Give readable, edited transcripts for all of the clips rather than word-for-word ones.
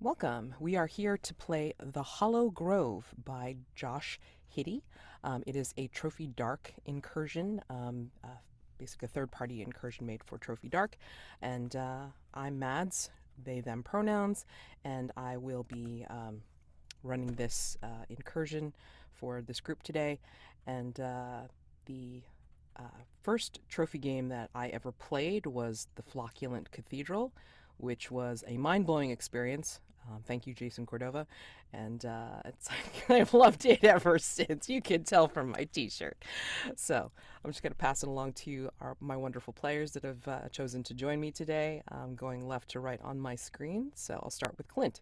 Welcome. We are here to play The Hollow Grove by Josh Hiddy. It is a Trophy Dark incursion, basically a third-party incursion made for Trophy Dark. And I'm Mads, they, them pronouns, and I will be running this incursion for this group today. And the first trophy game that I ever played was The Flocculent Cathedral, which was a mind-blowing experience. Thank you, Jason Cordova. And it's like, I've loved it ever since. You can tell from my T-shirt. So I'm just going to pass it along to my wonderful players that have chosen to join me today. I'm going left to right on my screen. So I'll start with Clint.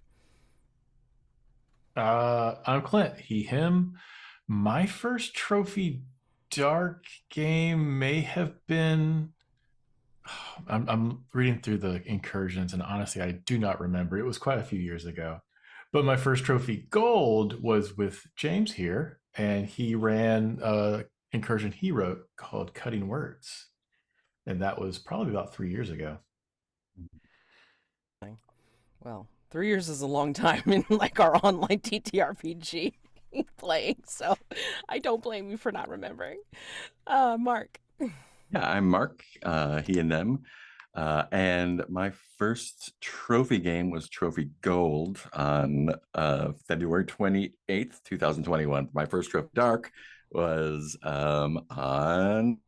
I'm Clint, he, him. My first Trophy Dark game may have been. I'm reading through the incursions, and honestly, I do not remember. It was quite a few years ago. But my first Trophy Gold was with James here, and he ran a incursion he wrote called Cutting Words. And that was probably about 3 years ago. Well, 3 years is a long time in like our online TTRPG playing, so I don't blame you for not remembering. Mark. Yeah, I'm Mark, he and them. And my first trophy game was Trophy Gold on February 28th, 2021. My first Trophy Dark was on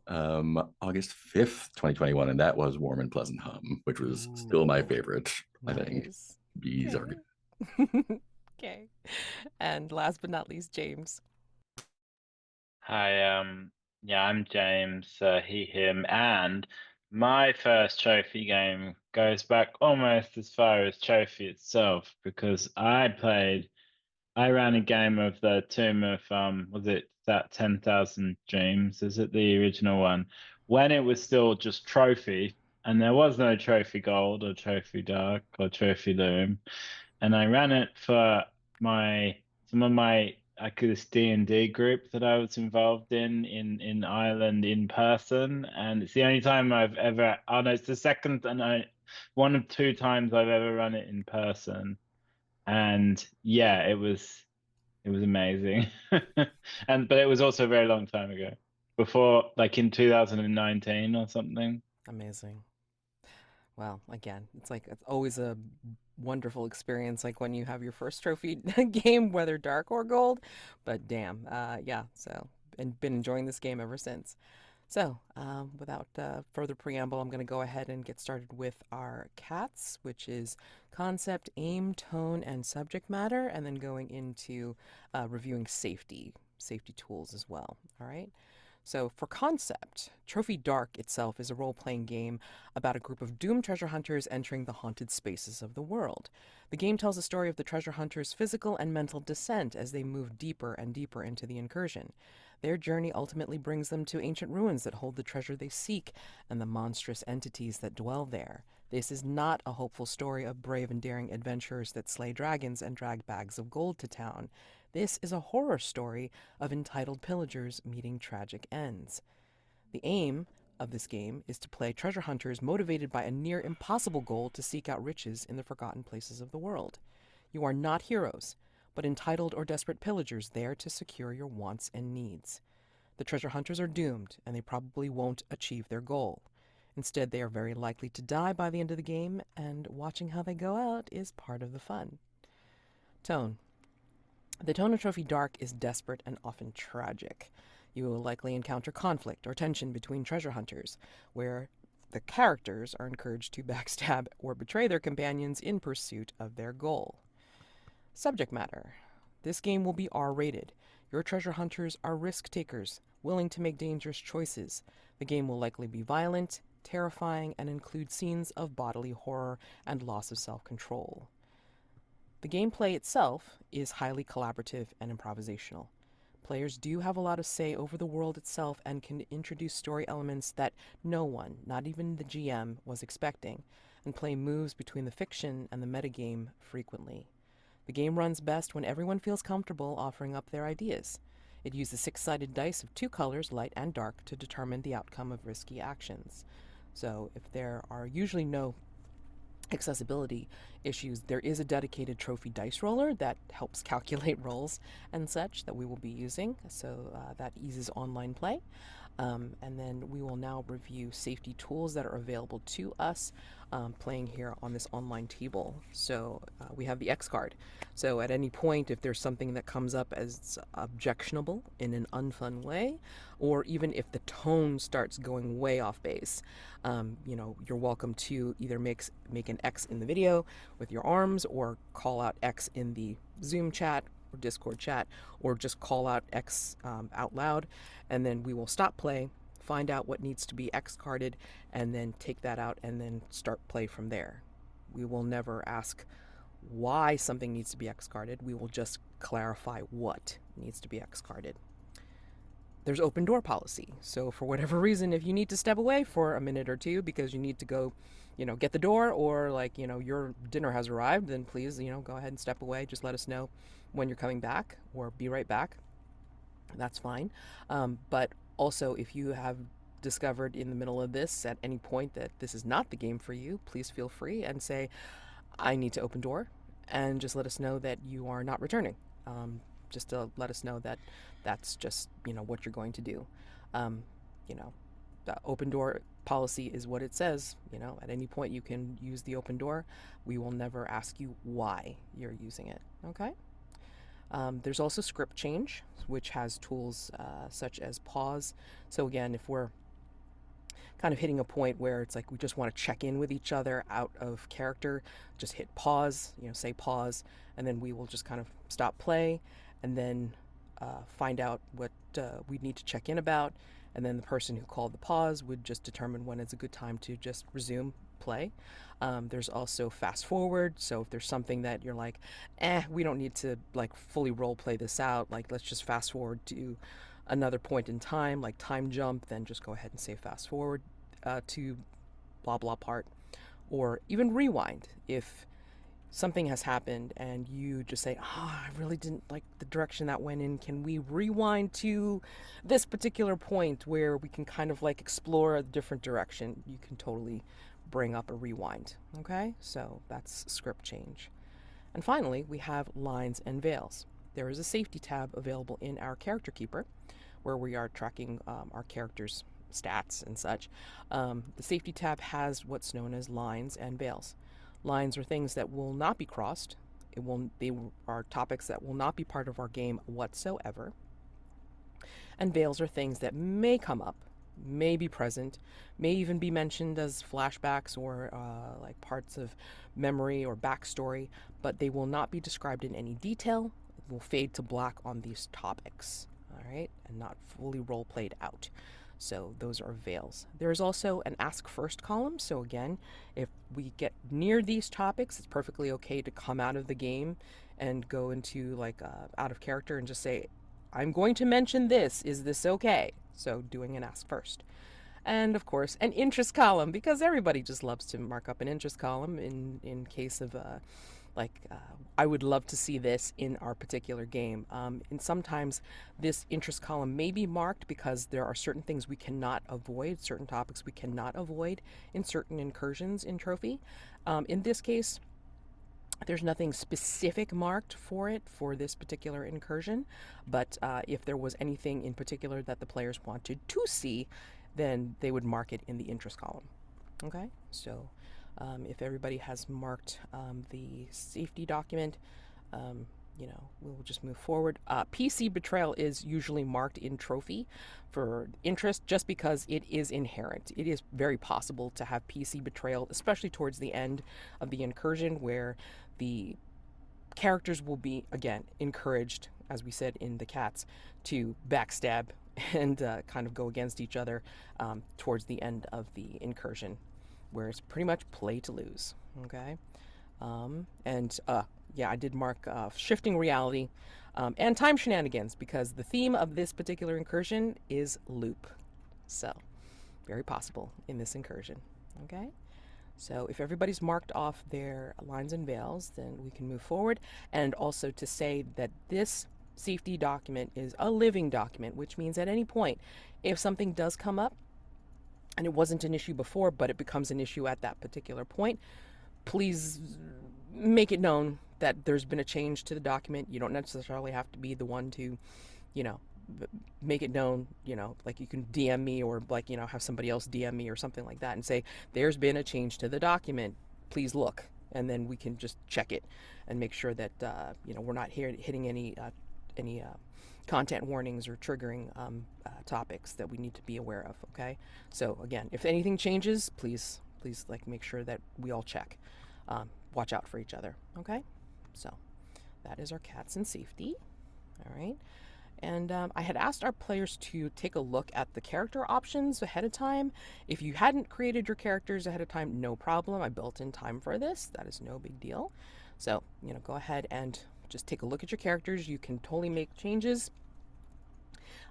August 5th, 2021, and that was Warm and Pleasant Hum, which was still my Ooh, favorite. I think nice. bees are good. Okay. Okay. And last but not least, James. Hi, yeah, I'm James, he, him, and my first trophy game goes back almost as far as trophy itself because I ran a game of the Tomb of, was it that 10,000 Dreams? Is it the original one? When it was still just trophy, and there was no trophy gold or trophy dark or trophy loom, and I ran it for some of my like this D&D group that I was involved in Ireland in person, and it's the only time I've ever. Oh no, it's the second and one of two times I've ever run it in person, and yeah, it was amazing, and but it was also a very long time ago, before like in 2019 or something. Amazing. Well, again, it's always a wonderful experience, like when you have your first trophy game, whether dark or gold. But damn, yeah. So, and been enjoying this game ever since. So, without further preamble, I'm going to go ahead and get started with our cats, which is concept, aim, tone, and subject matter, and then going into reviewing safety tools as well. All right. So, for concept, Trophy Dark itself is a role playing game about a group of doomed treasure hunters entering the haunted spaces of the world. The game tells the story of the treasure hunters' physical and mental descent as they move deeper and deeper into the incursion. Their journey ultimately brings them to ancient ruins that hold the treasure they seek and the monstrous entities that dwell there. This is not a hopeful story of brave and daring adventurers that slay dragons and drag bags of gold to town. This is a horror story of entitled pillagers meeting tragic ends. The aim of this game is to play treasure hunters motivated by a near impossible goal to seek out riches in the forgotten places of the world. You are not heroes, but entitled or desperate pillagers there to secure your wants and needs. The treasure hunters are doomed, and they probably won't achieve their goal. Instead, they are very likely to die by the end of the game, and watching how they go out is part of the fun. Tone. The tone of Trophy Dark is desperate and often tragic. You will likely encounter conflict or tension between treasure hunters, where the characters are encouraged to backstab or betray their companions in pursuit of their goal. Subject matter. This game will be R-rated. Your treasure hunters are risk takers, willing to make dangerous choices. The game will likely be violent, terrifying, and include scenes of bodily horror and loss of self-control. The gameplay itself is highly collaborative and improvisational. Players do have a lot of say over the world itself and can introduce story elements that no one, not even the GM, was expecting, and play moves between the fiction and the metagame frequently. The game runs best when everyone feels comfortable offering up their ideas. It uses six-sided dice of two colors, light and dark, to determine the outcome of risky actions. So if there are usually no accessibility issues, there is a dedicated trophy dice roller that helps calculate rolls and such that we will be using, so that eases online play. And then we will now review safety tools that are available to us playing here on this online table. So we have the X card. So at any point, if there's something that comes up as objectionable in an unfun way, or even if the tone starts going way off base, you know, you're welcome to either make an X in the video with your arms, or call out X in the Zoom chat or Discord chat, or just call out X out loud, and then we will stop play, find out what needs to be X carded, and then take that out and then start play from there. We will never ask why something needs to be X carded. We will just clarify what needs to be X carded. There's open door policy. So for whatever reason, if you need to step away for a minute or two because you need to go, you know, get the door, or like, you know, your dinner has arrived, then please, you know, go ahead and step away. Just let us know when you're coming back, or be right back. That's fine. But also, if you have discovered in the middle of this at any point that this is not the game for you, please feel free and say, I need to open door, and just let us know that you are not returning. Just to let us know that that's just, you know, what you're going to do. You know, the open door policy is what it says. You know, at any point you can use the open door. We will never ask you why you're using it. Okay? There's also script change, which has tools such as pause. So again, if we're kind of hitting a point where it's like we just want to check in with each other out of character, just hit pause, you know, say pause, and then we will just kind of stop play, and then find out what we need to check in about, and then the person who called the pause would just determine when it's a good time to just resume play. There's also fast forward, so if there's something that you're like, we don't need to like fully role play this out, like let's just fast forward to another point in time, like time jump, then just go ahead and say fast forward to blah blah part. Or even rewind, if something has happened and you just say, I really didn't like the direction that went in, can we rewind to this particular point where we can kind of like explore a different direction, you can totally bring up a rewind. Okay, so that's script change. And finally, we have lines and veils. There is a safety tab available in our character keeper where we are tracking our characters' stats and such. The safety tab has what's known as lines and veils. Lines are things that will not be crossed. They are topics that will not be part of our game whatsoever. And veils are things that may come up, may be present, may even be mentioned as flashbacks or like parts of memory or backstory, but they will not be described in any detail. It will fade to black on these topics, all right, and not fully role played out. So those are veils. There is also an ask first column. So again, if we get near these topics, it's perfectly okay to come out of the game and go into like out of character and just say, I'm going to mention this. Is this okay? So doing an ask first. And of course, an interest column, because everybody just loves to mark up an interest column in case of I would love to see this in our particular game. And sometimes this interest column may be marked because there are certain things we cannot avoid, certain topics we cannot avoid in certain incursions in Trophy. In this case, there's nothing specific marked for it for this particular incursion, but if there was anything in particular that the players wanted to see, then they would mark it in the interest column. Okay, so if everybody has marked the safety document, you know, we'll just move forward. PC betrayal is usually marked in Trophy for interest just because it is inherent. It is very possible to have PC betrayal, especially towards the end of the incursion, where the characters will be, again, encouraged, as we said in the cats, to backstab and kind of go against each other towards the end of the incursion, where it's pretty much play to lose. Okay, yeah, I did mark shifting reality and time shenanigans because the theme of this particular incursion is loop, so very possible in this incursion. Okay, so if everybody's marked off their lines and veils, then we can move forward. And also to say that this safety document is a living document, which means at any point, if something does come up and it wasn't an issue before, but it becomes an issue at that particular point, please make it known that there's been a change to the document. You don't necessarily have to be the one to, you know, make it known, like you can DM me or like, have somebody else DM me or something like that and say, there's been a change to the document. Please look. And then we can just check it and make sure that, we're not hitting any content warnings or triggering topics that we need to be aware of. Okay. So again, if anything changes, please like make sure that we all check. Watch out for each other. Okay. So that is our cats and safety. All right. And I had asked our players to take a look at the character options ahead of time. If you hadn't created your characters ahead of time, no problem. I built in time for this. That is no big deal. So, go ahead and just take a look at your characters. You can totally make changes.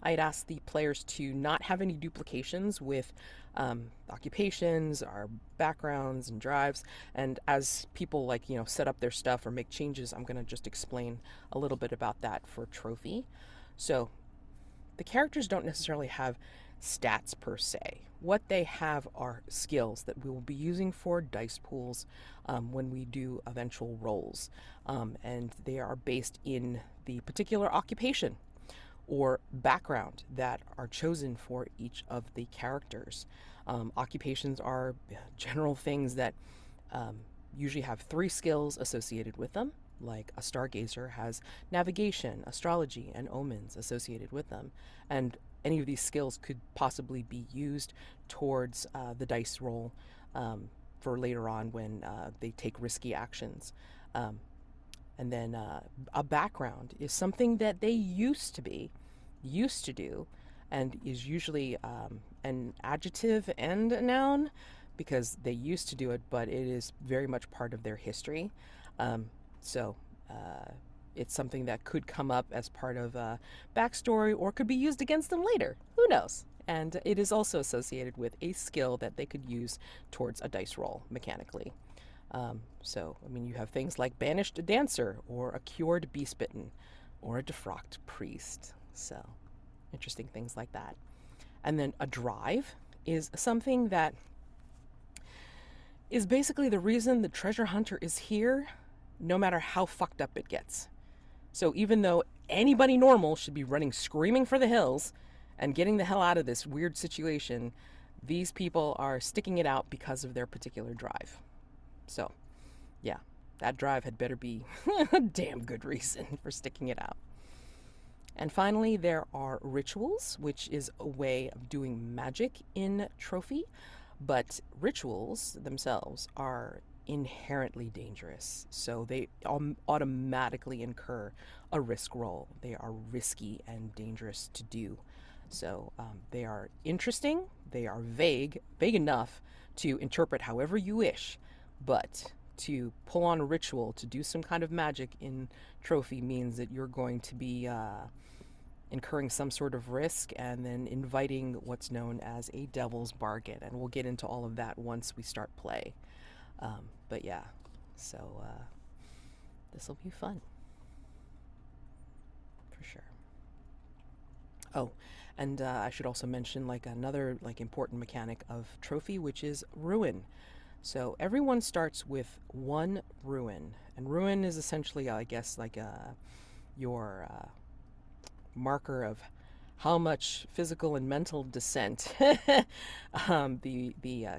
I had asked the players to not have any duplications with occupations, our backgrounds, and drives. And as people set up their stuff or make changes, I'm going to just explain a little bit about that for Trophy. So the characters don't necessarily have stats per se. What they have are skills that we will be using for dice pools when we do eventual rolls. And they are based in the particular occupation or background that are chosen for each of the characters. Occupations are general things that usually have 3 skills associated with them. Like a Stargazer has navigation, astrology, and omens associated with them. And any of these skills could possibly be used towards the dice roll for later on when they take risky actions. And then a background is something that they used to do, and is usually an adjective and a noun because they used to do it, but it is very much part of their history. So it's something that could come up as part of a backstory or could be used against them later. Who knows? And it is also associated with a skill that they could use towards a dice roll mechanically. You have things like Banished Dancer or a Cured Beast-Bitten or a Defrocked Priest. So interesting things like that. And then a drive is something that is basically the reason the treasure hunter is here, no matter how fucked up it gets. So even though anybody normal should be running screaming for the hills and getting the hell out of this weird situation, these people are sticking it out because of their particular drive. So, yeah, that drive had better be a damn good reason for sticking it out. And finally, there are rituals, which is a way of doing magic in Trophy, but rituals themselves are inherently dangerous, so they automatically incur a risk roll. They are risky and dangerous to do. So they are interesting, they are vague enough to interpret however you wish, but to pull on a ritual to do some kind of magic in Trophy means that you're going to be incurring some sort of risk and then inviting what's known as a devil's bargain, and we'll get into all of that once we start play. But yeah, so this will be fun for sure. Oh, and I should also mention another important mechanic of Trophy, which is ruin. So everyone starts with 1 ruin, and ruin is essentially, I guess, your marker of how much physical and mental descent the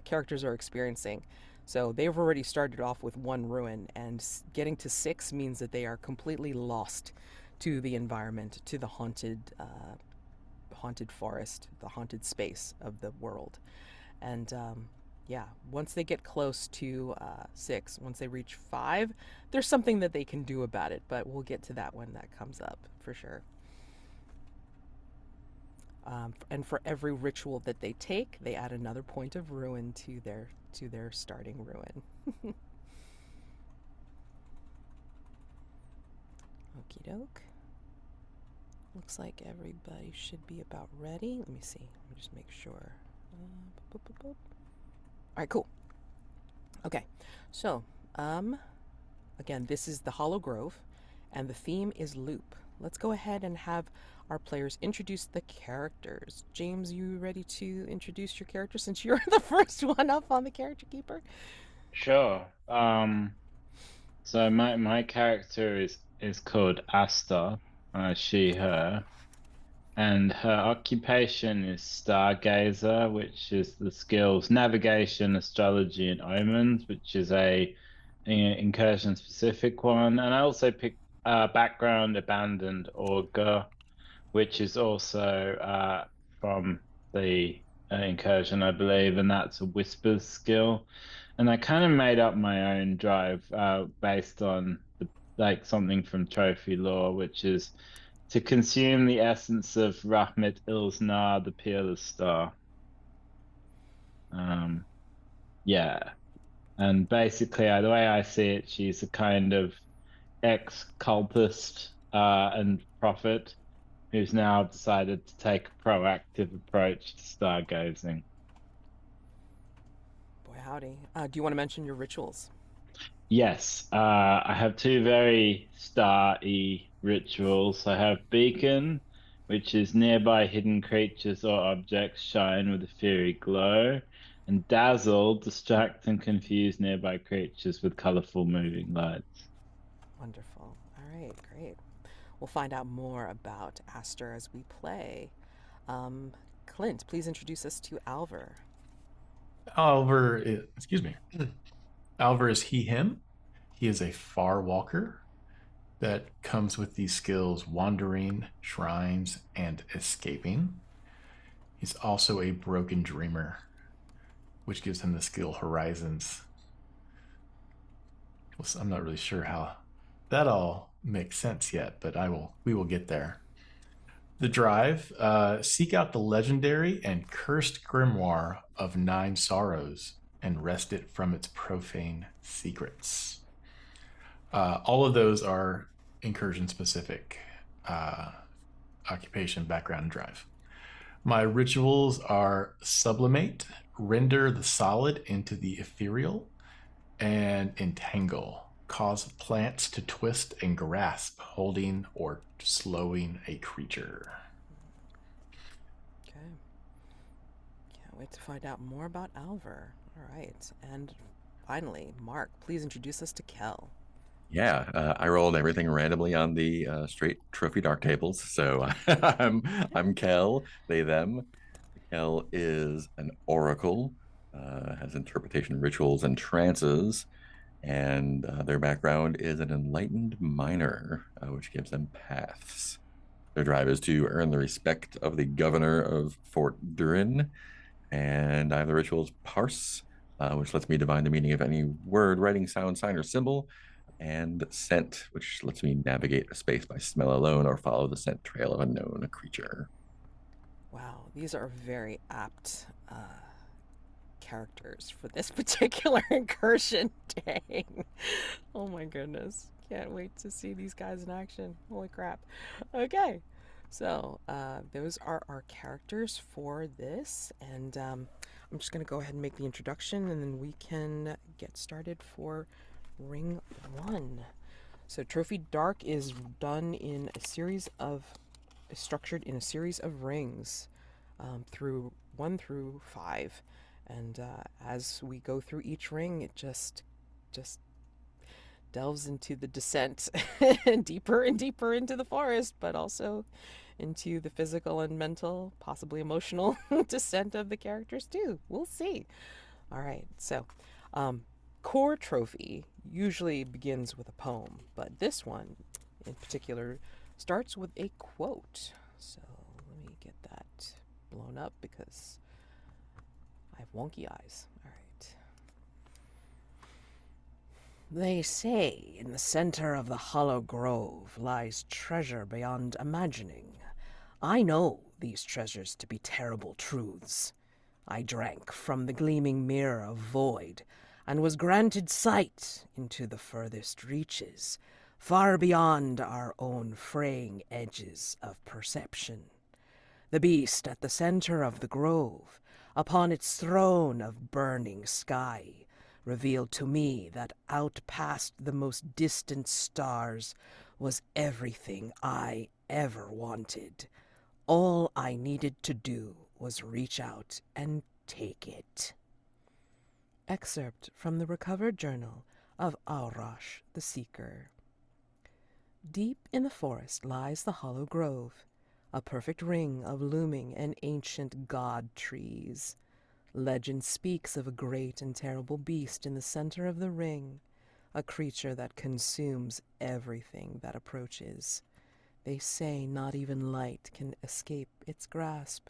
characters are experiencing. So they've already started off with 1 ruin, and getting to 6 means that they are completely lost to the environment, to the haunted forest, the haunted space of the world. And once they get close to 6, once they reach 5, there's something that they can do about it, but we'll get to that when that comes up for sure. And for every ritual that they take, they add another point of ruin to their starting ruin. Okie doke. Looks like everybody should be about ready. Let me see. Let me just make sure. All right, cool. Okay, so again, this is the Hollow Grove, and the theme is loop. Let's go ahead and have our players introduce the characters. James, you ready to introduce your character since you're the first one up on the character keeper? Sure. So my character is called Aster, she, her, and her occupation is Stargazer, which is the skills navigation, astrology, and omens, which is a incursion specific one. And I also picked background abandoned augur, which is also from the incursion, I believe, and that's a whispers skill. And I kind of made up my own drive based on the like something from Trophy Lore, which is to consume the essence of Rahmet Ilsnar, the Peerless Star. Um, yeah, and basically, the way I see it, she's a kind of ex-cultist and prophet who's now decided to take a proactive approach to stargazing. Boy, howdy. Do you want to mention your rituals? Yes, I have two very star-y rituals. I have Beacon, which is nearby hidden creatures or objects shine with a fiery glow, and Dazzle, distract and confuse nearby creatures with colorful moving lights. Wonderful. All right, great. We'll find out more about Aster as we play. Um, Clint, please introduce us to Alver. Excuse me. Alver is he, him. He is a Farwalker that comes with these skills wandering, shrines, and escaping. He's also a broken dreamer, which gives him the skill horizons. I'm not really sure how that all makes sense yet, but we will get there. The drive, seek out the legendary and cursed grimoire of 9 sorrows and wrest it from its profane secrets. All of those are incursion specific, occupation, background, and drive. My rituals are sublimate, render the solid into the ethereal, and entangle, cause plants to twist and grasp, holding or slowing a creature. Okay. Can't wait to find out more about Alver. All right. And finally, Marc, please introduce us to Kel. Yeah, I rolled everything randomly on the straight trophy dark tables. So I'm Kel, they, them. Kel is an oracle, has interpretation rituals and trances, and their background is an enlightened miner, which gives them paths. Their drive is to earn the respect of the governor of Fort Durin, and I have the rituals parse, which lets me divine the meaning of any word, writing, sound, sign, or symbol, and scent, which lets me navigate a space by smell alone or follow the scent trail of a known creature. Wow, these are very apt characters for this particular incursion. Dang. Oh my goodness. Can't wait to see these guys in action. Holy crap. Okay. So, those are our characters for this, and I'm just going to go ahead and make the introduction, and then we can get started for Ring 1. So, Trophy Dark is done in a series of, is structured in a series of rings through 1 through 5. And as we go through each ring, it just delves into the descent deeper and deeper into the forest, but also into the physical and mental, possibly emotional descent of the characters too. We'll see. All right, so core trophy usually begins with a poem, but this one in particular starts with a quote. So let me get that blown up because I have wonky eyes. All right. They say in the center of the hollow grove lies treasure beyond imagining. I know these treasures to be terrible truths. I drank from the gleaming mirror of void, and was granted sight into the furthest reaches, far beyond our own fraying edges of perception. The beast at the center of the grove, upon its throne of burning sky, revealed to me that out past the most distant stars was everything I ever wanted. All I needed to do was reach out and take it. Excerpt from the recovered journal of Aurash the Seeker. Deep in the forest lies the hollow grove, a perfect ring of looming and ancient god trees. Legend speaks of a great and terrible beast in the center of the ring, a creature that consumes everything that approaches. They say not even light can escape its grasp.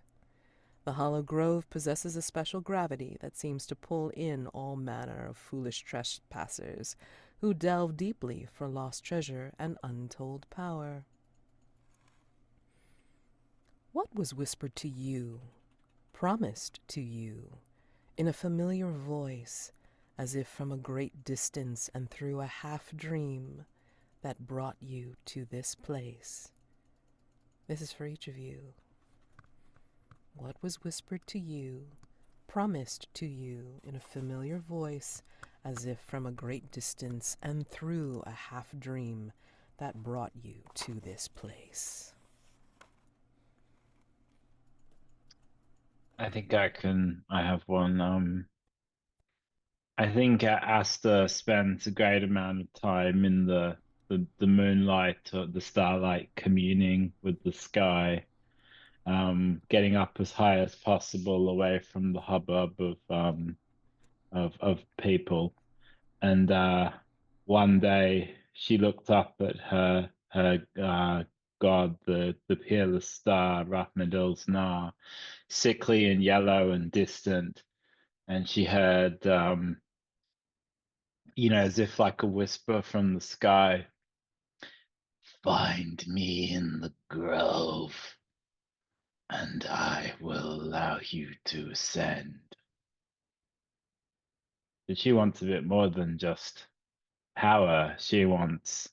The hollow grove possesses a special gravity that seems to pull in all manner of foolish trespassers who delve deeply for lost treasure and untold power. What was whispered to you, promised to you, in a familiar voice, as if from a great distance and through a half-dream that brought you to this place? This is for each of you. What was whispered to you, promised to you in a familiar voice, as if from a great distance and through a half-dream that brought you to this place? I think I have one. I think Aster spends a great amount of time in the moonlight or the starlight communing with the sky, getting up as high as possible away from the hubbub of people. And one day she looked up at her god, the peerless star, Rathmedil's Na, sickly and yellow and distant, and she heard as if like a whisper from the sky, "Find me in the grove, and I will allow you to ascend." But she wants a bit more than just power. She wants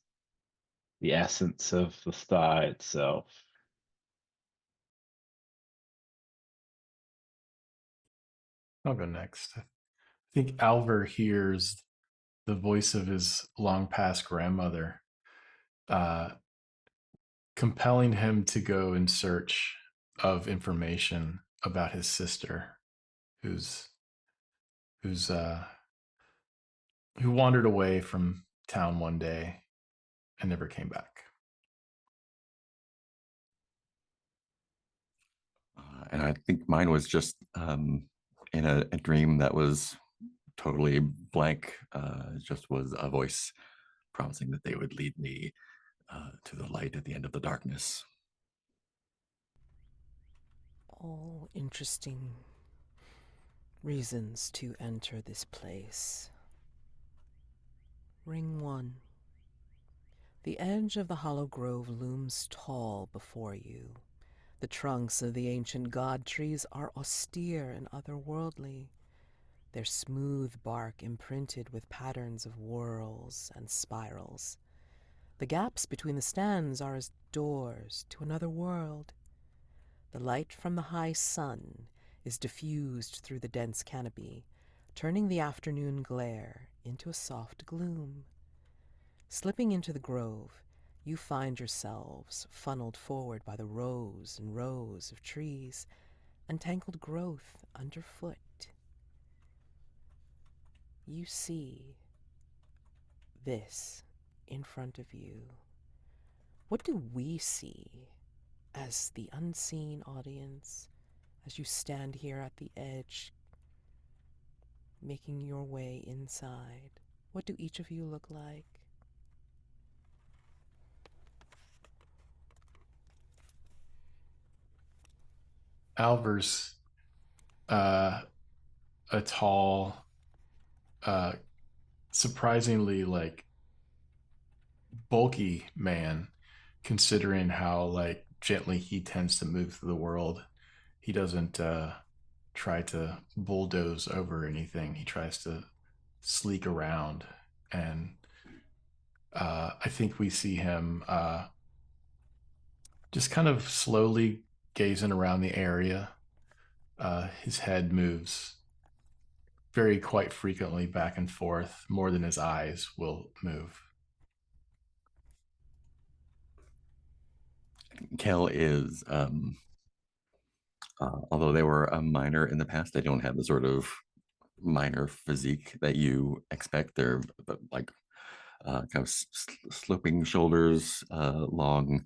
the essence of the star itself. I'll go next. I think Alver hears the voice of his long past grandmother, uh, compelling him to go in search of information about his sister, who's who's who wandered away from town one day and never came back. And I think mine was just in a dream that was totally blank. Just was a voice promising that they would lead me to the light at the end of the darkness. All interesting reasons to enter this place. Ring 1. The edge of the hollow grove looms tall before you. The trunks of the ancient god trees are austere and otherworldly, their smooth bark imprinted with patterns of whorls and spirals. The gaps between the stands are as doors to another world. The light from the high sun is diffused through the dense canopy, turning the afternoon glare into a soft gloom. Slipping into the grove, you find yourselves funneled forward by the rows and rows of trees and tangled growth underfoot. You see this in front of you. What do we see as the unseen audience as you stand here at the edge, making your way inside? What do each of you look like? Alver's a tall, uh, surprisingly like bulky man, considering how like gently he tends to move through the world. He doesn't try to bulldoze over anything. He tries to sleek around, and I think we see him just kind of slowly gazing around the area. His head moves very quite frequently back and forth, more than his eyes will move. Kel is, although they were a minor in the past, they don't have the sort of minor physique that you expect. They're like kind of sloping shoulders, long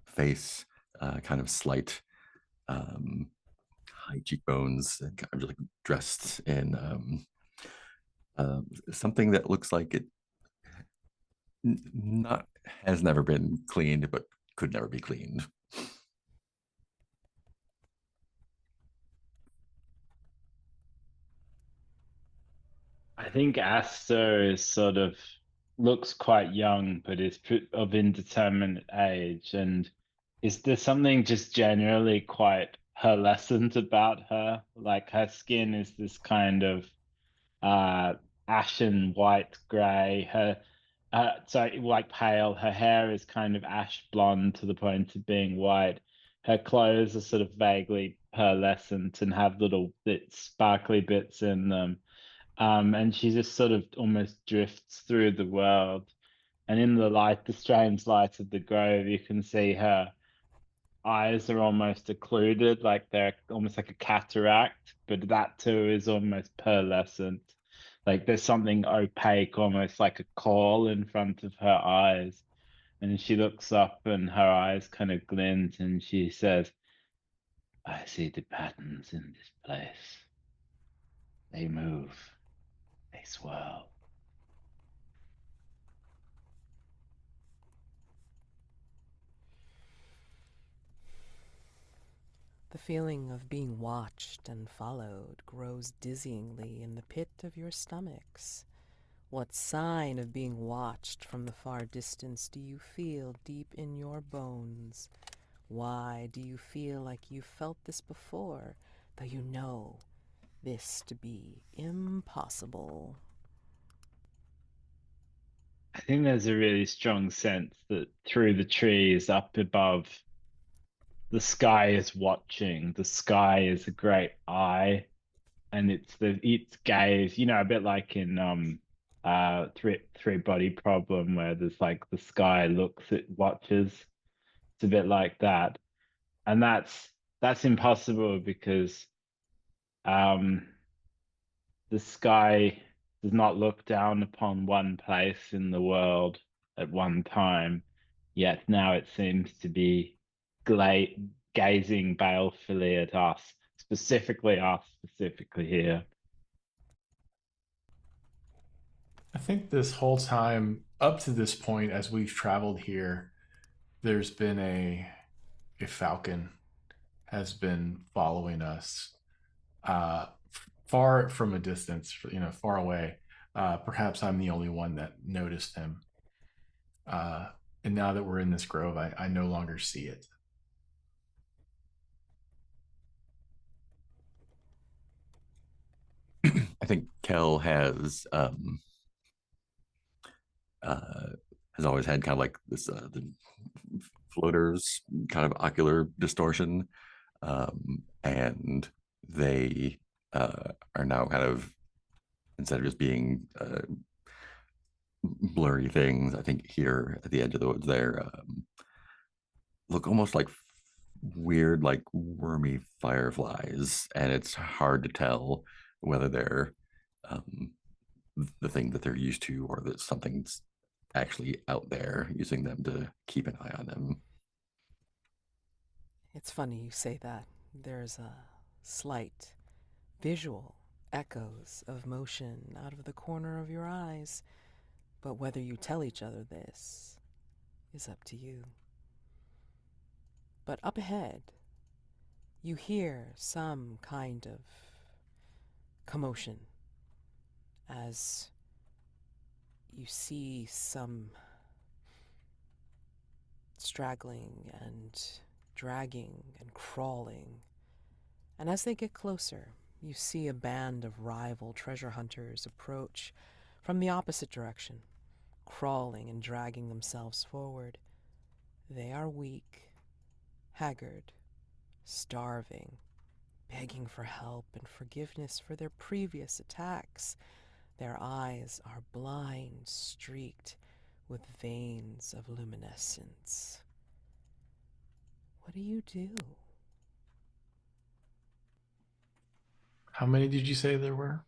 face, kind of slight high cheekbones, and kind of like dressed in something that looks like it not has never been cleaned, but could never be cleaned. I think Aster is sort of looks quite young, but is of indeterminate age. And is there something just generally quite pearlescent about her? Like her skin is this kind of uh ashen white gray. Her sorry, like pale. Her hair is kind of ash blonde to the point of being white. Her clothes are sort of vaguely pearlescent and have little bits, sparkly bits in them. And she just sort of almost drifts through the world. And in the light, the strange light of the grove, you can see her eyes are almost occluded, like they're almost like a cataract, but that too is almost pearlescent. Like there's something opaque, almost like a caul in front of her eyes. And she looks up and her eyes kind of glint and she says, I see the patterns in this place. They move, they swirl. The feeling of being watched and followed grows dizzyingly in the pit of your stomachs. What sign of being watched from the far distance do you feel deep in your bones? Why do you feel like you felt this before, though you know this to be impossible? I think there's a really strong sense that through the trees up above, the sky is watching. The sky is a great eye, and its gaze, a bit like in three body problem where there's like the sky looks, it watches. It's a bit like that. And that's impossible because um the sky does not look down upon one place in the world at one time, yet now it seems to be gla gazing balefully at us, specifically here. I think this whole time up to this point, as we've traveled here, there's been a falcon has been following us, far from a distance, far away. Perhaps I'm the only one that noticed him. Uh, and now that we're in this grove, I no longer see it. I think Kel uh, has always had kind of like this the floaters kind of ocular distortion, and they are now kind of, instead of just being blurry things, I think here at the edge of the woods there look almost like weird, like wormy fireflies, and it's hard to tell whether they're um, the thing that they're used to or that something's actually out there using them to keep an eye on them. It's funny you say that. There's a slight visual echoes of motion out of the corner of your eyes, but whether you tell each other this is up to you. But up ahead, you hear some kind of commotion as you see some straggling and dragging and crawling. And as they get closer, you see a band of rival treasure hunters approach from the opposite direction, crawling and dragging themselves forward. They are weak, haggard, starving, begging for help and forgiveness for their previous attacks. Their eyes are blind, streaked with veins of luminescence. What do you do? How many did you say there were?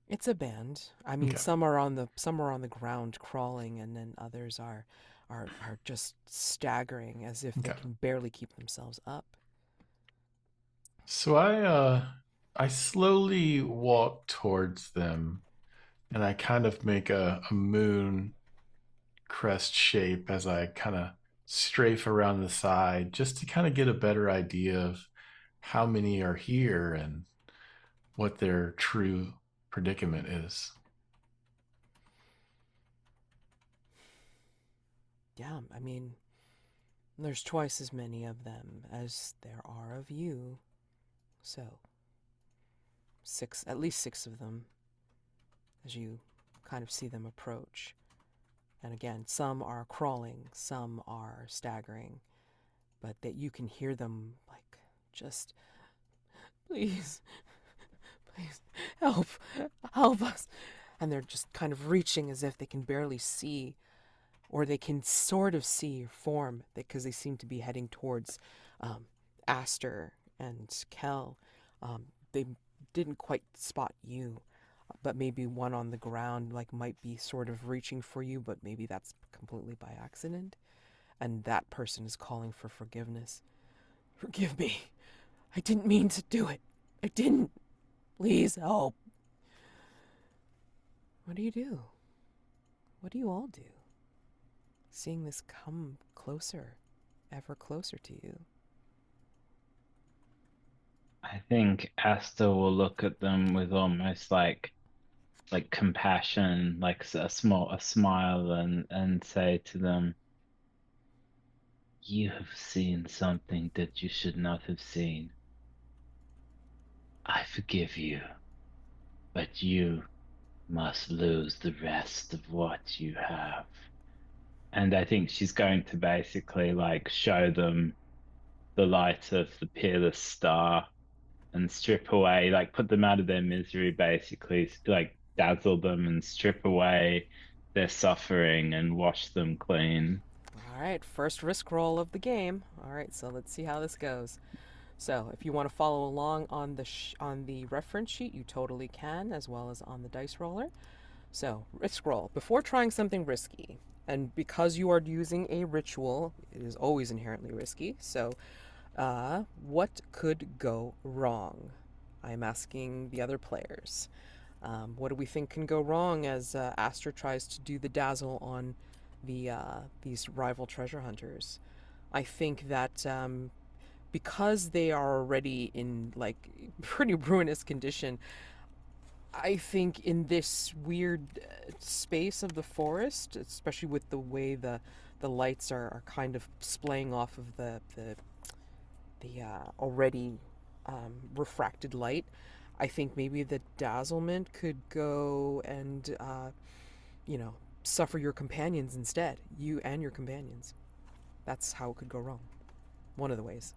It's a band. I mean, Okay. some are on the ground crawling, and then others are just staggering as if they Okay. can barely keep themselves up. So I slowly walk towards them and I kind of make a moon crest shape as I kind of strafe around the side just to kind of get a better idea of how many are here and what their true predicament is. Yeah, I mean, there's twice as many of them as there are of you. So, six, at least six of them, as you kind of see them approach. And again, some are crawling, some are staggering, but that you can hear them like just, please, please, help, help us. And they're just kind of reaching as if they can barely see, or they can sort of see your form because they seem to be heading towards um, Aster and Kel. They didn't quite spot you, but maybe one on the ground like might be sort of reaching for you, but maybe that's completely by accident. And that person is calling for forgiveness. Forgive me. I didn't mean to do it. I didn't. Please help. What do you do? What do you all do? Seeing this come closer, ever closer to you. I think Aster will look at them with almost like compassion, like a smile, and say to them, "You have seen something that you should not have seen. I forgive you, but you must lose the rest of what you have." And I think she's going to basically like show them the light of the peerless star and strip away, like put them out of their misery, basically, like dazzle them and strip away their suffering and wash them clean. All right, first risk roll of the game. All right, so let's see how this goes. So, if you want to follow along on the reference sheet, you totally can, as well as on the dice roller. So, risk roll before trying something risky, and because you are using a ritual, it is always inherently risky. So, what could go wrong? I'm asking the other players. What do we think can go wrong as Aster tries to do the dazzle on these rival treasure hunters? I think that because they are already in like pretty ruinous condition, I think in this weird space of the forest, especially with the way the lights are kind of splaying off of the already refracted light, I think maybe the dazzlement could go and you know suffer your companions instead, you and your companions. That's how it could go wrong. One of the ways.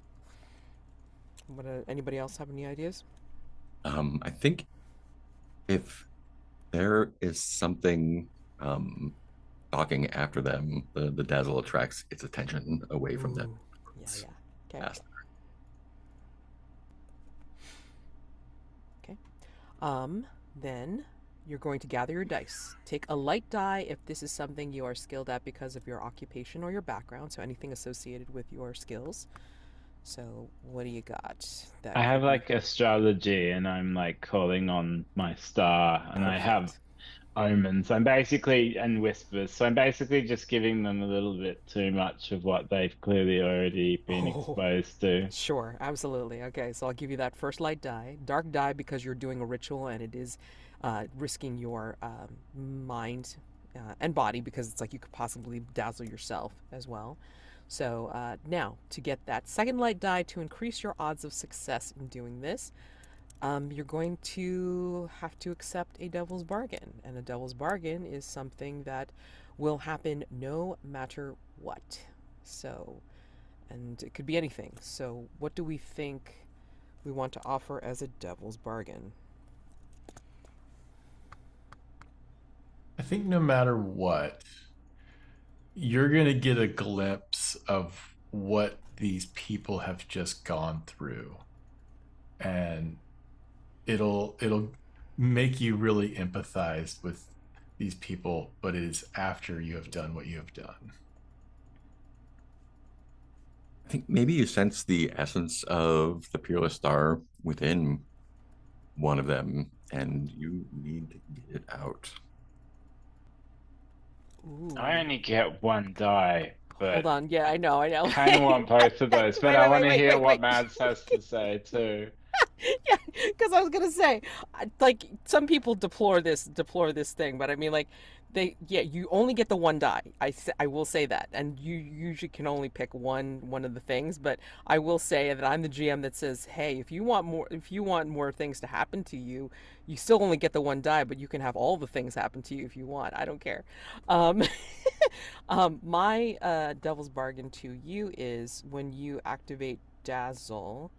What? Anybody else have any ideas? I think if there is something talking after them, the dazzle attracts its attention away from them. Ooh, yeah, It's yeah. Okay, fast. okay. Then you're going to gather your dice. Take a light die if this is something you are skilled at because of your occupation or your background, so anything associated with your skills. So, what do you got? I That have could be like astrology and I'm like calling on my star and I have perfect. omens. I'm basically and whispers. So I'm basically just giving them a little bit too much of what they've clearly already been Oh, exposed to. sure, absolutely. Okay, so I'll give you that first light die. Dark die because you're doing a ritual and it is risking your mind and body because it's like you could possibly dazzle yourself as well. So now, to get that second light die to increase your odds of success in doing this, you're going to have to accept a devil's bargain. And a devil's bargain is something that will happen no matter what. So, and it could be anything. So, what do we think we want to offer as a devil's bargain? I think no matter what, you're going to get a glimpse of what these people have just gone through. And it'll make you really empathize with these people, but it is after you have done what you have done. I think maybe you sense the essence of the Peerless Star within one of them, and you need to get it out. I Ooh. only get one die, Hold but on. Yeah, I know. kind of want both of those. But Wait, I wait, want wait, to wait, hear wait, what wait. Mads has to say too. Yeah, because I was gonna say, like, some people deplore this thing, but I mean, like, yeah, you only get the one die. I will say that, and you usually can only pick one of the things. But I will say that I'm the GM that says, hey, if you want more things to happen to you, you still only get the one die, but you can have all the things happen to you if you want. I don't care. Um, my devil's bargain to you is when you activate Dazzle.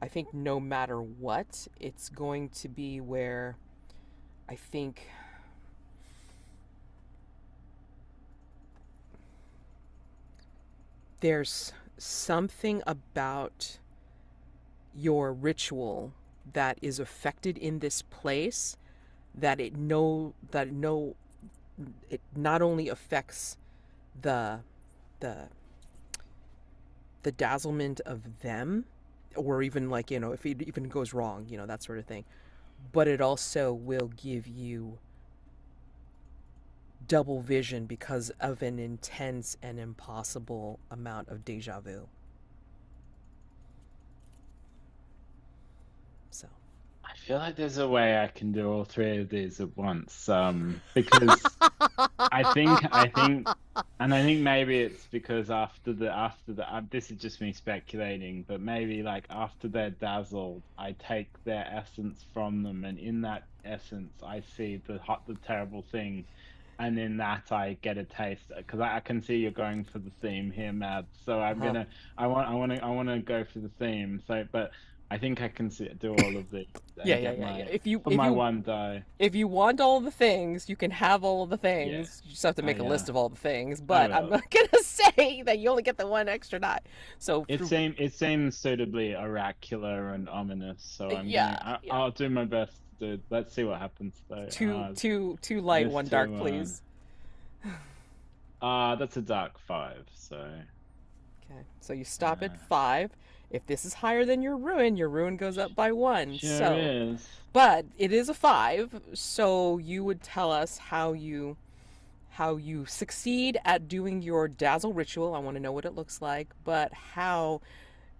I think no matter what, it's going to be where I think there's something about your ritual that is affected in this place it not only affects the the the dazzlement of them, or even, like, if it even goes wrong, that sort of thing, but it also will give you double vision because of an intense and impossible amount of deja vu. So, I feel like there's a way I can do all three of these at once. Because and I think maybe it's because this is just me speculating, but maybe like after they're dazzled, I take their essence from them, and in that essence, I see the terrible thing, and in that I get a taste because I can see you're going for the theme here, Mad. So uh-huh. I want to go for the theme. So, but I think I can do all of these Yeah, and yeah, get yeah, yeah. my If you for if my you one die. if you want all the things, you can have all of the Yeah. things. You just have to make a Yeah. list of all the things. I But I'm will. not gonna say that you only get the one extra die. So, It seems suitably oracular and ominous, so yeah, yeah. I'll do my best to do. Let's see what happens though. Two light, This one dark, two please. that's a dark 5, so Okay, so you stop at uh 5. If this is higher than your ruin goes up by 1. sure So, is. but it is a 5, so you would tell us how you succeed at doing your dazzle ritual. I want to know what it looks like, but how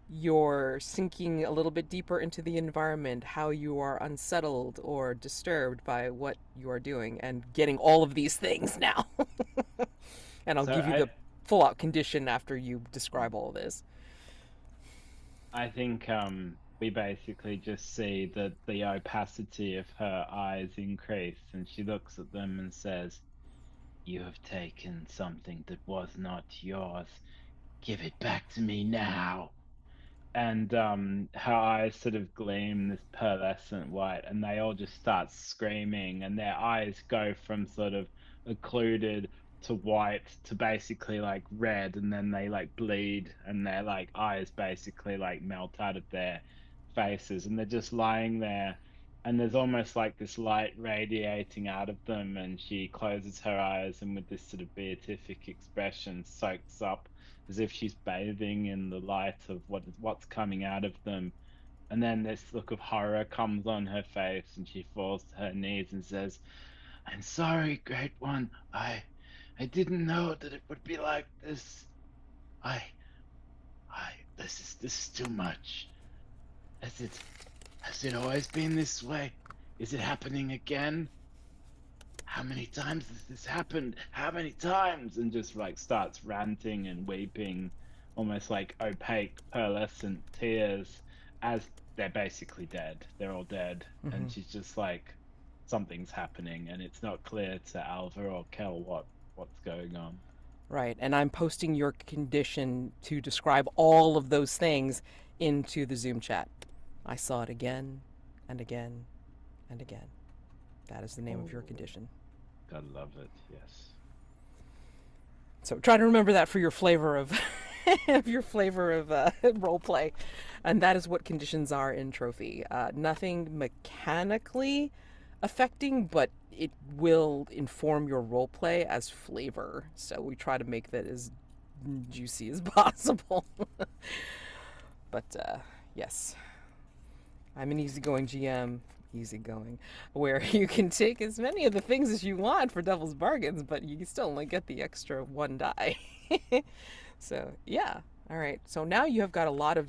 you're sinking a little bit deeper into the environment, how you are unsettled or disturbed by what you are doing, and getting all of these things now. And I'll So give you the full out condition after you describe all of this. I think we basically just see that the opacity of her eyes increase, and she looks at them and says, "You have taken something that was not yours. Give it back to me now." And her eyes sort of gleam this pearlescent white, and they all just start screaming, and their eyes go from sort of occluded to white to basically like red, and then they like bleed, and their like eyes basically like melt out of their faces, and they're just lying there, and there's almost like this light radiating out of them, and she closes her eyes, and with this sort of beatific expression soaks up as if she's bathing in the light of what's coming out of them. And then this look of horror comes on her face, and she falls to her knees and says, "I'm sorry, Great One. I didn't know that it would be like this. I this is too much. Has it always been this way? Is it happening again? How many times has this happened? How many times?" And just like starts ranting and weeping, almost like opaque, pearlescent tears, as they're basically dead. They're all dead. Hmm. And she's just like, something's happening, and it's not clear to Alver or Kel what's going on. Right, and I'm posting your condition to describe all of those things into the Zoom chat. I saw it again and again and again. That is the name of your Oh, condition. gotta love it. Yes. So try to remember that for your flavor of of your flavor of role play, and that is what conditions are in trophy. Nothing mechanically affecting, but it will inform your role play as flavor. So we try to make that as juicy as possible. But yes, I'm an easygoing GM. Easygoing, where you can take as many of the things as you want for devil's bargains, but you still only get the extra one die. So yeah, all right. So now you have got a lot of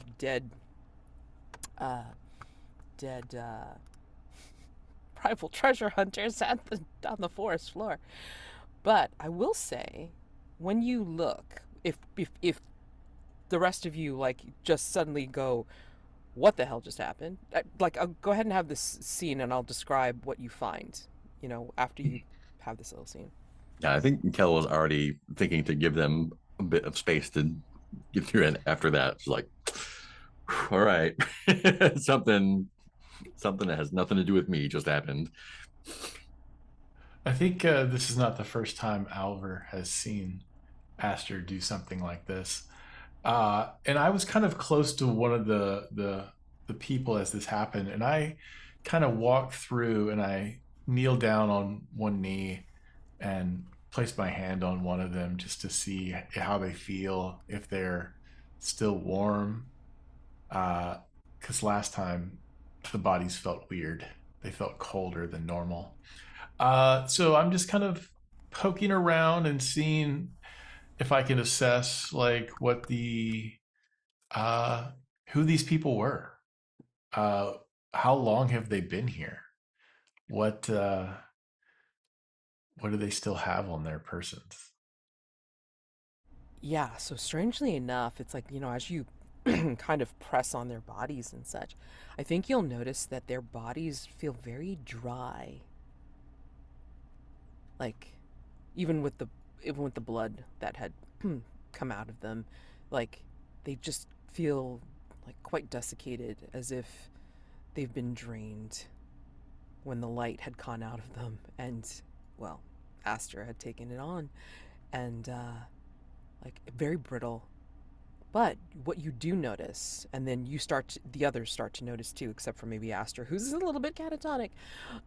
uh, dead rival treasure hunters on the forest floor. But I will say, when you look, if the rest of you like just suddenly go, what the hell just happened? Like, I'll go ahead and have this scene, and I'll describe what you find. You know, after you have this little scene. Yeah, I think Kel was already thinking to give them a bit of space to get through it after that. It's like, all right, something that has nothing to do with me just happened. I think this is not the first time Alver has seen Aster do something like this. And I was kind of close to one of the people as this happened, and I kind of walked through and I kneeled down on one knee and placed my hand on one of them just to see how they feel, if they're still warm. Because last time the bodies felt weird; they felt colder than normal. So I'm just kind of poking around and seeing if I can assess like what the uh who these people were. Uh how long have they been here? What what do they still have on their persons? Yeah, so strangely enough, it's like, as you kind of press on their bodies and such, I think you'll notice that their bodies feel very dry. Like, even with the even with the blood that had come out of them, like they just feel like quite desiccated, as if they've been drained when the light had gone out of them, and well, Aster had taken it on, and like very brittle. But what you do notice, and then the others start to notice too, except for maybe Aster, who's a little bit catatonic.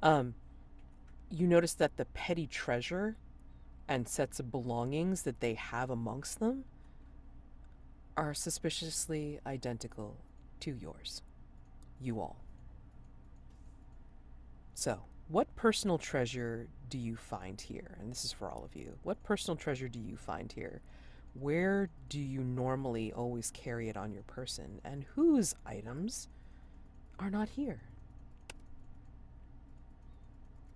Um, you notice that the petty treasure and sets of belongings that they have amongst them are suspiciously identical to yours, you all. So, what personal treasure do you find here? And this is for all of you. What personal treasure do you find here? Where do you normally always carry it on your person? And whose items are not here?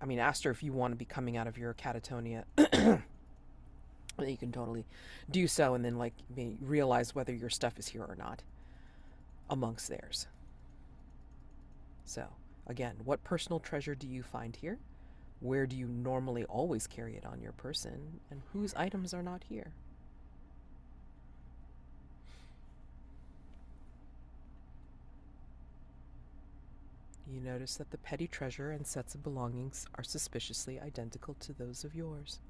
I mean, Aster, if you want to be coming out of your catatonia, you can totally do so, and then like realize whether your stuff is here or not amongst theirs. So, again, what personal treasure do you find here? Where do you normally always carry it on your person? And whose items are not here? You notice that the petty treasure and sets of belongings are suspiciously identical to those of yours.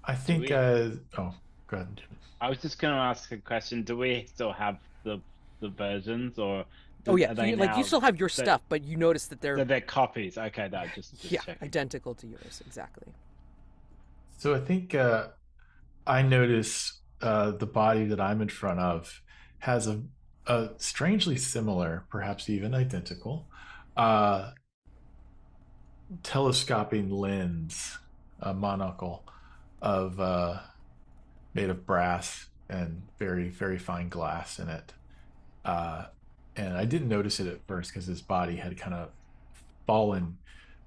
I think oh, go ahead. I was just going to ask a question. Do we still have the versions, or Oh yeah, are they you now still have your stuff, but you notice that they're copies? Okay, that just yeah, checking. identical to yours, exactly. So I think I notice the body that I'm in front of has a strangely similar, perhaps even identical, uh, telescoping lens, a monocle of made of brass and very very fine glass in it. Uh, and I didn't notice it at first because his body had kind of fallen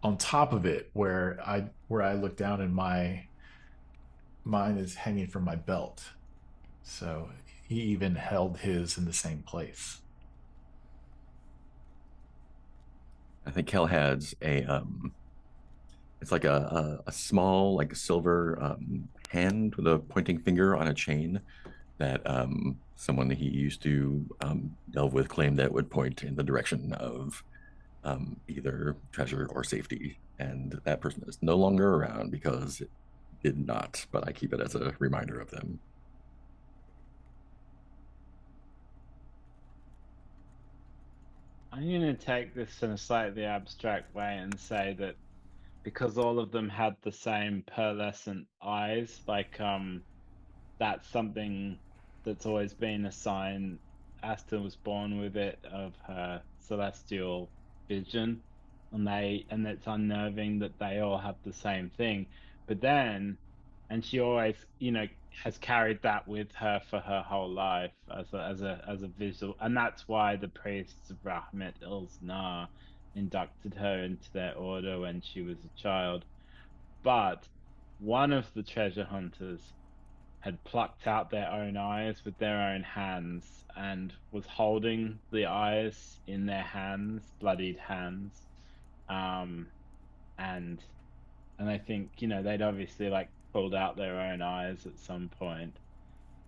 on top of it, where I look down and mine is hanging from my belt. So he even held his in the same place. I think Kel has it's like a small like silver hand with a pointing finger on a chain that someone that he used to delve with claimed that would point in the direction of either treasure or safety. And that person is no longer around because it did not, but I keep it as a reminder of them. I'm gonna take this in a slightly abstract way and say that because all of them had the same pearlescent eyes, like that's something that's always been a sign. Aster was born with it of her celestial vision, and it's unnerving that they all have the same thing. But then, and she always, has carried that with her for her whole life as a visual, and that's why the priests of Rahmet Ilznar inducted her into their order when she was a child. But one of the treasure hunters had plucked out their own eyes with their own hands and was holding the eyes in their hands, bloodied hands. Um, and and I think, they'd obviously like pulled out their own eyes at some point.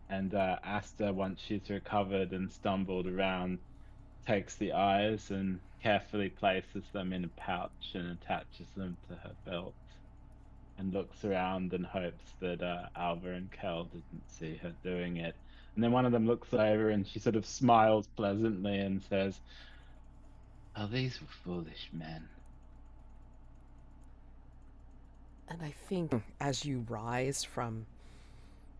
And Asta, once she's recovered and stumbled around, takes the eyes and carefully places them in a pouch and attaches them to her belt and looks around and hopes that Alver and Kel didn't see her doing it. And then one of them looks over and she sort of smiles pleasantly and says, "Oh, these were foolish men." And I think as you rise from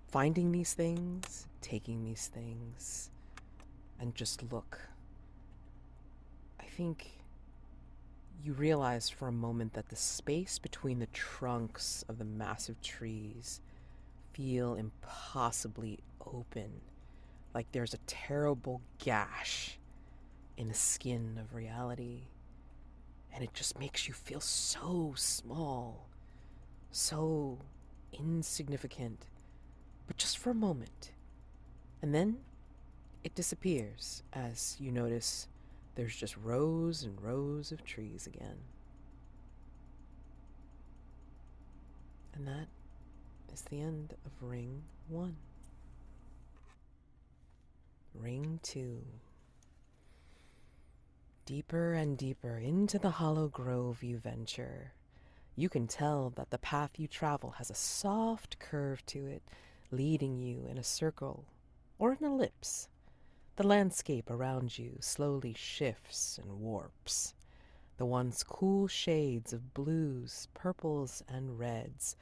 finding these things, taking these things, and just look, I think you realize for a moment that the space between the trunks of the massive trees feel impossibly open, like there's a terrible gash in the skin of reality, and it just makes you feel so small, so insignificant, but just for a moment. And then it disappears as you notice there's just rows and rows of trees again. And that is the end of Ring 1. Ring 2. Deeper and deeper into the hollow grove you venture. You can tell that the path you travel has a soft curve to it, leading you in a circle or an ellipse. The landscape around you slowly shifts and warps. The once cool shades of blues, purples, and reds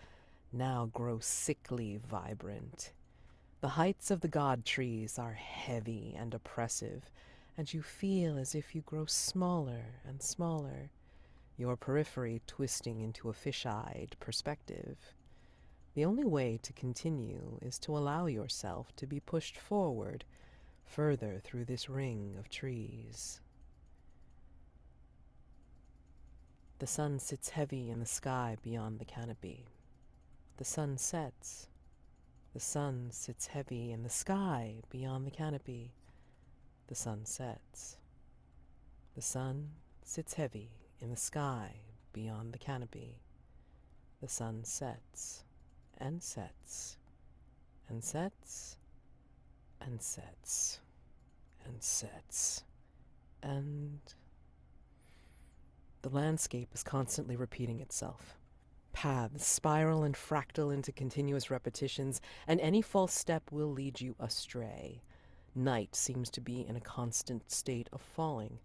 now grow sickly vibrant. The heights of the god trees are heavy and oppressive, and you feel as if you grow smaller and smaller, your periphery twisting into a fish-eyed perspective. The only way to continue is to allow yourself to be pushed forward, further through this ring of trees. The sun sits heavy in the sky beyond the canopy. The sun sets. The sun sits heavy in the sky beyond the canopy. The sun sets. The sun sits heavy in the sky beyond the canopy. The sun sets and sets and sets and sets and sets, and the landscape is constantly repeating itself. Paths spiral and fractal into continuous repetitions, and any false step will lead you astray. Night seems to be in a constant state of falling.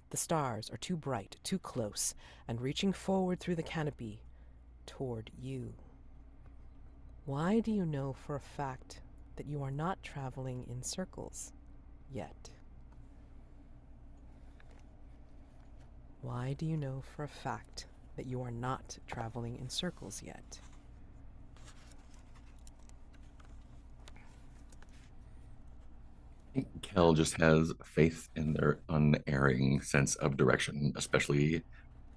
The stars are too bright, too close, and reaching forward through the canopy toward you. Why do you know for a fact that you are not traveling in circles yet? Why do you know for a fact that you are not traveling in circles yet? I think Kel just has faith in their unerring sense of direction, especially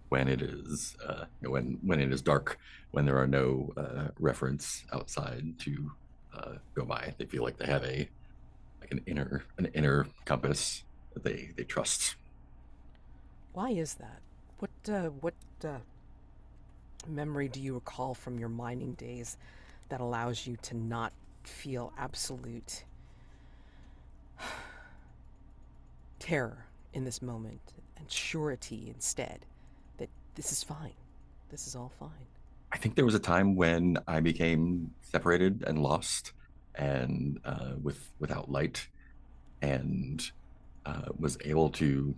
when it is when it is dark, when there are no reference outside to go by. They feel like they have an inner compass that they trust. Why is that? What memory do you recall from your mining days that allows you to not feel absolute terror in this moment and surety instead that this is fine? This is all fine. I think there was a time when I became separated and lost, and without light, and was able to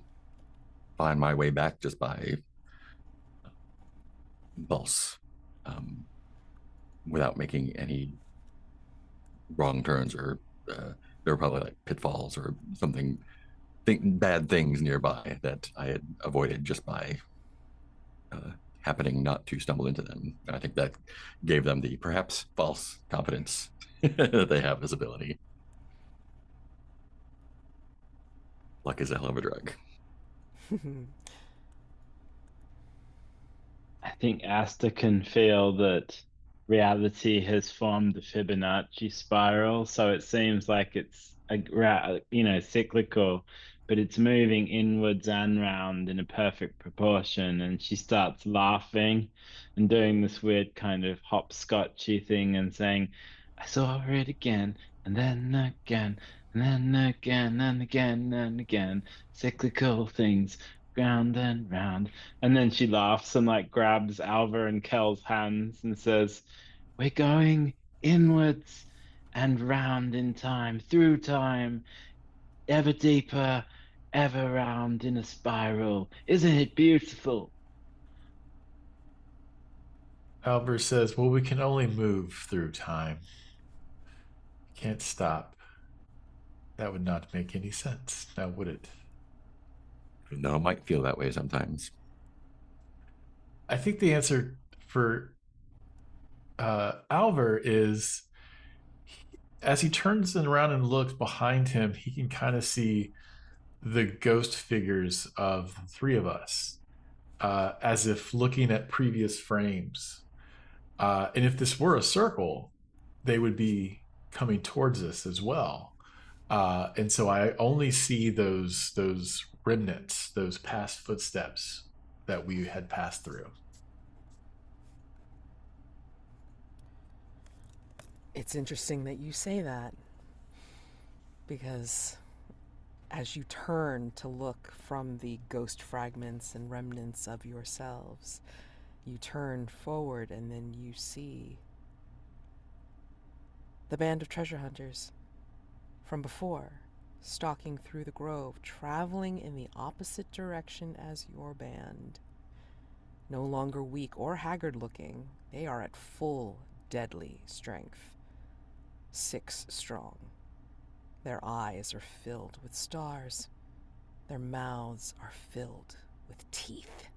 find my way back just by impulse, without making any wrong turns, or there were probably like pitfalls or something, bad things nearby that I had avoided just by happening not to stumble into them. And I think that gave them the perhaps false confidence that they have this ability. Luck is a hell of a drug. I think Aster can feel that reality has formed a Fibonacci spiral, so it seems like it's cyclical, but it's moving inwards and round in a perfect proportion. And she starts laughing and doing this weird kind of hopscotchy thing and saying, "I saw it again, and then again, and then again, and again, and again. Cyclical things, round and round." And then she laughs and like grabs Alver and Kel's hands and says, "We're going inwards and round in time, through time, ever deeper, ever round in a spiral. Isn't it beautiful?" Alver says, well, we can only move through time. Can't stop. That would not make any sense, now would it? No, it might feel that way sometimes. I think the answer for Alver is, as he turns around and looks behind him, he can kind of see the ghost figures of the three of us, as if looking at previous frames. And if this were a circle, they would be coming towards us as well. And so I only see those remnants, those past footsteps that we had passed through. It's interesting that you say that, because as you turn to look from the ghost fragments and remnants of yourselves, you turn forward and then you see the band of treasure hunters from before, stalking through the grove, traveling in the opposite direction as your band. No longer weak or haggard looking, they are at full deadly strength. 6 strong. Their eyes are filled with stars. Their mouths are filled with teeth.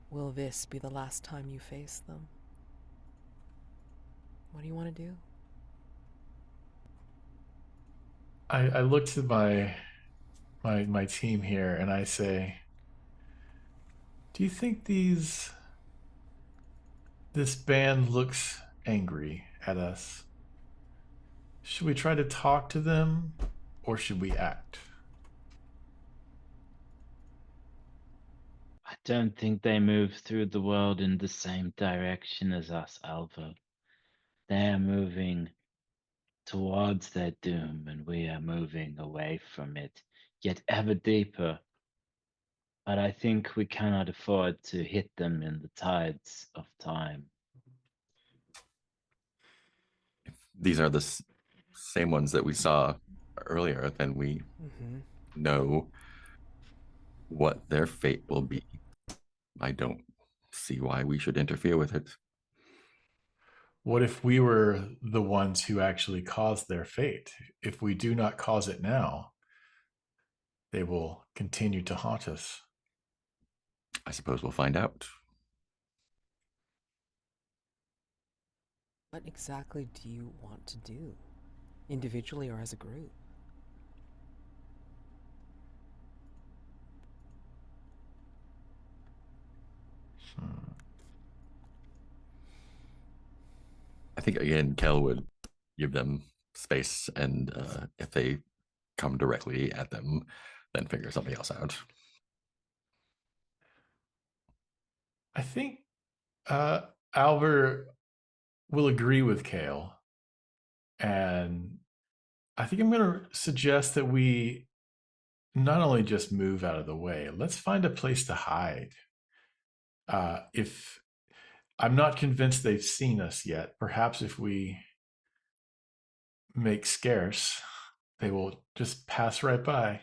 Will this be the last time you face them? What do you want to do? I look to my team here and I say, do you think this band looks angry at us? Should we try to talk to them, or should we act? I don't think they move through the world in the same direction as us, Alver. They are moving towards their doom, and we are moving away from it, yet ever deeper. But I think we cannot afford to hit them in the tides of time. If these are the same ones that we saw earlier, then we know what their fate will be. I don't see why we should interfere with it. What if we were the ones who actually caused their fate? If we do not cause it now, they will continue to haunt us. I suppose we'll find out. What exactly do you want to do, individually or as a group? I think, again, Kel would give them space, and if they come directly at them, then figure something else out. I think Alver will agree with Kale. And I think I'm going to suggest that we not only just move out of the way, let's find a place to hide. If I'm not convinced they've seen us yet, perhaps if we make scarce, they will just pass right by.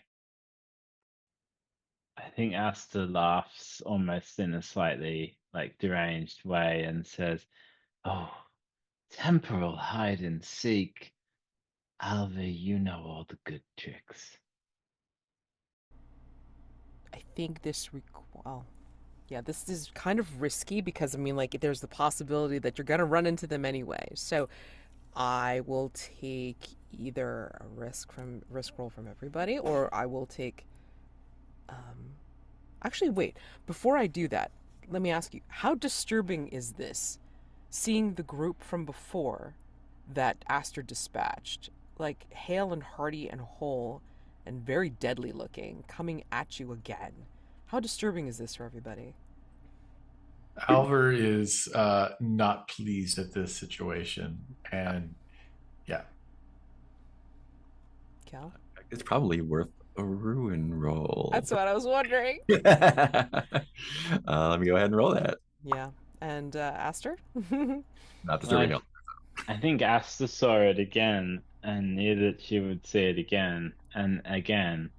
think Aster laughs almost in a slightly like deranged way and says, "Oh, temporal hide and seek. Alver, you know all the good tricks." I think well, yeah, this is kind of risky because I mean, like, there's the possibility that you're gonna run into them anyway. So I will take either a risk roll from everybody, or I will take. Um, Actually, wait. Before I do that, let me ask you: how disturbing is this? Seeing the group from before that Aster dispatched, like hale and hearty and whole, and very deadly looking, coming at you again. How disturbing is this for everybody? Alver is not pleased at this situation, and yeah, Cal? It's probably worth a ruin roll. That's what I was wondering. Let me go ahead and roll that. Yeah. And Aster? Not I disturbing. I think Aster saw it again and knew that she would see it again and again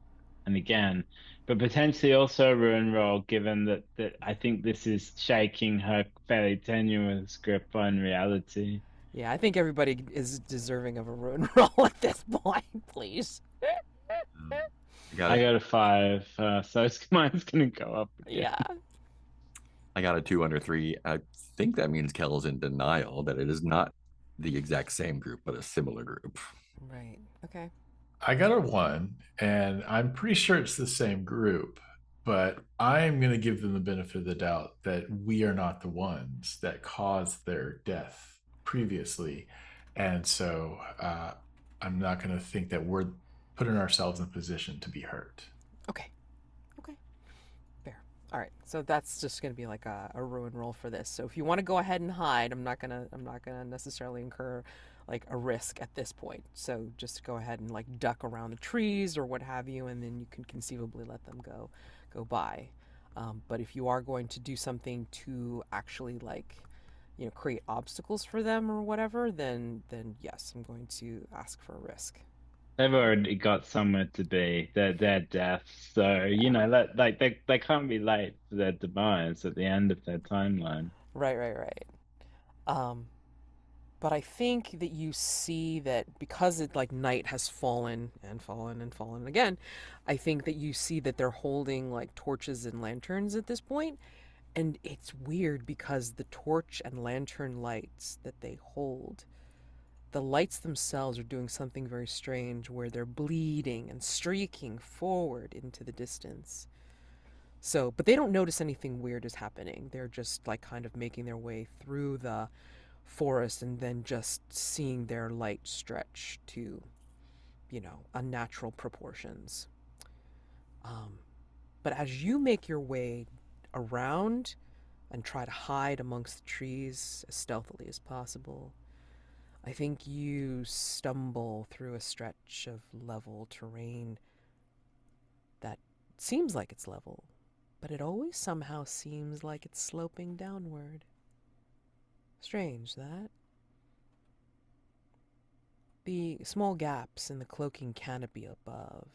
and again, but potentially also a ruin roll, given that I think this is shaking her fairly tenuous grip on reality. Yeah, I think everybody is deserving of a ruin roll at this point, please. I got I it. got a 5, so mine's gonna go up again. Yeah. I got a 2 under 3. I think that means Kel's in denial that it is not the exact same group, but a similar group. Right. Okay. I got a 1, and I'm pretty sure it's the same group, but I'm going to give them the benefit of the doubt that we are not the ones that caused their death previously. And so I'm not going to think that we're putting ourselves in a position to be hurt. Okay. Okay. Fair. All right. So that's just gonna be like a ruin roll for this. So if you want to go ahead and hide, I'm not gonna necessarily incur like a risk at this point. So just go ahead and like duck around the trees or what have you, and then you can conceivably let them go by. But if you are going to do something to actually like, create obstacles for them or whatever, then yes, I'm going to ask for a risk. They've already got somewhere to be. They're deaf, so Yeah. like they can't be late for their demise at the end of their timeline. Right. Right. Right. Um, But I think that you see that because it like night has fallen and fallen and fallen again, I think that you see that they're holding like torches and lanterns at this point. And it's weird because the torch and lantern lights that they hold, the lights themselves are doing something very strange where they're bleeding and streaking forward into the distance. So, but they don't notice anything weird is happening. They're just like kind of making their way through the forest and then just seeing their light stretch to, unnatural proportions. Um, but as you make your way around and try to hide amongst the trees as stealthily as possible, I think you stumble through a stretch of level terrain that seems like it's level, but it always somehow seems like it's sloping downward. Strange, that. The small gaps in the cloaking canopy above,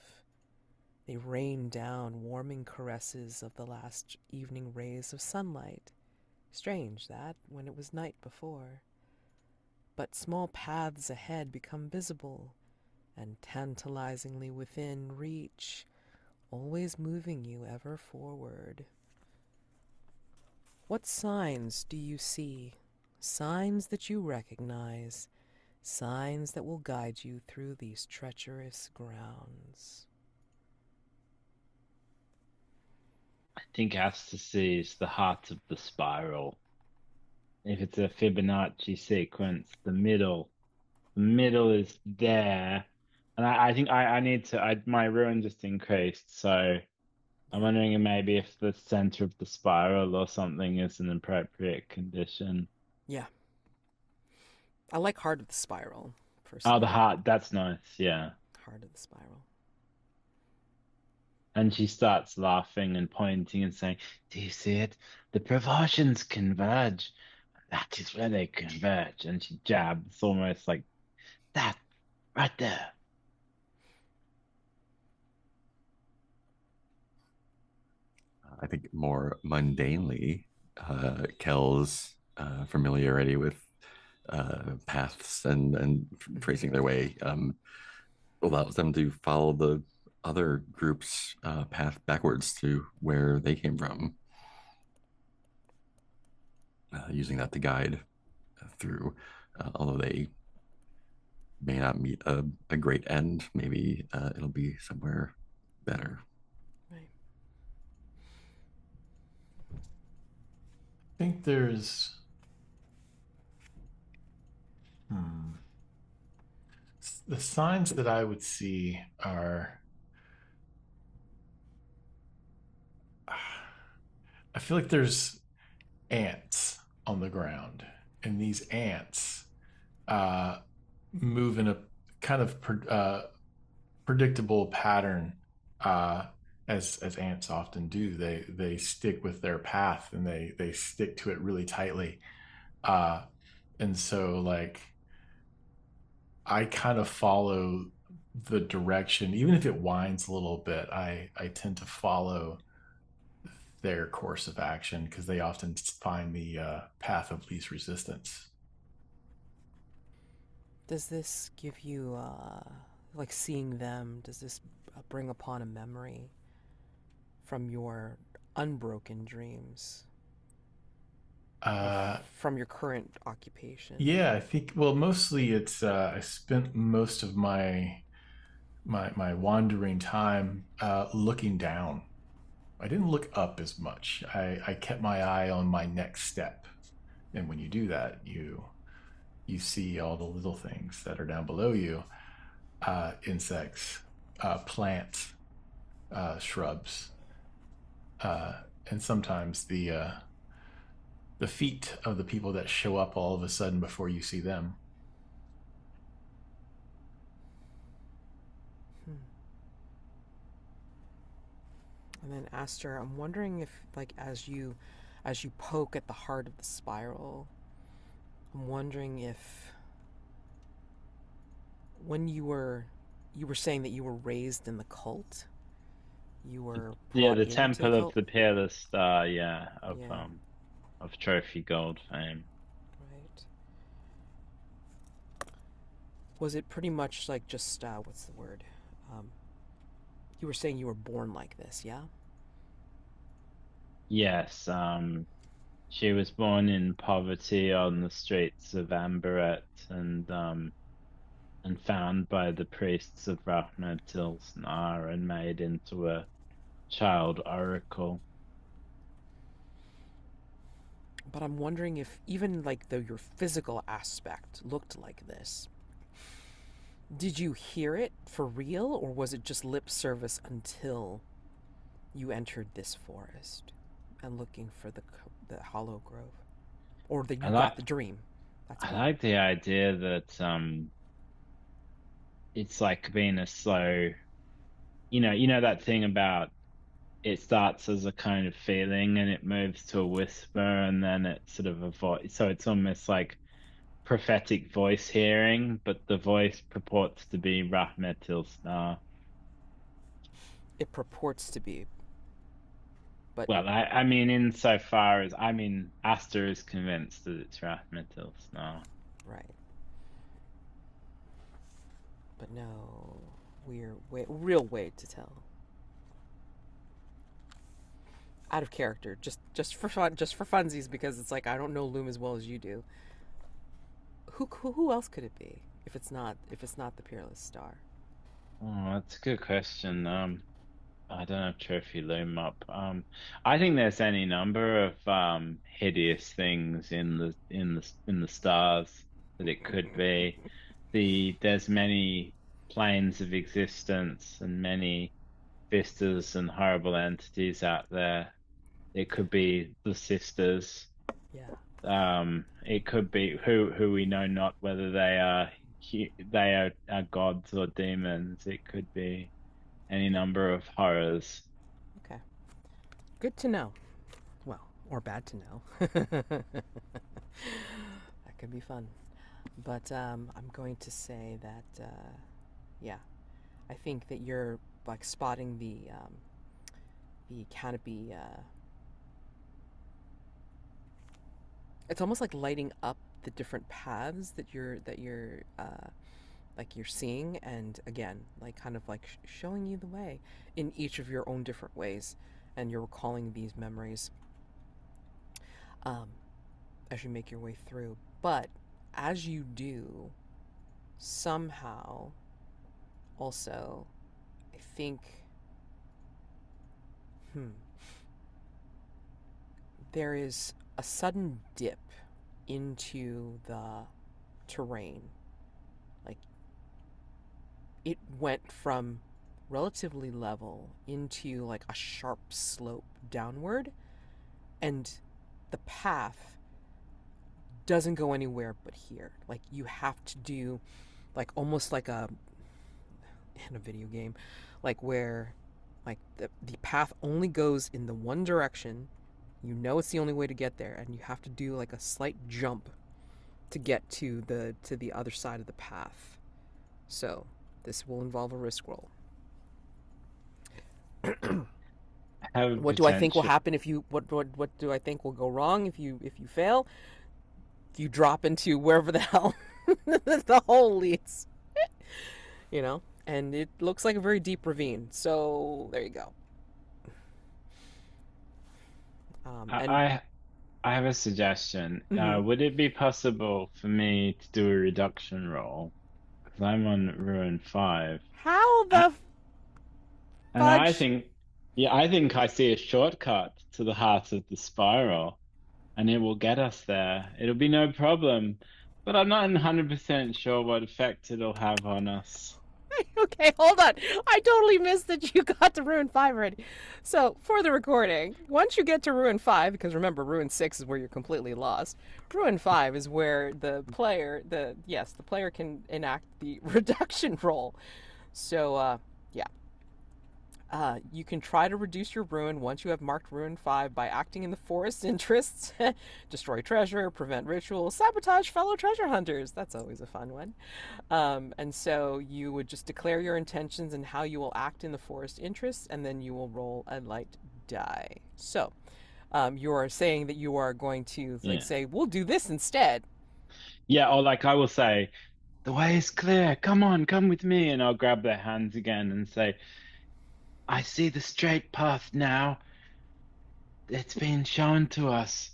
they rain down warming caresses of the last evening rays of sunlight. Strange, that, when it was night before. But small paths ahead become visible, and tantalizingly within reach, always moving you ever forward. What signs do you see? Signs that you recognize, signs that will guide you through these treacherous grounds. I think Aster is the heart of the spiral. If it's a Fibonacci sequence, the middle is there, and I think I need to. My ruin just increased, so I'm wondering maybe if the center of the spiral or something is an appropriate condition. Yeah, I like Heart of the Spiral, Oh, the personally. heart, that's nice, yeah. Heart of the Spiral. And she starts laughing and pointing and saying, "Do you see it? The proportions converge. That is where they converge." And she jabs almost like that right there. I think more mundanely, Kel's familiarity with paths and Hmm. tracing their way allows them to follow the other group's path backwards to where they came from, using that to guide through. Although they may not meet a great end, maybe it'll be somewhere better. Right. I think there's hmm, the signs that I would see are. I feel like there's ants on the ground, and these ants uh, move in a kind of predictable pattern, uh, as ants often do. They stick with their path and they stick to it really tightly. Uh, and so like I kind of follow the direction, even if it winds a little bit. I tend to follow their course of action because they often find the path of least resistance. Does this give you, like seeing them, does this bring upon a memory from your unbroken dreams? Or Uh, from your current occupation? yeah, I think. Well, mostly it's I spent most of my wandering time looking down. I didn't look up as much. I kept my eye on my next step, and when you do that, you see all the little things that are down below you, insects, plants, shrubs, uh, and sometimes the feet of the people that show up all of a sudden before you see them. Hmm. And then Aster, I'm wondering if, like, as you poke at the heart of the spiral, I'm wondering if when you were saying that you were raised in the cult, you were Yeah, brought the into the Temple of cult. the Peerless Star, yeah, Yeah, of Trophy Gold fame. right. Was it pretty much like just what's the word? Um, you were saying you were born like this, yeah? Yes, she was born in poverty on the streets of Ambaret and found by the priests of Rahmatilsnar and made into a child oracle. But I'm wondering if even like though your physical aspect looked like this, did you hear it for real, or was it just lip service until you entered this forest and looking for the Hollow Grove, or that I you like got the dream? That's I better. like the idea that it's like being a slow, you know that thing about it starts as a kind of feeling and it moves to a whisper and then it's sort of a voice. So it's almost like prophetic voice hearing, but the voice purports to be Rahmetil Star. It purports to be, but Well, I mean, insofar as I mean, Aster is convinced that it's Rahmetil Star. right. But no, we're real way to tell. Out of character, just for fun, just for funsies, because it's like I don't know Loom as well as you do. Who else could it be if it's not the Peerless Star? Oh, that's a good question. I don't have Trophy Loom up. I think there's any number of hideous things in the stars that it could be. There's many planes of existence and many vistas and horrible entities out there. It could be the sisters. Yeah. It could be who we know not whether are gods or demons. It could be any number of horrors. Okay. Good to know. Well, or bad to know. That could be fun. But I'm going to say that, yeah, I think that you're like spotting the canopy. It's almost like lighting up the different paths that you're seeing, and again, like kind of like showing you the way in each of your own different ways, and you're recalling these memories um, as you make your way through. But as you do, somehow, also, I think, there is a sudden dip into the terrain. Like, it went from relatively level into like a sharp slope downward, and the path doesn't go anywhere but here. Like, you have to do like almost like in a video game, like where like the path only goes in the one direction. You know it's the only way to get there, and you have to do like a slight jump to get to the other side of the path. So this will involve a risk roll. Have What do I think will potential. happen if you what do I think will go wrong if you fail? If you drop into wherever the hell the hole leads, you know? And it looks like a very deep ravine. So there you go. And I I have a suggestion. mhm. Would it be possible for me to do a reduction roll? Because I'm on Ruin 5. How A- the And I fudge? think, yeah, I think I see a shortcut to the heart of the spiral, and it will get us there. It'll be no problem. But I'm not 100% sure what effect it'll have on us. Okay, hold on. I totally missed that you got to Ruin 5 already. So, for the recording, once you get to Ruin 5, because remember, Ruin 6 is where you're completely lost. Ruin 5 is where the player can enact the reduction roll. So, yeah. You can try to reduce your ruin once you have marked Ruin 5 by acting in the forest's interests, destroy treasure, prevent rituals, sabotage fellow treasure hunters. That's always a fun one. And so you would just declare your intentions and how you will act in the forest interests, and then you will roll a light die. So you are saying that you are going to like Yeah. say, we'll do this instead. Yeah, or like I will say, the way is clear. Come on, come with me. And I'll grab their hands again and say, I see the straight path now. It's been shown to us.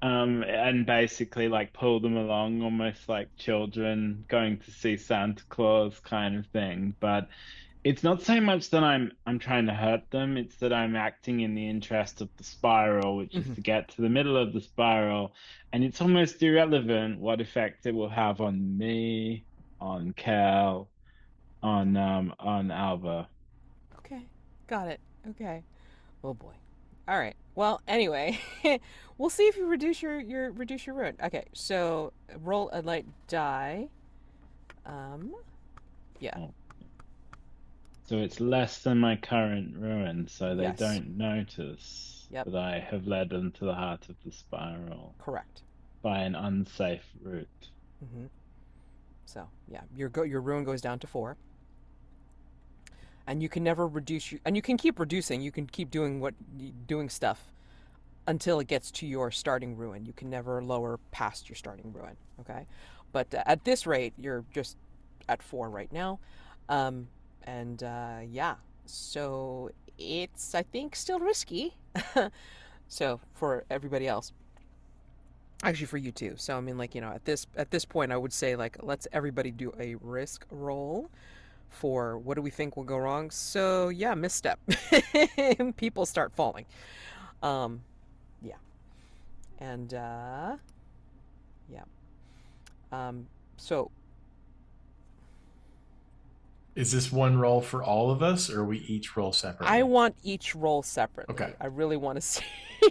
And basically like pull them along almost like children going to see Santa Claus kind of thing. But it's not so much that I'm trying to hurt them, it's that I'm acting in the interest of the spiral, which is Mhm. to get to the middle of the spiral, and it's almost irrelevant what effect it will have on me, on Cal, on Alva. Okay, got it. Okay. Oh boy. All right. Well, anyway, we'll see if you reduce your ruin. Okay, so roll a light die. Um, yeah. Oh, so it's less than my current ruin, so they Yes. don't notice Yep. that I have led them to the heart of the spiral Correct. by an unsafe route. Mm-hmm. So yeah, your ruin goes down to 4, and you can never and you can keep reducing. You can keep doing stuff until it gets to your starting ruin. You can never lower past your starting ruin. Okay, but at this rate, you're just at 4 right now, um, and yeah, so it's I think still risky. So for everybody else, actually for you too. So I mean, like at this point, I would say like let's everybody do a risk roll for what do we think will go wrong. So yeah, misstep, people start falling. Um, yeah, and yeah. So Is this one roll for all of us, or we each roll separately? I want each roll separately. Okay. I really want to see.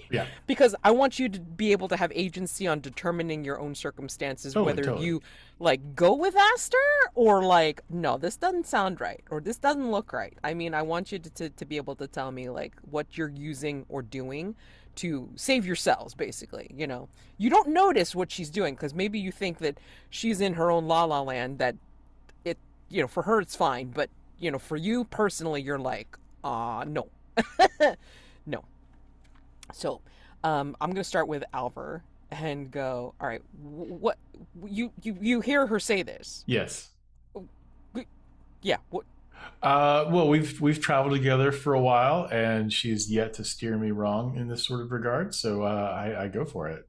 Yeah. Because I want you to be able to have agency on determining your own circumstances, Totally. whether Totally. you like go with Aster or like, no, this doesn't sound right or this doesn't look right. I mean, I want you to be able to tell me like what you're using or doing to save yourselves, basically. You don't notice what she's doing because maybe you think that she's in her own la la land, that it, for her it's fine, but, for you personally, you're like, no. No. So, I'm gonna start with Alver and go. All right, what you hear her say this? Yes. Yeah. What? Well, we've traveled together for a while, and she's yet to steer me wrong in this sort of regard. So I go for it.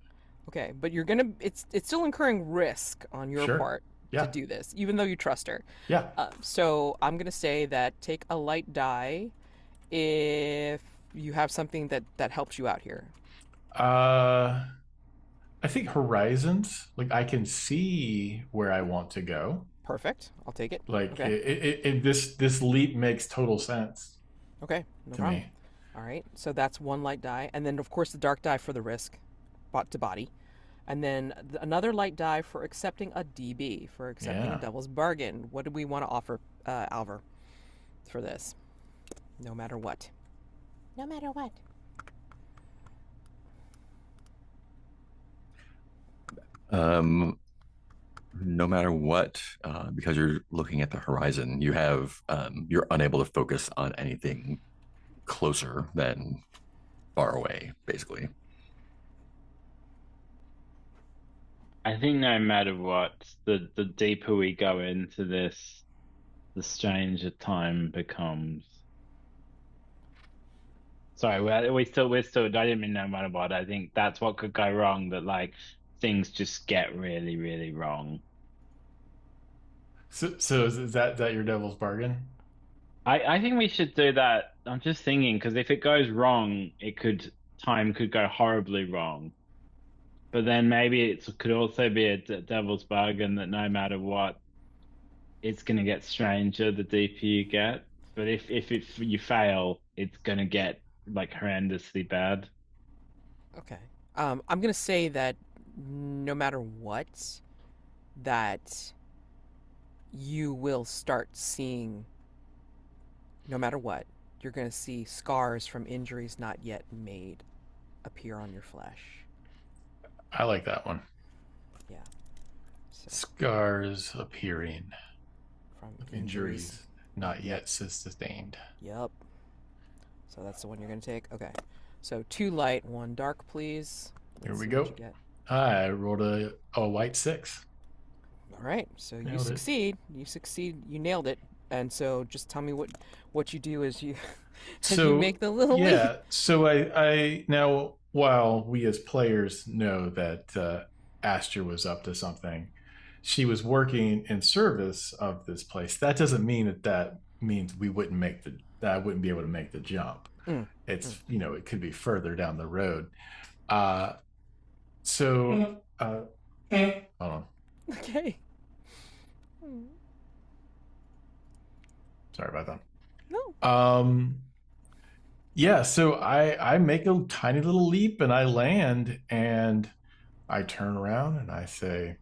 Okay, but you're gonna. It's still incurring risk on your Sure. part to Yeah. do this, even though you trust her. Yeah. So I'm gonna say that take a light die if you have something that helps you out here. Uh, I think horizons. Like I can see where I want to go. Perfect. I'll take it. Like Okay. this leap makes total sense Okay. No to problem. me. All right. So that's one light die, and then of course the dark die for the risk, bot to body, and then another light die for accepting a DB for accepting a Yeah. devil's bargain. What do we want to offer, Alver, for this? No matter what. No matter what. No matter what, because you're looking at the horizon, you're unable to focus on anything closer than far away, basically. I think no matter what, the deeper we go into this, the stranger time becomes. Sorry, we're still. I didn't mean no matter what. I think that's what could go wrong. That like things just get really, really wrong. So is that your devil's bargain? I think we should do that. I'm just thinking because if it goes wrong, time could go horribly wrong. But then maybe it could also be a devil's bargain that no matter what, it's going to get stranger the deeper you get. But if you fail, it's going to get like horrendously bad. Okay. I'm gonna say that no matter what, that you will start seeing, no matter what, you're gonna see scars from injuries not yet made appear on your flesh. I like that one. Yeah. So Scars appearing from of injuries injuries not not yet. yet sustained. Yep. So that's the one you're gonna take. Okay. So two light, one dark, please. Here Let's we see what go. you get. I rolled a white 6. All right. So you Nailed it. succeed. You succeed. You nailed it. And so just tell me what you do as you as you So make the little leap. yeah, so I now while we as players know that Aster was up to something, she was working in service of this place. That doesn't mean that means we wouldn't make the that I wouldn't be able to make the jump. Mm, mm. It's it could be further down the road. Uh, so hold on, Okay. Mm. sorry about No. that. Yeah, so I make a tiny little leap and I land and I turn around and I say,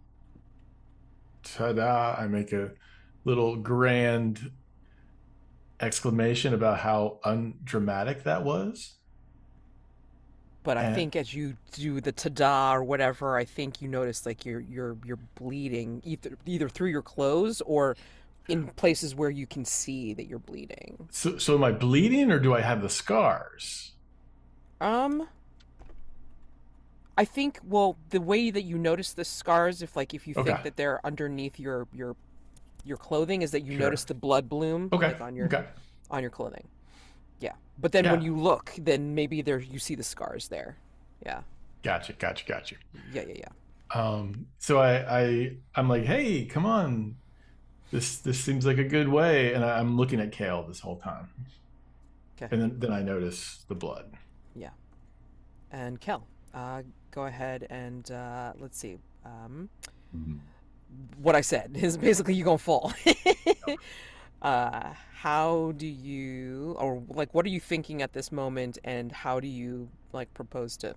ta-da. I make a little grand exclamation about how undramatic that was. But I And think as you do the ta-da or whatever, I think you notice like you're bleeding either through your clothes or in places where you can see that you're bleeding. so am I bleeding or do I have the scars? Um, I think well the way that you notice the scars, if you Okay. think that they're underneath your clothing, is that you Sure. notice the blood bloom Okay. like Okay. on your clothing. Yeah. But then when Yeah. you look, then maybe there you see the scars there. Yeah. Gotcha. Gotcha. Gotcha. Yeah, yeah, yeah. So I'm like, hey, come on. This seems like a good way. And I'm looking at Kale this whole time. Okay. And then I notice the blood. Yeah. And Kel, go ahead and let's see. Mhm. What I said is basically you gonna fall. How do you, or like, what are you thinking at this moment, and how do you like propose to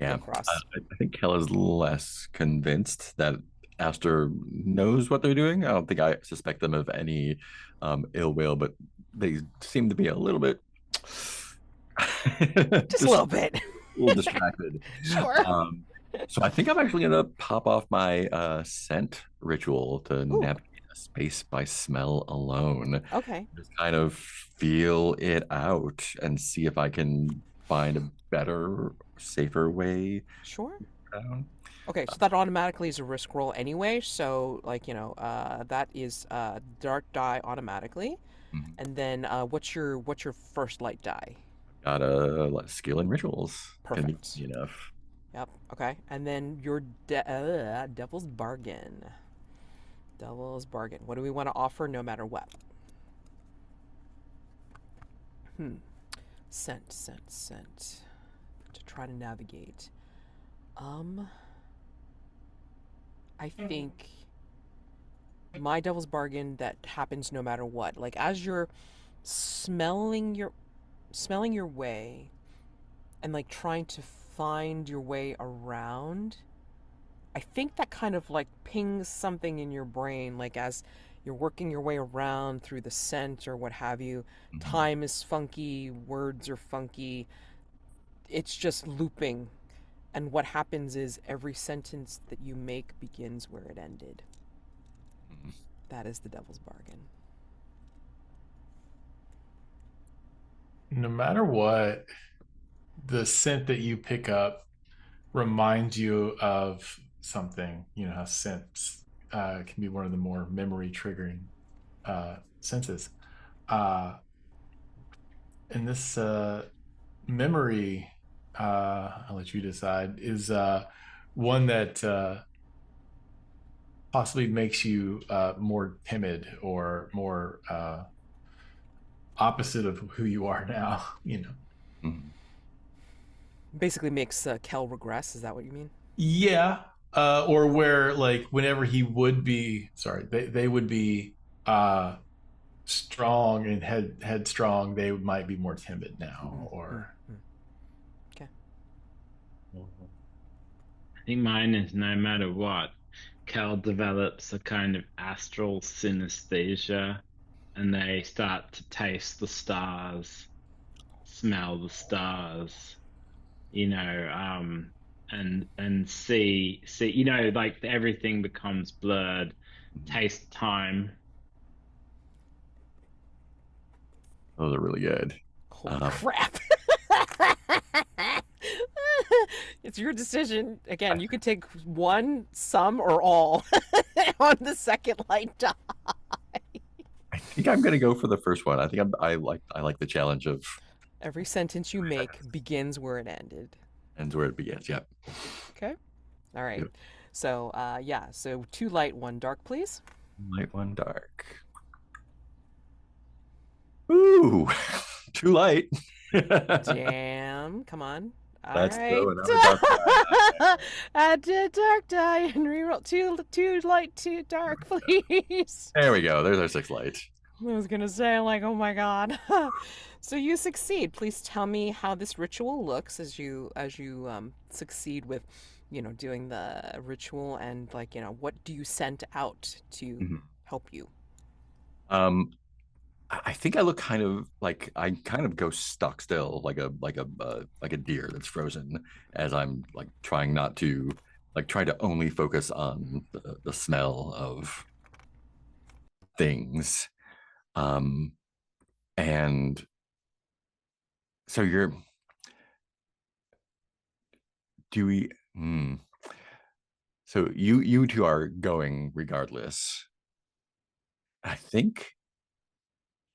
go Yeah, across? I think Kel is less convinced that Aster knows what they're doing. I don't think I suspect them of any ill will, but they seem to be a little bit Just a just little bit. a little distracted. Sure. So I think I'm actually gonna pop off my scent ritual to Ooh, navigate space by smell alone. Okay, Just kind of feel it out and see if I can find a better, safer way sure. down. Okay, so that automatically is a risk roll anyway. So, like, that is dark die automatically. Mhm. And then what's your first light die? Got a skill in rituals. Can be Perfect. enough. Yep. Okay. And then your devil's bargain. Devil's bargain. What do we want to offer no matter what? Hmm. Scent. To try to navigate. I think my devil's bargain that happens no matter what. Like as you're smelling your way and like trying to find your way around, I think that kind of like pings something in your brain, like as you're working your way around through the scent or what have you. Mhm. Time is funky, words are funky, it's just looping. And what happens is every sentence that you make begins where it ended. Mhm. That is the devil's bargain. No matter what, the scent that you pick up reminds you of something. You know how scents can be one of the more memory triggering senses. Uh, and this memory, I'll let you decide, is one that possibly makes you more timid or more opposite of who you are now. You know. Mhm. Basically makes Kel regress. Is that what you mean? Yeah. Or where like whenever he would be, sorry, they would be uh strong and headstrong, they might be more timid now. Mm, Or mm. Okay. I think mine is no matter what, Cal develops a kind of astral synesthesia and they start to taste the stars, smell the stars, you know, and see, like everything becomes blurred, Mhm. taste time. Those are really good. Holy Um, crap. It's your decision. Again, I, you could take one, some, or all on the second light die. I think I'm gonna go for the first one. I think I like the challenge of Every sentence you make begins where it ended. ends where it begins. Yep. Okay? All right. Yep. So, yeah. So, two light, one dark, please. Light one dark. Ooh, too light. Damn. Come on. All Let's right. throw another dark die. Add a dark die and reroll two light, two dark, please. There we go. There's our six light. I was gonna say, like, oh my god. So you succeed. Please tell me how this ritual looks as you succeed with, doing the ritual and like, what do you send out to Mhm. help you? Um, I think I look kind of like I kind of go stuck still, like a deer that's frozen, as I'm like trying not to like try to only focus on the smell of things. Um, and so you're do we? So you two are going regardless. I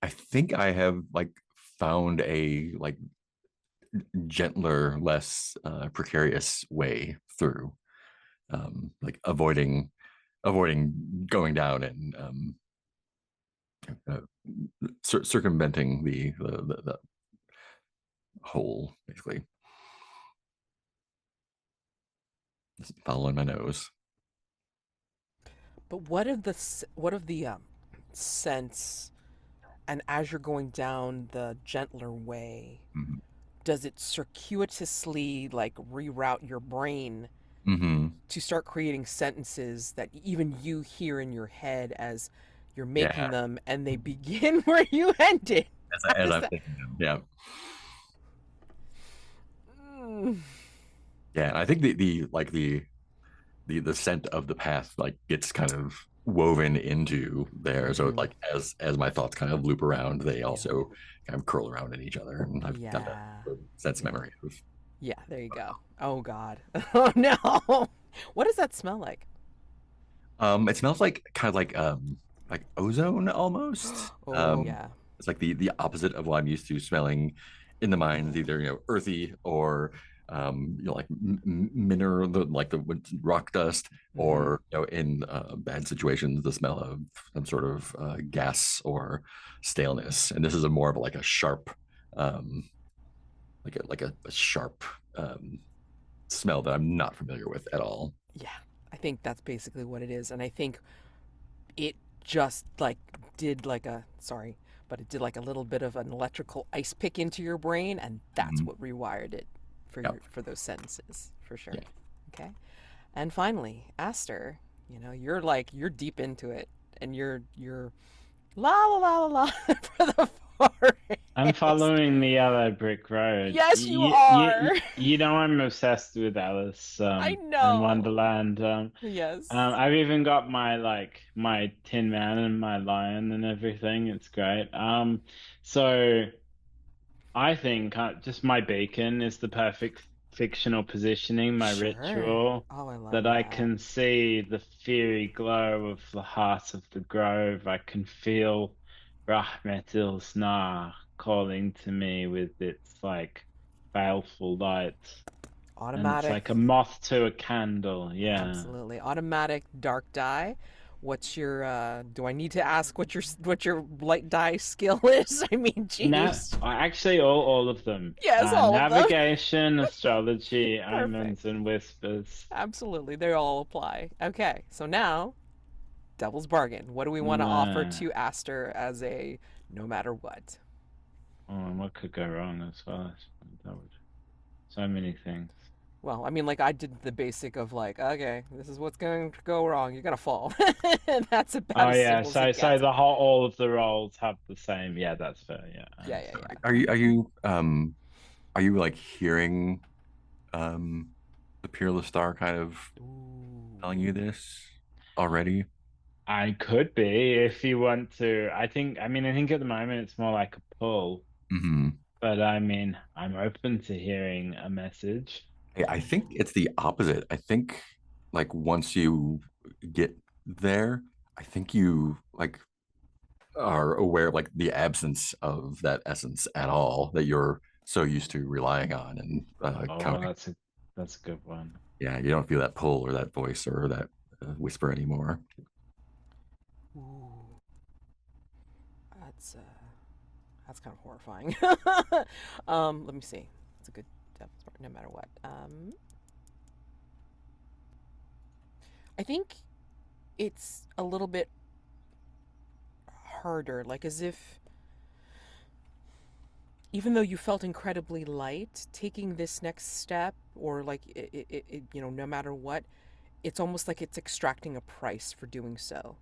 think I have like found a like gentler, less precarious way through, like avoiding going down and uh, circumventing the hole, basically. Just following my nose. But what of the sense and as you're going down the gentler way, Mm-hmm. does it circuitously like reroute your brain Mm-hmm. to start creating sentences that even you hear in your head as you're Yeah, making them and they begin where you ended? How as does I'm that? thinking them. Yeah, Mm. yeah. I think the the scent of the path like gets kind of woven into there. So Mm-hmm. like as my thoughts kind of loop around, they Yeah. also kind of curl around in each other, and I've got that Yeah. sense Yeah. memory of. Yeah, there you go. Oh God. Oh no. What does that smell like? It smells like kind of like ozone almost. Oh yeah. It's like the opposite of what I'm used to smelling in the mines, either earthy or like mineral, like the rock dust, Mm-hmm. or in bad situations, the smell of some sort of gas or staleness. And this is a more of like a sharp, um, a sharp smell that I'm not familiar with at all. Yeah. I think that's basically what it is, and I think it just like did like a sorry, but it did like a little bit of an electrical ice pick into your brain, and that's Mhm. what rewired it Yep. for those sentences for sure. Yeah. Okay. And finally, Aster, you're deep into it, and you're la la la la la for the I'm forest. following the yellow brick road. Yes, you are. You know I'm obsessed with Alice I in know. Wonderland. Yes. I've even got my my Tin Man and my lion and everything. It's great. So I think just my beacon is the perfect fictional positioning, my Sure. ritual, Oh, I love that I that. can see the fiery glow of the heart of the grove. I can feel Rahmet Il Snar calling to me with its like baleful light. And it's Automatic. like a moth to a candle. Yeah. Absolutely. Automatic dark die. What's your do I need to ask what your light die skill is? I mean, geez. Actually all of them. Yes, all of them. Navigation, astrology, omens, Perfect. and whispers. Absolutely. They all apply. Okay. So now, devil's bargain. What do we want to offer Nah. to Aster as a no matter what? Oh, and what could go wrong as well? That would so many things. Well, I mean, like I did the basic of like, okay, this is what's going to go wrong. You're gonna fall. And that's about Oh as yeah, simple as it so gets. the whole all of the roles have the same. Yeah, that's fair. Yeah, I Yeah, yeah, understand. yeah. Are you like hearing um the Peerless Star kind of Ooh. telling you this already? I could be if you want to. I think at the moment it's more like a pull, Hmm. but I mean, I'm open to hearing a message. I think it's the opposite. I think like once you get there, I think you like are aware of like the absence of that essence at all that you're so used to relying on and Oh, counting. that's a good one. Yeah, you don't feel that pull or that voice or that whisper anymore. Ooh. That's that's kind of horrifying. Let me see. It's a good devil's part, no matter what. I think it's a little bit harder, like as if even though you felt incredibly light, taking this next step, or like no matter what, it's almost like it's extracting a price for doing so.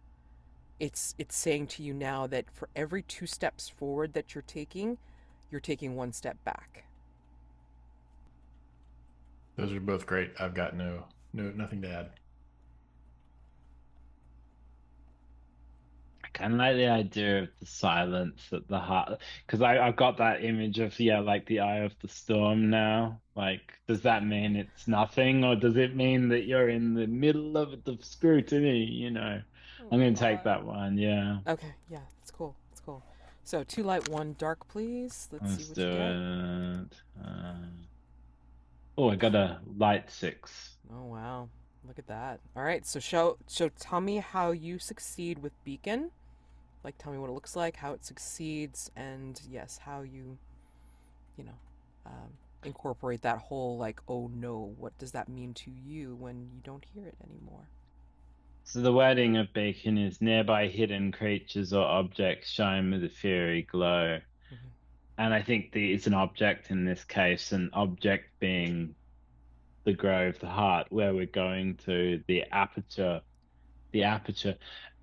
It's saying to you now that for every two steps forward that you're taking one step back. Those are both great. I've got nothing to add. I kind of like the idea of the silence at the heart, because I've got that image of like the eye of the storm now. Like, does that mean it's nothing, or does it mean that you're in the middle of the scrutiny? Oh I'm gonna take God. that one. Yeah, Okay, yeah, it's cool. It's cool. So two light, one dark, please. Let's see let's what do you get. it. Oh, I got a light 6. Oh wow, look at that. All right, so tell me how you succeed with Beacon. Like, tell me what it looks like, how it succeeds, and yes, how you know, um, incorporate that whole like, oh no, what does that mean to you when you don't hear it anymore? So the wording of beacon is nearby hidden creatures or objects shine with a fiery glow. Hmm. And I think it's an object in this case, an object being the grove, the heart, where we're going to, the aperture.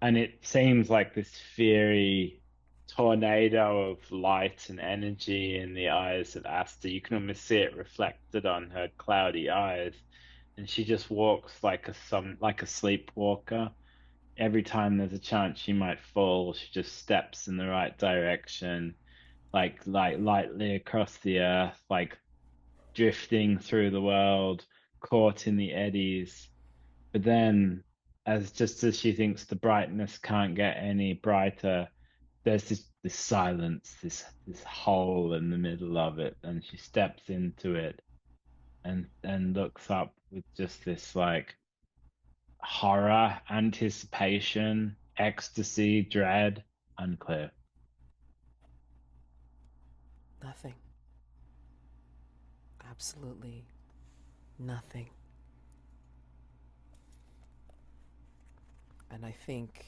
And it seems like this fiery tornado of light and energy in the eyes of Asta. You can almost see it reflected on her cloudy eyes. and she just walks like a sleepwalker. Every time there's a chance she might fall, she just steps in the right direction, like lightly across the earth, like drifting through the world, caught in the eddies. But then, just as she thinks the brightness can't get any brighter, there's this silence, this hole in the middle of it, and she steps into it and looks up with just this like horror, anticipation, ecstasy, dread, unclear. Nothing. Absolutely nothing. And I think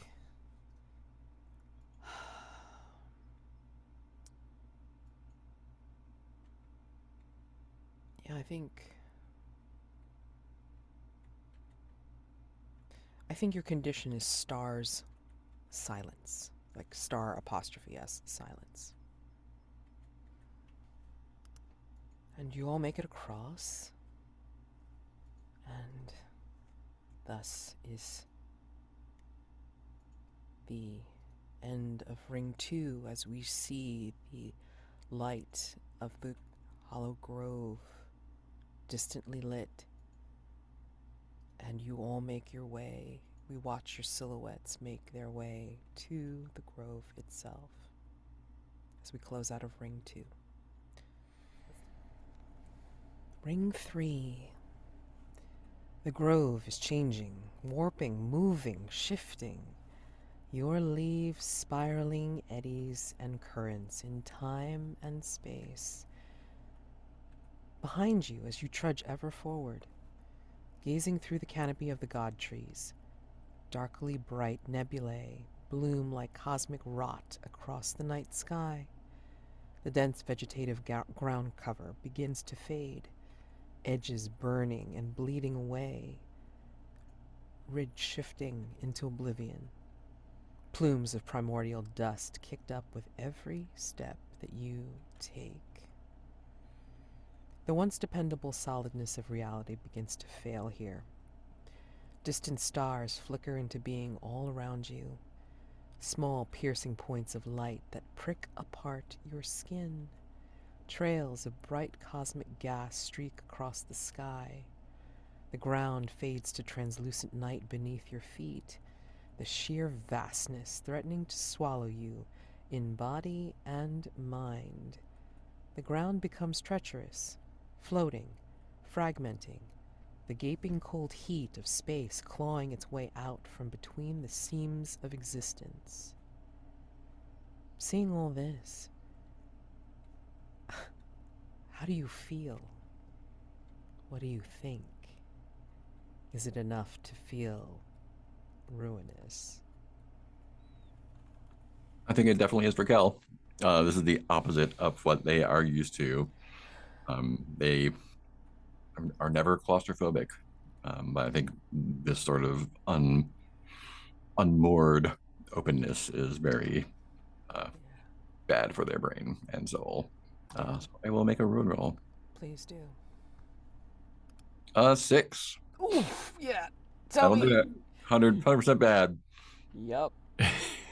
yeah, I think your condition is stars silence. Like star apostrophe S silence. And you all make it across. And thus is the end of Ring 2 as we see the light of the Hollow Grove distantly lit. And you all make your way. We watch your silhouettes make their way to the grove itself as we close out of Ring 2. Ring 3. The grove is changing, warping, moving, shifting. Your leaves spiraling eddies and currents in time and space. Behind you as you trudge ever forward, gazing through the canopy of the god trees, darkly bright nebulae bloom like cosmic rot across the night sky. The dense vegetative ground cover begins to fade, edges burning and bleeding away, ridge shifting into oblivion. Plumes of primordial dust kicked up with every step that you take. The once dependable solidness of reality begins to fail here. Distant stars flicker into being all around you, small piercing points of light that prick apart your skin. Trails of bright cosmic gas streak across the sky. The ground fades to translucent night beneath your feet, the sheer vastness threatening to swallow you in body and mind. The ground becomes treacherous, floating, fragmenting, the gaping cold heat of space clawing its way out from between the seams of existence. Seeing all this, how do you feel? What do you think? Is it enough to feel ruinous? I think it definitely is for Kel. This is the opposite of what they are used to. They are never claustrophobic, but I think this sort of unmoored openness is very bad for their brain and soul. So I will make a ruin roll. Please do. 6. Oof, yeah. I Tell will do me. that. 100% bad. Yup.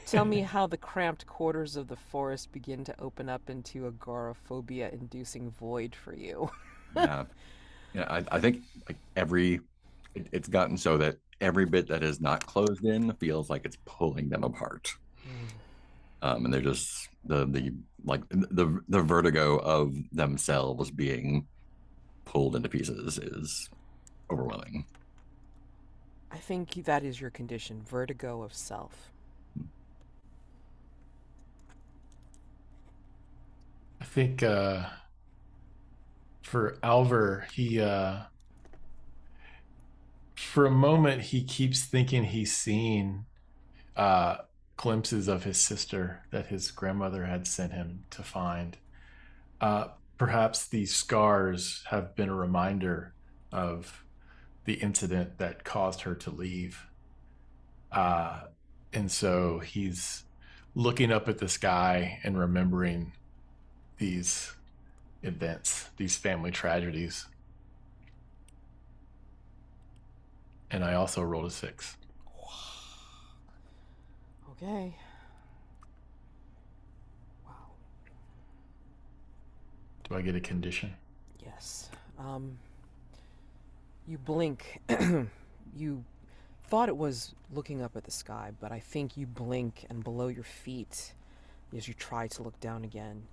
Tell me how the cramped quarters of the forest begin to open up into agoraphobia-inducing void for you. Yeah. Yeah, I think like it's gotten so that every bit that is not closed in feels like it's pulling them apart. And they're just the vertigo of themselves being pulled into pieces is overwhelming. I think that is your condition, vertigo of self. I think for Alver, he for a moment he keeps thinking he's seen uh, glimpses of his sister that his grandmother had sent him to find. Uh, Perhaps these scars have been a reminder of the incident that caused her to leave. Uh, and so he's looking up at the sky and remembering these events, these family tragedies. And I also rolled a 6. Okay. Wow. Do I get a condition? Yes. You blink. You thought it was looking up at the sky, but I think you blink, and below your feet, as you try to look down again,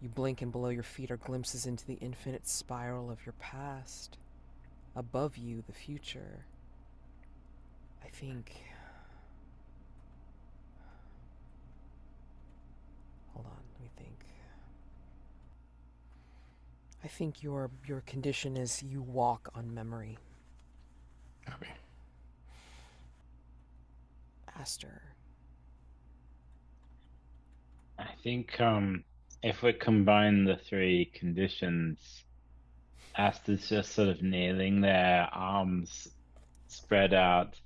you blink, and below your feet are glimpses into the infinite spiral of your past. Above you, the future. I think. Hold on, let me think. I think your condition is you walk on memory. Copy. Aster. I think if we combine the three conditions, Aster's just sort of kneeling there, arms spread out.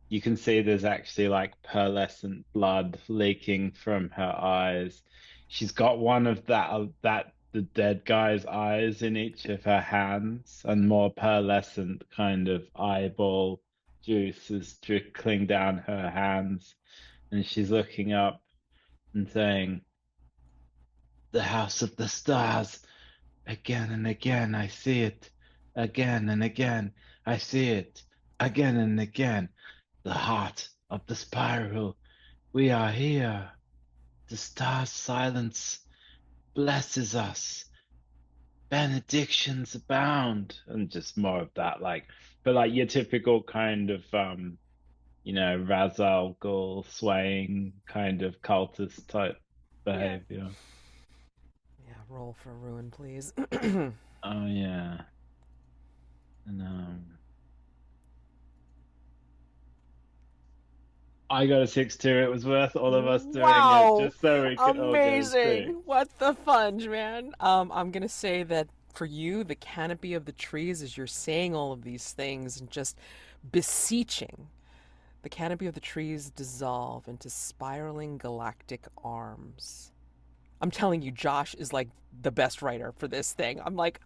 You can see there's actually like pearlescent blood leaking from her eyes. She's got one of that the dead guy's eyes in each of her hands, and more pearlescent kind of eyeball juice is trickling down her hands, and she's looking up and saying, "The house of the stars. Again and again I see it. Again and again I see it. Again and again. The heart of the spiral. We are here. The star's silence blesses us. Benedictions abound." And just more of that, like, but like your typical kind of Ra's al Ghul swaying kind of cultist type Yeah. behavior. Yeah, roll for ruin, please. Oh yeah. And I got a 6 too. It was worth all of us doing it Wow! just so we could all get a 6. Amazing! What the fudge, man? I'm gonna say that for you, the canopy of the trees, as you're saying all of these things and just beseeching, the canopy of the trees dissolve into spiraling galactic arms. I'm telling you, Josh is like the best writer for this thing. I'm like,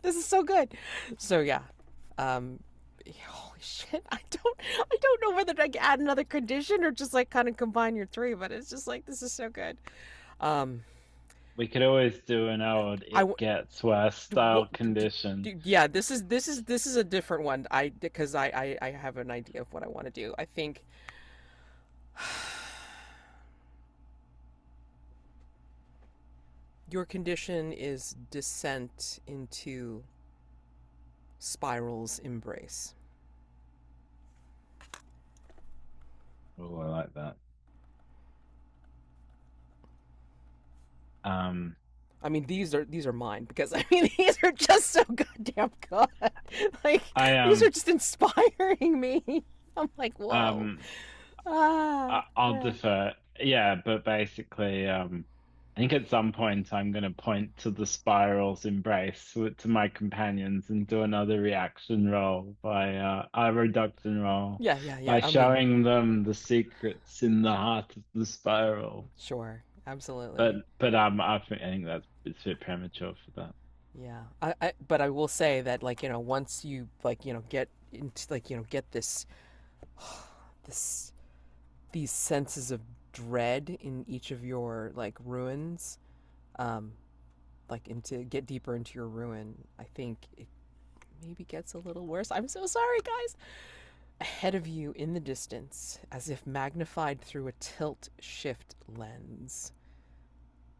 this is so good. So yeah, um, holy shit, I don't know whether to add another condition or just like kind of combine your three, but it's just like this is so good. Um, We could always do an old I "it gets worse" style condition. yeah, this is a different one. Because I have an idea of what I want to do. I think. Your condition is descent into Spiral's embrace. Oh, I like that. Um, I mean, these are mine because I mean these are just so goddamn good. Like I these are just inspiring me. I'm like, whoa. um, I'll Yeah. defer. Yeah, but basically, I think at some point I'm going to point to the spiral's embrace to my companions and do another reaction roll by a reduction roll Yeah. by I mean, showing them the secrets in the heart of the spiral. sure, absolutely. But I think that's it's a bit premature for that. Yeah. But I will say that like, once you like, get into like, get this these senses of dread in each of your like ruins, um, like into get deeper into your ruin, I think it maybe gets a little worse. I'm so sorry, guys. Ahead of you in the distance, as if magnified through a tilt shift lens,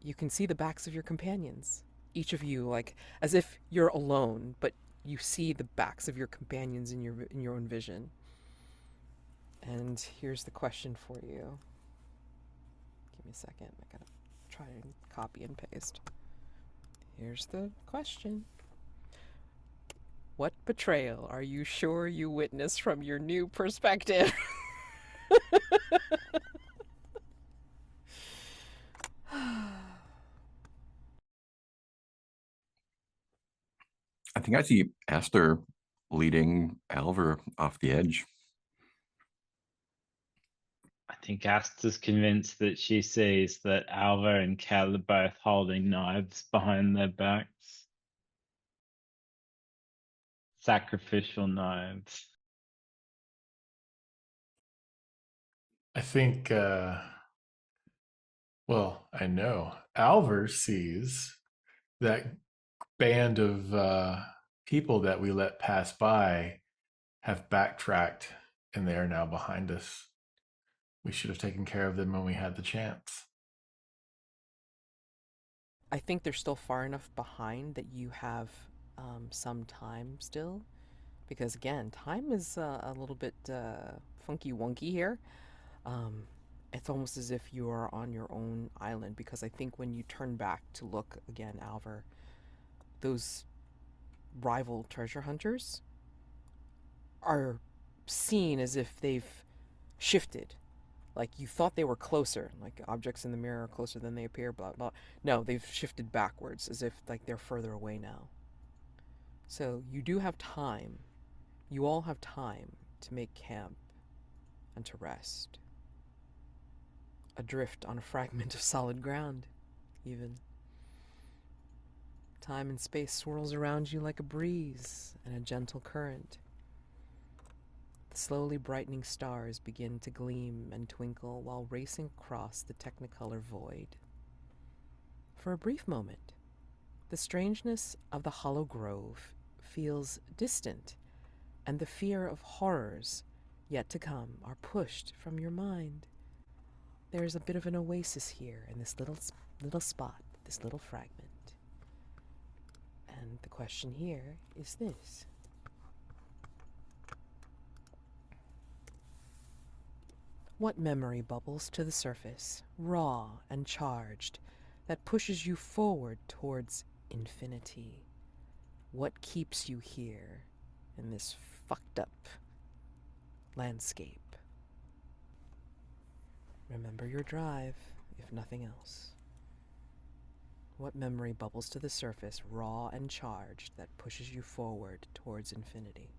you can see the backs of your companions. Each of you, like as if you're alone, but you see the backs of your companions in your own vision. And here's the question for you. Give me a second. I gotta try and copy and paste. Here's the question. What betrayal are you sure you witnessed from your new perspective? I think I see Aster leading Alver off the edge. I think Asta's convinced that she sees that Alva and Cal are both holding knives behind their backs. Sacrificial knives. I think, well, I know Alver sees that band of people that we let pass by have backtracked and they are now behind us. We should have taken care of them when we had the chance. I think they're still far enough behind that you have some time still. Because again, time is a little bit funky wonky here. Um, it's almost as if you are on your own island. Because I think when you turn back to look again, Alver, those rival treasure hunters are seen as if they've shifted. Like you thought they were closer, like objects in the mirror are closer than they appear, blah blah. No, they've shifted backwards as if like they're further away now. So you do have time. You all have time to make camp and to rest. Adrift on a fragment of solid ground, even. Time and space swirls around you like a breeze and a gentle current. The slowly brightening stars begin to gleam and twinkle while racing across the technicolor void. For a brief moment, the strangeness of the hollow grove feels distant, and the fear of horrors yet to come are pushed from your mind. There is a bit of an oasis here in this little spot, this little fragment. And the question here is this. What memory bubbles to the surface, raw and charged, that pushes you forward towards infinity? What keeps you here in this fucked up landscape? Remember your drive, if nothing else. What memory bubbles to the surface, raw and charged, that pushes you forward towards infinity?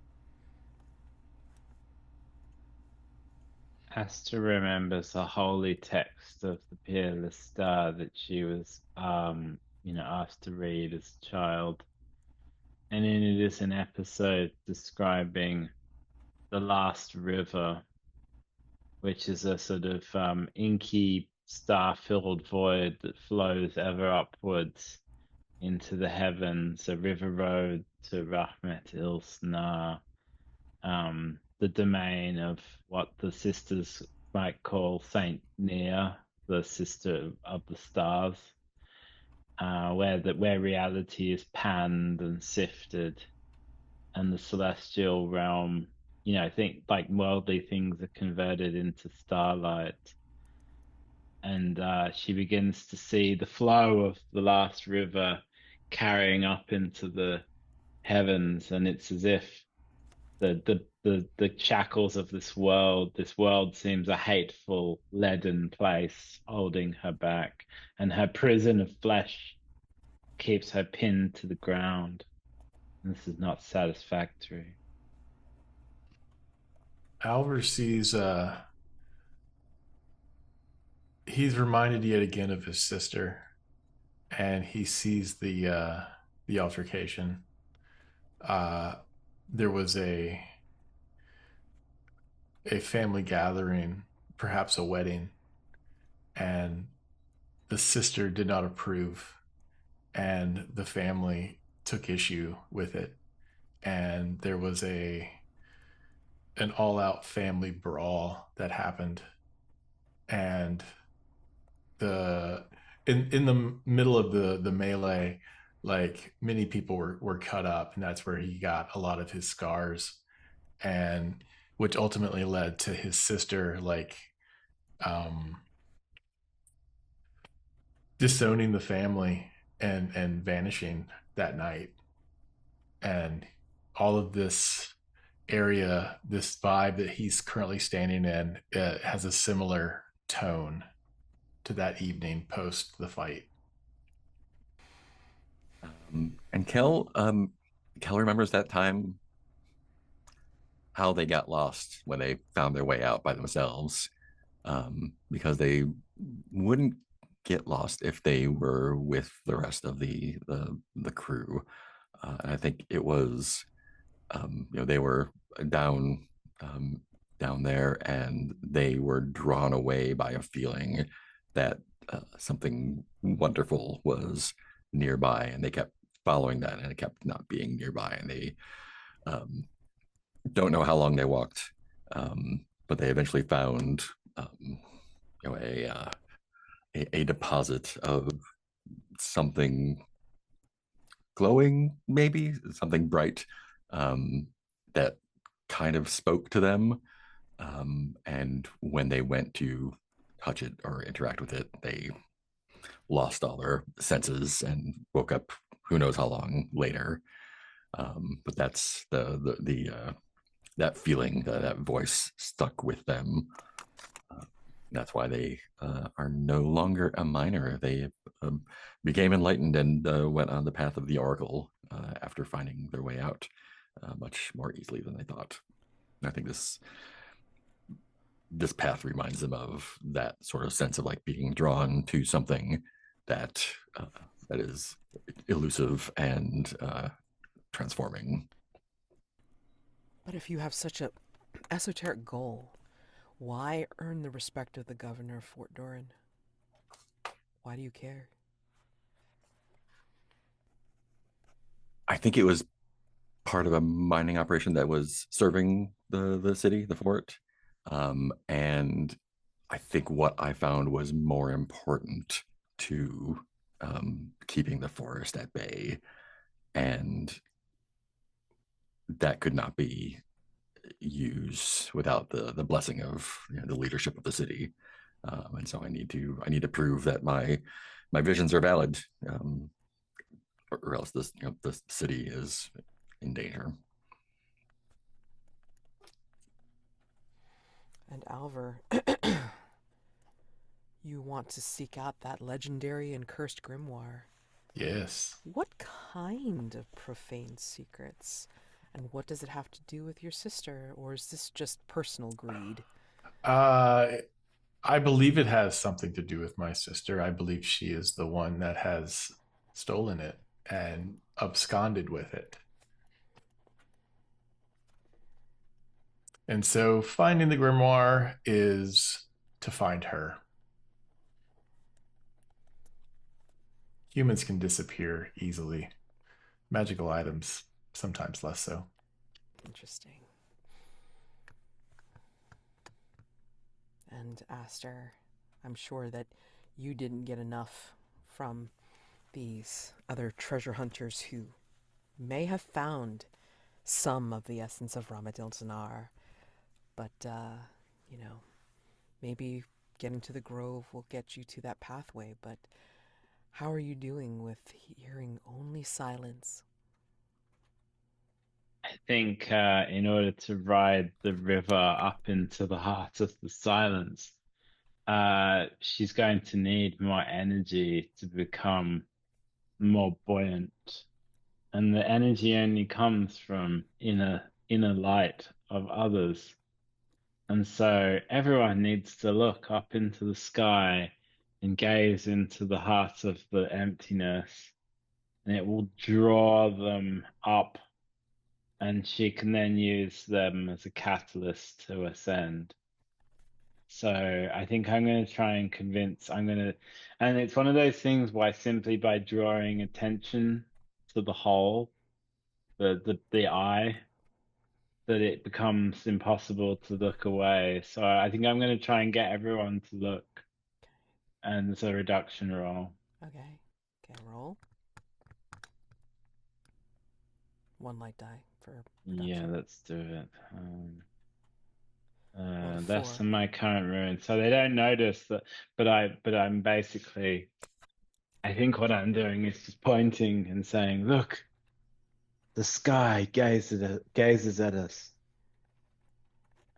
Aster remembers the holy text of the peerless star that she was, asked to read as a child. And in it is an episode describing the last river, which is a sort of inky, star-filled void that flows ever upwards into the heavens, a river road to Rahmet Il Snar, the domain of what the sisters might call Saint Nia, the sister of the stars, where reality is panned and sifted, and the celestial realm, I think like worldly things are converted into starlight. And she begins to see the flow of the last river carrying up into the heavens, and it's as if the shackles of this world seems a hateful leaden place holding her back, and her prison of flesh keeps her pinned to the ground. And this is not satisfactory. Alver sees, he's reminded yet again of his sister, and he sees the altercation. There was a family gathering, perhaps a wedding, and the sister did not approve, and the family took issue with it, and there was an all-out family brawl that happened, and the in the middle of the melee, like many people were cut up, and that's where he got a lot of his scars, and which ultimately led to his sister like um disowning the family and vanishing that night. And all of this area, this vibe that he's currently standing in, has a similar tone to that evening post the fight. And Kel remembers that time how they got lost when they found their way out by themselves, because they wouldn't get lost if they were with the rest of the crew. And I think it was, they were down down there, and they were drawn away by a feeling that something wonderful was nearby, and they kept following that, and it kept not being nearby, and they um, don't know how long they walked, but they eventually found you know a deposit of something glowing, maybe something bright, um, that kind of spoke to them. And when they went to touch it or interact with it, they lost all their senses and woke up who knows how long later. But that's that feeling, that voice stuck with them. Uh, that's why they are no longer a miner. They um, became enlightened and went on the path of the Oracle after finding their way out much more easily than they thought. And I think this path reminds them of that sort of sense of like being drawn to something that that is elusive and transforming. But if you have such a esoteric goal, why earn the respect of the governor of Fort Doran? Why do you care? I think it was part of a mining operation that was serving the city, the fort, and I think what I found was more important to keeping the forest at bay, and that could not be used without the blessing of the leadership of the city. And so I need to prove that my visions are valid, or else this city is in danger. And Alver, you want to seek out that legendary and cursed grimoire. Yes. What kind of profane secrets? And what does it have to do with your sister? Or is this just personal greed? Uh, I believe it has something to do with my sister. I believe she is the one that has stolen it and absconded with it. And so finding the grimoire is to find her. Humans can disappear easily. Magical items, sometimes less so. Interesting. And Aster, I'm sure that you didn't get enough from these other treasure hunters who may have found some of the essence of Ramadil, but, you know, maybe getting to the grove will get you to that pathway, but how are you doing with hearing only silence? I think in order to ride the river up into the heart of the silence, she's going to need more energy to become more buoyant. And the energy only comes from inner light of others. And so everyone needs to look up into the sky and gaze into the heart of the emptiness, and it will draw them up, and she can then use them as a catalyst to ascend. So I think I'm going to try and and it's one of those things why simply by drawing attention to the whole, the eye, that it becomes impossible to look away. So I think I'm going to try and get everyone to look, and it's a reduction roll. Okay. Okay, roll. One light die for Yeah, reduction. let's do it. Rolled a That's 4. in my current ruin, so they don't notice that. But I'm basically, I think what I'm doing is just pointing and saying, "Look, the sky gazes at us.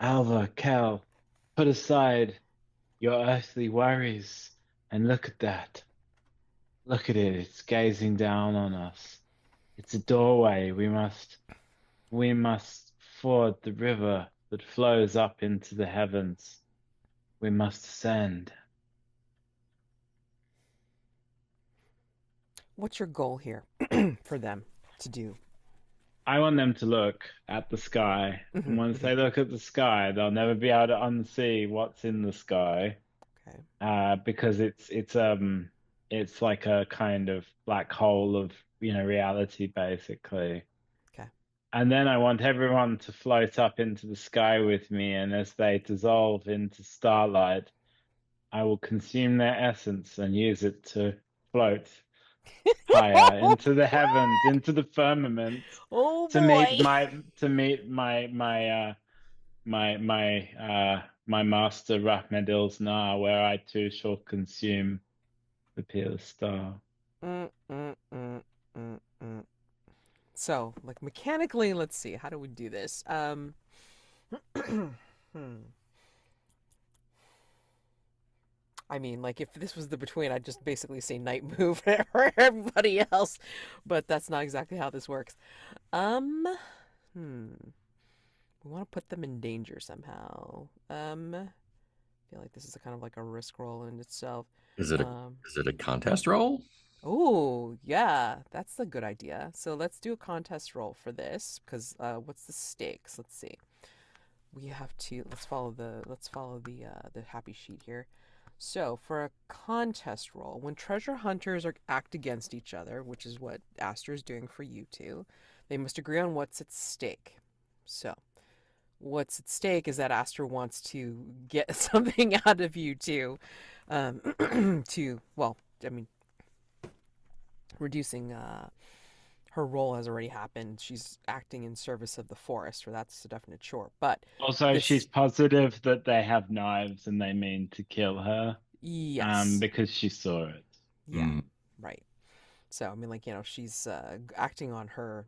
Alva, Cal, put aside your earthly worries and look at that. Look at it. It's gazing down on us. It's a doorway. We must ford the river that flows up into the heavens. We must ascend." What's your goal here for them to do? I want them to look at the sky, and Hmm. once Hmm. they look at the sky, they'll never be able to unsee what's in the sky. Okay. Because it's like a kind of black hole of reality basically. Okay. And then I want everyone to float up into the sky with me, and as they dissolve into starlight, I will consume their essence and use it to float higher into the heavens, into the firmament, Oh to meet boy. my master Rahmedil's Nar, where I too shall consume the peerless star. Mm, mm, mm, mm, mm. So, like mechanically, let's see. How do we do this? Hmm. I mean, like if this was the between, I'd just basically say night move for everybody else, but that's not exactly how this works. Um, hmm. We want to put them in danger somehow. I feel like this is a kind of like a risk roll in itself. Is it a Um, is it a contest roll? oh, yeah, that's a good idea. So let's do a contest roll for this because what's the stakes? Let's see. We have to let's follow the happy sheet here. So for a contest roll, when treasure hunters act against each other, which is what Aster is doing for you two, they must agree on what's at stake. So what's at stake is that Aster wants to get something out of you two, to well, I mean, reducing her role has already happened. She's acting in service of the forest, or that's a definite chore. But Also, she's this, positive that they have knives and they mean to kill her, yes, because she saw it. yeah, Mm. right. So I mean, like she's acting on her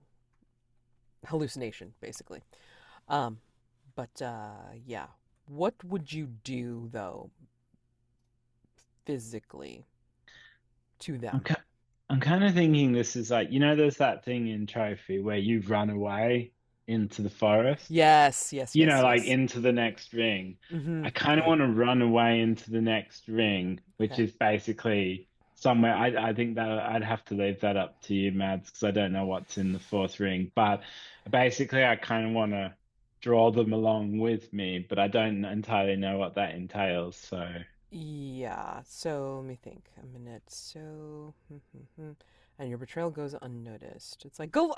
hallucination, basically. Um, but yeah, what would you do though, physically to I'm them? ki- I'm kind of thinking this is like, there's that thing in Trophy where you run away into the forest, Yes, yes, yes, like yes. into the next ring. Mm-hmm. I kind of Right. want to run away into the next ring, which Okay. is basically somewhere. I think that I'd have to leave that up to you, Mads, because I don't know what's in the fourth ring. But basically, I kind of want to draw them along with me, but I don't entirely know what that entails. So, Yeah, so let me think a minute. So, and your betrayal goes unnoticed. It's like go.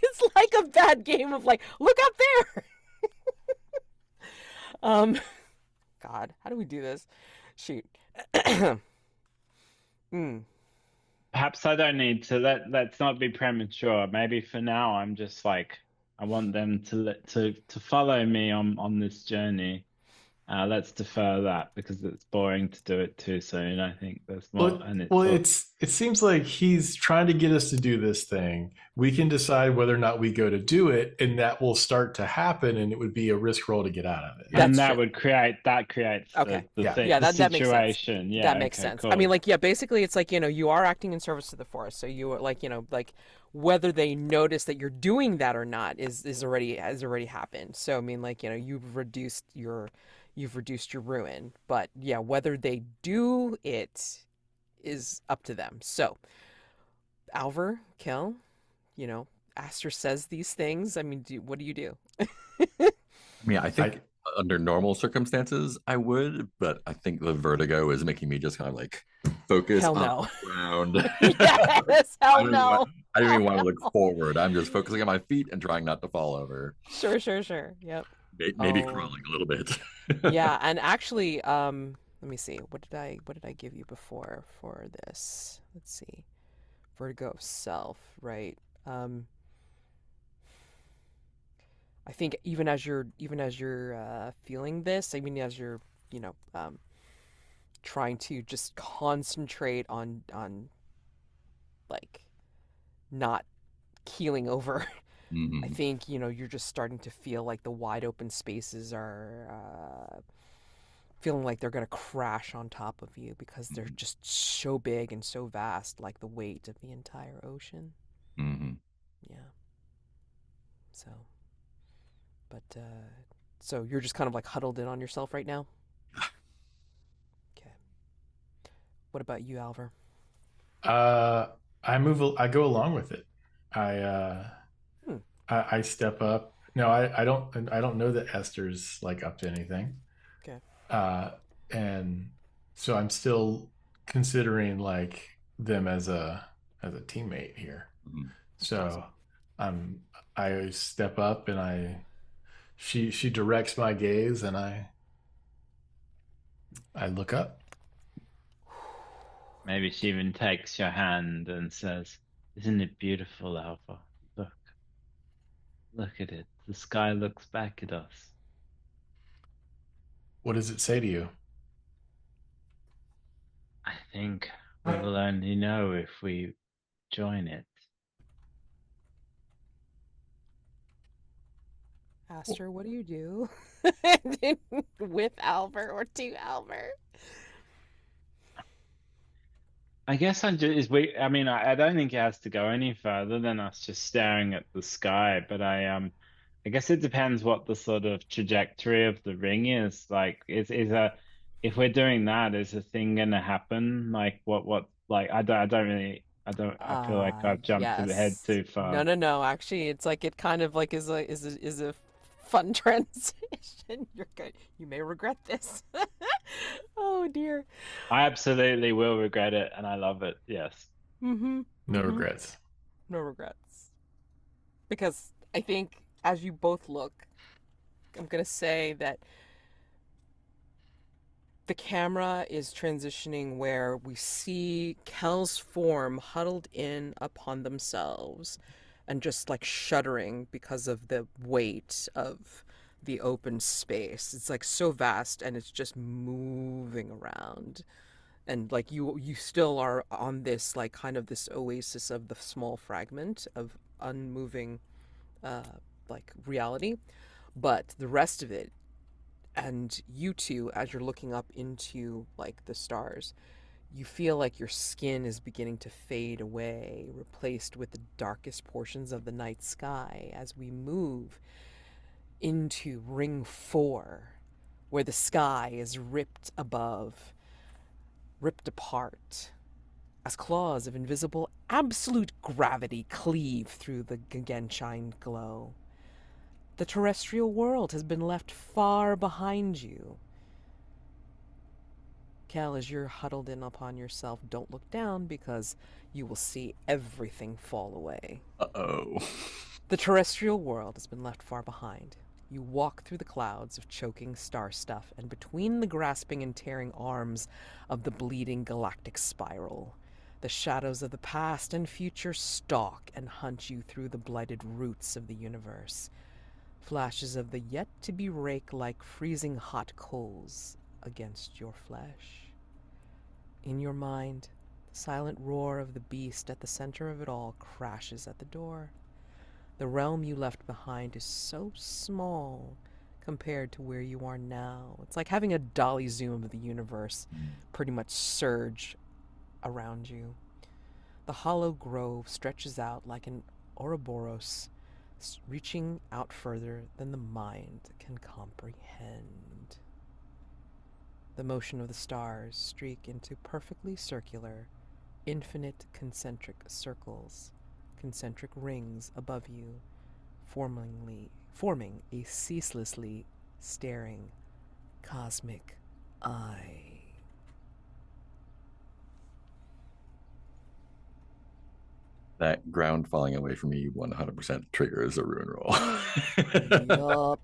It's like a bad game of like, look up there. Um, God, how do we do this? Shoot. mm, perhaps I don't need to let's not be premature. Maybe for now I'm just like I want them to follow me on this journey. Let's defer that because it's boring to do it too soon. I think there's more, Well, and well, it's all. it seems like he's trying to get us to do this thing. We can decide whether or not we go to do it, and that will start to happen, and it would be a risk roll to get out of it. And that's true. that creates Okay. Yeah. Yeah, the that makes sense. situation. That Yeah, makes okay, sense. I mean, cool. like, yeah, basically, it's like you are acting in service to the forest, so you are like like whether they notice that you're doing that or not is already has already happened. So I mean, like you've reduced your ruin, but yeah, whether they do it is up to them. So Alver, kill, you know, Aster says these things. I mean, what do you do? I mean, I I think under normal circumstances I would, but I think the vertigo is making me just kind of like focus Hell on no. the ground. Yes, hell I don't even want, no. I don't Hell even want to look no. forward. I'm just focusing on my feet and trying not to fall over. Sure, sure, sure. Yep. Maybe Oh, crawling a little bit. yeah, and actually, let me see. What did I give you before for this? Let's see. Vertigo of self, right? Um, I think even as you're feeling this, I mean, as you're, you know, trying to just concentrate on like not keeling over. I Mhm. think you're just starting to feel like the wide open spaces are feeling like they're going to crash on top of you because they're just so big and so vast, like the weight of the entire ocean. Mhm. Yeah. So, but so you're just kind of like huddled in on yourself right now. Okay. What about you, Alver? uh, I move. I go along with it. I Hmm. I step up. No, I don't know that Esther's like up to anything. Okay. Uh, and so I'm still considering like them as a teammate here. Mhm. That's So awesome. I'm I step up and she directs my gaze and I look up. Maybe she even takes your hand and says, "Isn't it beautiful, Alva? Look, look at it. The sky looks back at us." What does it say to you? I think we will only know if we join it. Aster, what do you do with Alver or to Alver? I guess I just is we. I mean, I don't think it has to go any further than us just staring at the sky. But I guess it depends what the sort of trajectory of the ring is. Like, is a if we're doing that, is a thing gonna happen? Like, like I don't really, I feel like I've jumped ahead Yes. too No, far. no, no. Actually, it's like it kind of like is a fun transition. You're good. You may regret this. Oh dear. I absolutely will regret it, and I love it. Yes. Mm-hmm. No Mm-hmm. regrets. No regrets. Because I think as you both look, I'm gonna say that the camera is transitioning where we see Kel's form huddled in upon themselves and just like shuddering because of the weight of the open space. It's like so vast and it's just moving around. And like you still are on this like kind of this oasis of the small fragment of unmoving uh like reality, but the rest of it and you two as you're looking up into like the stars, you feel like your skin is beginning to fade away, replaced with the darkest portions of the night sky as we move into ring 4, where the sky is ripped above, ripped apart as claws of invisible absolute gravity cleave through the Genshine glow. The terrestrial world has been left far behind you. Cal, as you're huddled in upon yourself, don't look down because you will see everything fall away. Uh-oh. The terrestrial world has been left far behind. You walk through the clouds of choking star stuff and between the grasping and tearing arms of the bleeding galactic spiral. The shadows of the past and future stalk and hunt you through the blighted roots of the universe. Flashes of the yet to be rake like freezing hot coals against your flesh. In your mind, the silent roar of the beast at the center of it all crashes at the door. The realm you left behind is so small compared to where you are now. It's like having a dolly zoom of the universe pretty much surge around you. The hollow grove stretches out like an Ouroboros, reaching out further than the mind can comprehend. The motion of the stars streak into perfectly circular, infinite concentric circles, concentric rings above you, forming a ceaselessly staring cosmic eye. That ground falling away from me 100% triggers a ruin roll. Yup.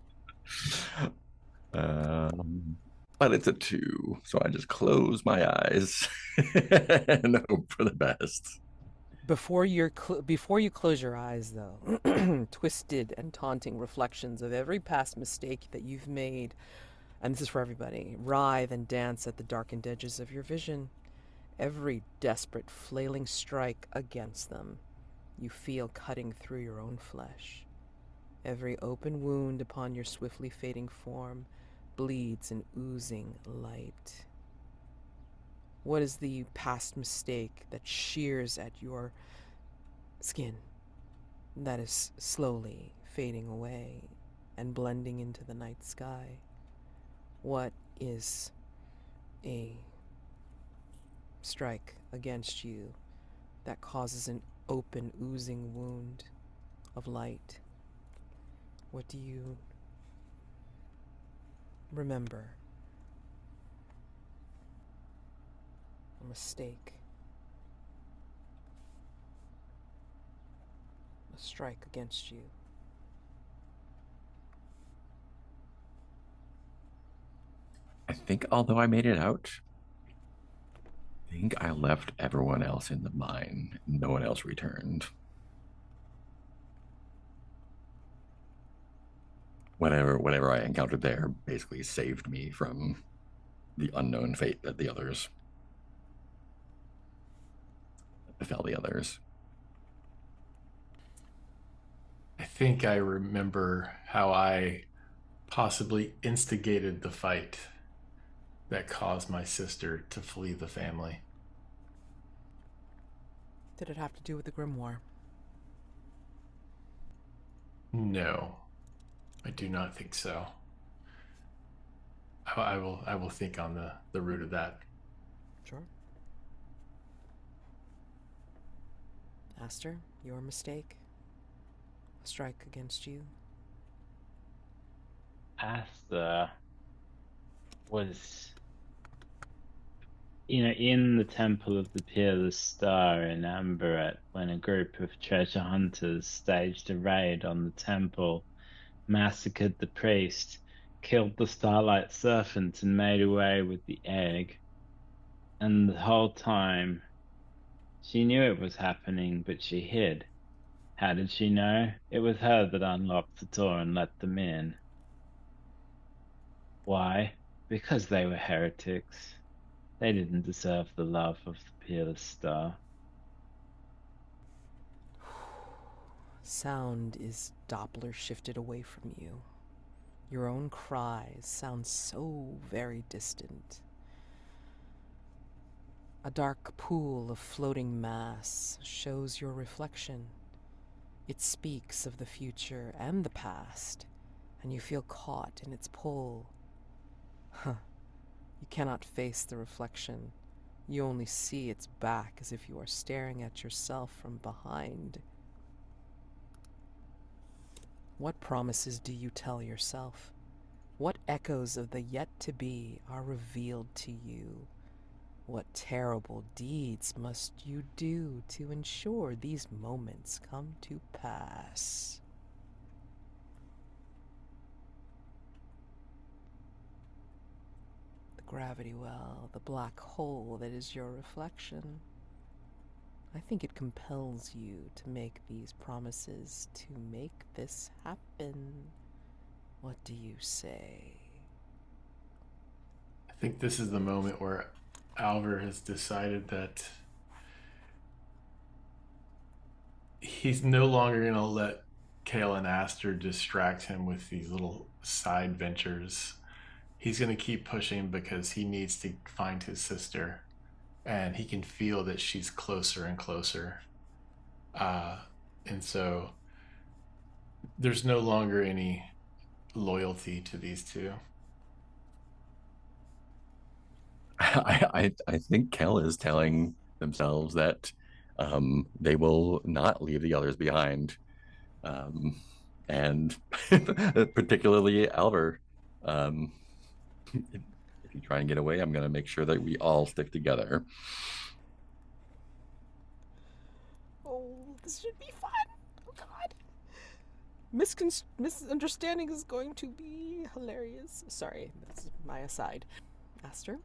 But it's a 2, so I just close my eyes and hope for the best. Before you close your eyes, though, twisted and taunting reflections of every past mistake that you've made, and this is for everybody, writhe and dance at the darkened edges of your vision. Every desperate, flailing strike against them, you feel cutting through your own flesh. Every open wound upon your swiftly fading form bleeds an oozing light. What is the past mistake that shears at your skin that is slowly fading away and blending into the night sky? What is a strike against you that causes an open, oozing wound of light What do you remember? A mistake. A strike against you. I think although I made it out, I think I left everyone else in the mine. No one else returned. Whatever I encountered there basically saved me from the unknown fate that the others befell the others. I think I remember how I possibly instigated the fight that caused my sister to flee the family. Did it have to do with the grimoire? No, I do not think so. I will think on the root of that. Sure. Aster, your mistake? A strike against you? Aster was, in the Temple of the Peerless Star in Amberet, when a group of treasure hunters staged a raid on the temple, massacred the priest, killed the Starlight Serpent, and made away with the egg. And the whole time, she knew it was happening, but she hid. How did she know? It was her that unlocked the door and let them in. Why? Because they were heretics. They didn't deserve the love of the Peerless Star. Sound is Doppler shifted away from you. Your own cries sound so very distant. A dark pool of floating mass shows your reflection. It speaks of the future and the past, and you feel caught in its pull. You cannot face the reflection. You only see its back as if you are staring at yourself from behind. What promises do you tell yourself? What echoes of the yet-to-be are revealed to you? What terrible deeds must you do to ensure these moments come to pass? The gravity well, the black hole that is your reflection. I think it compels you to make these promises, to make this happen. What do you say? I think this is the moment where Alver has decided that he's no longer going to let Kale and Aster distract him with these little side ventures. He's going to keep pushing because he needs to find his sister, and he can feel that she's closer and closer. And so there's no longer any loyalty to these two. I think Kel is telling themselves that they will not leave the others behind. And particularly Alver. If you try and get away, I'm going to make sure that we all stick together. Oh, this should be fun. Oh, God. Misunderstanding is going to be hilarious. Sorry, that's my aside. Aster?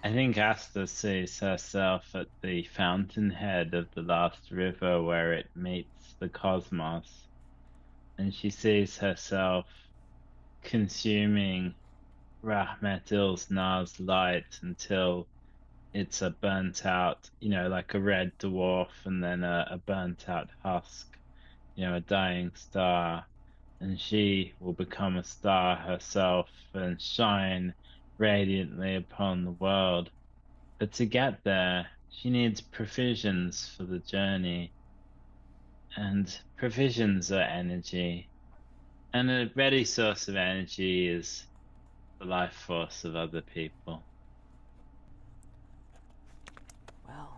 I think Aster sees herself at the fountainhead of the last river where it meets the cosmos, and she sees herself consuming Rahmet Nar's light until it's a burnt out, like a red dwarf and then a burnt out husk, a dying star. And she will become a star herself and shine radiantly upon the world. But to get there, she needs provisions for the journey, and provisions are energy. And a ready source of energy is the life force of other people. Well,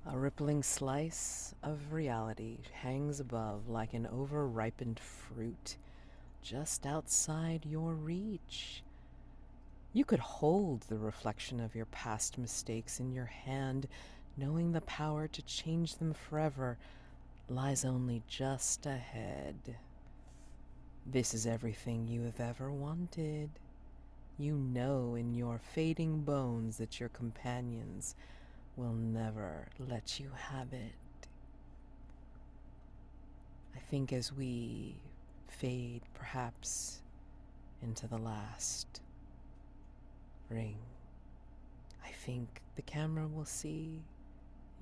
a rippling slice of reality hangs above like an over-ripened fruit, just outside your reach. You could hold the reflection of your past mistakes in your hand, knowing the power to change them forever lies only just ahead. This is everything you have ever wanted. You know in your fading bones that your companions will never let you have it. I think as we fade perhaps into the last ring, I think the camera will see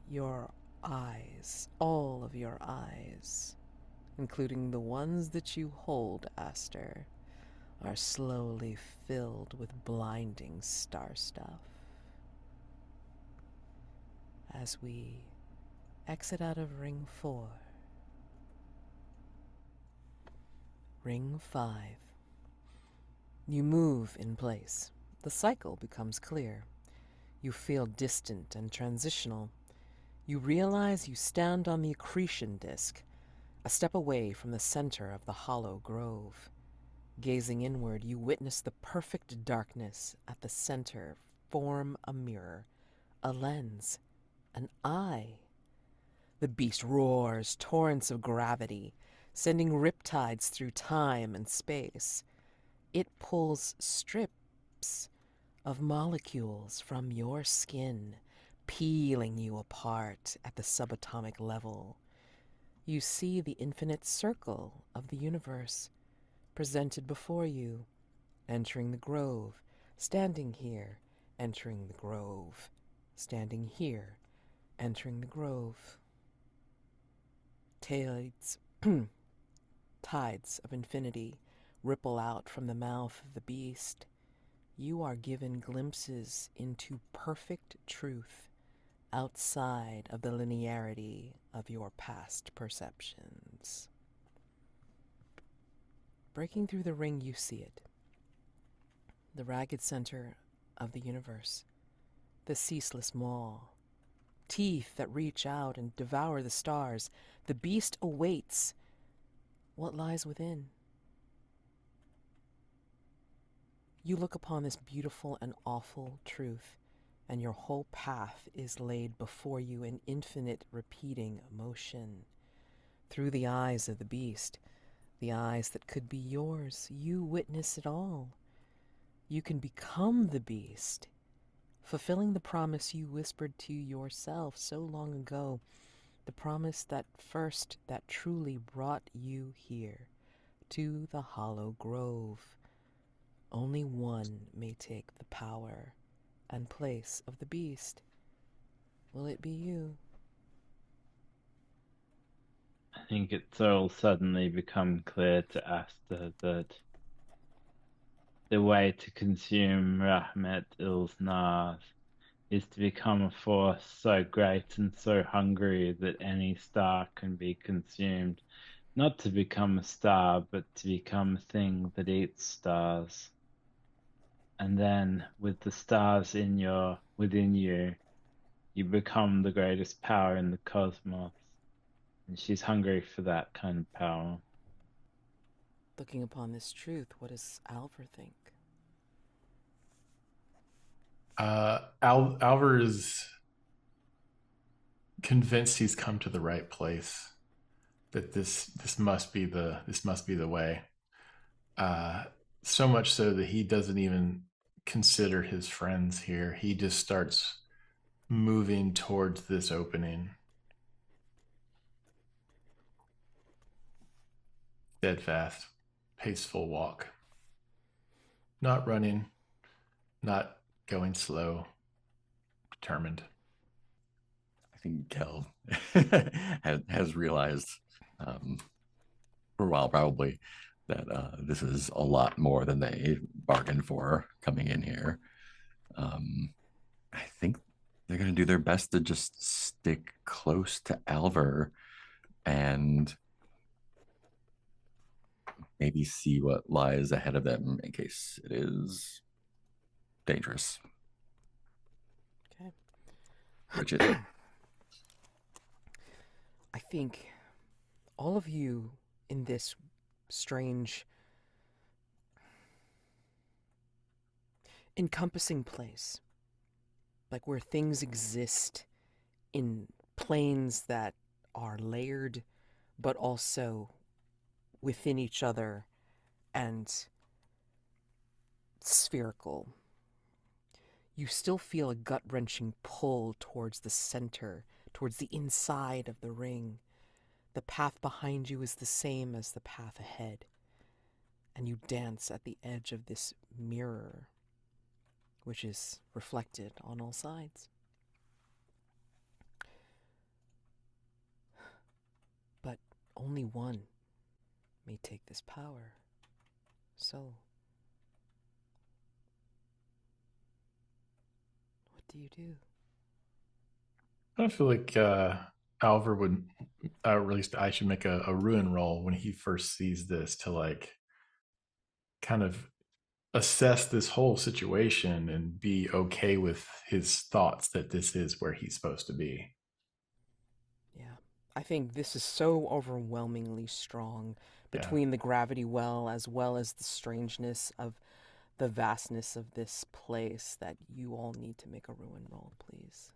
your eyes, all of your eyes, including the ones that you hold, Aster, are slowly filled with blinding star stuff. As we exit out of Ring 4, Ring 5. You move in place. The cycle becomes clear. You feel distant and transitional. You realize you stand on the accretion disk, a step away from the center of the hollow grove. Gazing inward, you witness the perfect darkness at the center form a mirror, a lens, an eye. The beast roars torrents of gravity, sending riptides through time and space. It pulls strips of molecules from your skin, peeling you apart at the subatomic level. You see the infinite circle of the universe presented before you, entering the grove, standing here, entering the grove, standing here, entering the grove. Tides of infinity ripple out from the mouth of the beast. You are given glimpses into perfect truth outside of the linearity of your past perceptions. Breaking through the ring, you see it. The ragged center of the universe, the ceaseless maw, teeth that reach out and devour the stars. The beast awaits what lies within. You look upon this beautiful and awful truth, and your whole path is laid before you in infinite repeating motion. Through the eyes of the beast, the eyes that could be yours, you witness it all. You can become the beast, fulfilling the promise you whispered to yourself so long ago, the promise that truly brought you here, to the hollow grove. Only one may take the power and place of the beast. Will it be you? I think it's all suddenly become clear to Aster that the way to consume Rahmet Il's Nar is to become a force so great and so hungry that any star can be consumed. Not to become a star, but to become a thing that eats stars. And then, with the stars within you, you become the greatest power in the cosmos. And she's hungry for that kind of power. Looking upon this truth, what does Alver think? Alver is convinced he's come to the right place. That this must be the way. So much so that he doesn't even consider his friends here. He just starts moving towards this opening. Steadfast, paceful walk. Not running, not going slow, determined. I think Kel has realized for a while probably that this is a lot more than they bargained for coming in here. I think they're going to do their best to just stick close to Alver and maybe see what lies ahead of them in case it is dangerous. Okay. Which it is. I think all of you in this strange, encompassing place, like where things exist in planes that are layered but also within each other and spherical. You still feel a gut-wrenching pull towards the center, towards the inside of the ring. The path behind you is the same as the path ahead, and you dance at the edge of this mirror, which is reflected on all sides. But only one may take this power. So, what do you do? I feel like Alver would, or at least I should make a ruin roll when he first sees this to like kind of assess this whole situation and be okay with his thoughts that this is where he's supposed to be. Yeah. I think this is so overwhelmingly strong Yeah. between the gravity well as the strangeness of the vastness of this place that you all need to make a ruin roll, please.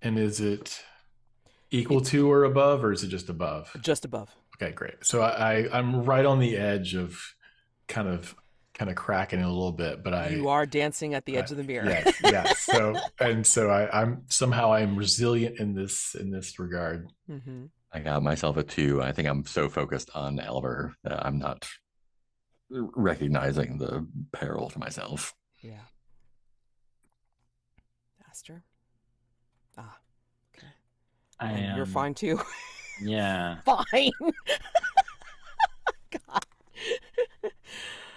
And is it equal to or above, or is it just above? Just above. Okay, great. So I'm right on the edge of kind of cracking it a little bit, but You are dancing at the edge of the mirror. yes. So I'm resilient in this regard. Mm-hmm. I got myself a 2. I think I'm so focused on Alver that I'm not recognizing the peril to myself. Yeah. Aster? Ah, okay. And you're fine too? Yeah. Fine! God.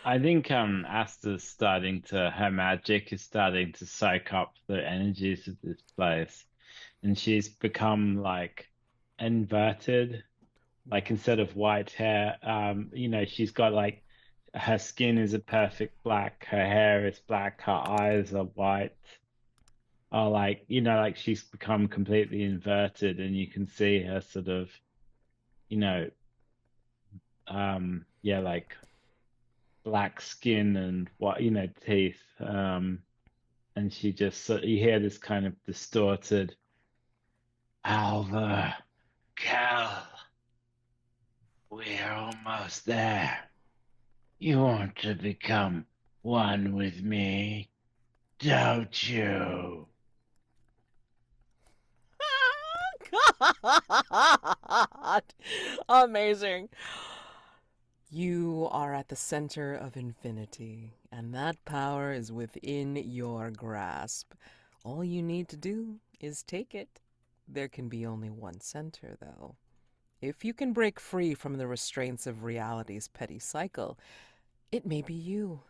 I think Aster's her magic is starting to soak up the energies of this place. And she's become like inverted. Like instead of white hair, she's got like her skin is a perfect black, her hair is black, her eyes are white. Or like, like she's become completely inverted and you can see her sort of, like black skin and what, teeth. And she just, you hear this kind of distorted, Alver, Cal, we're almost there. You want to become one with me, don't you? God! Amazing. You are at the center of infinity, and that power is within your grasp. All you need to do is take it. There can be only one center, though. If you can break free from the restraints of reality's petty cycle, it may be you.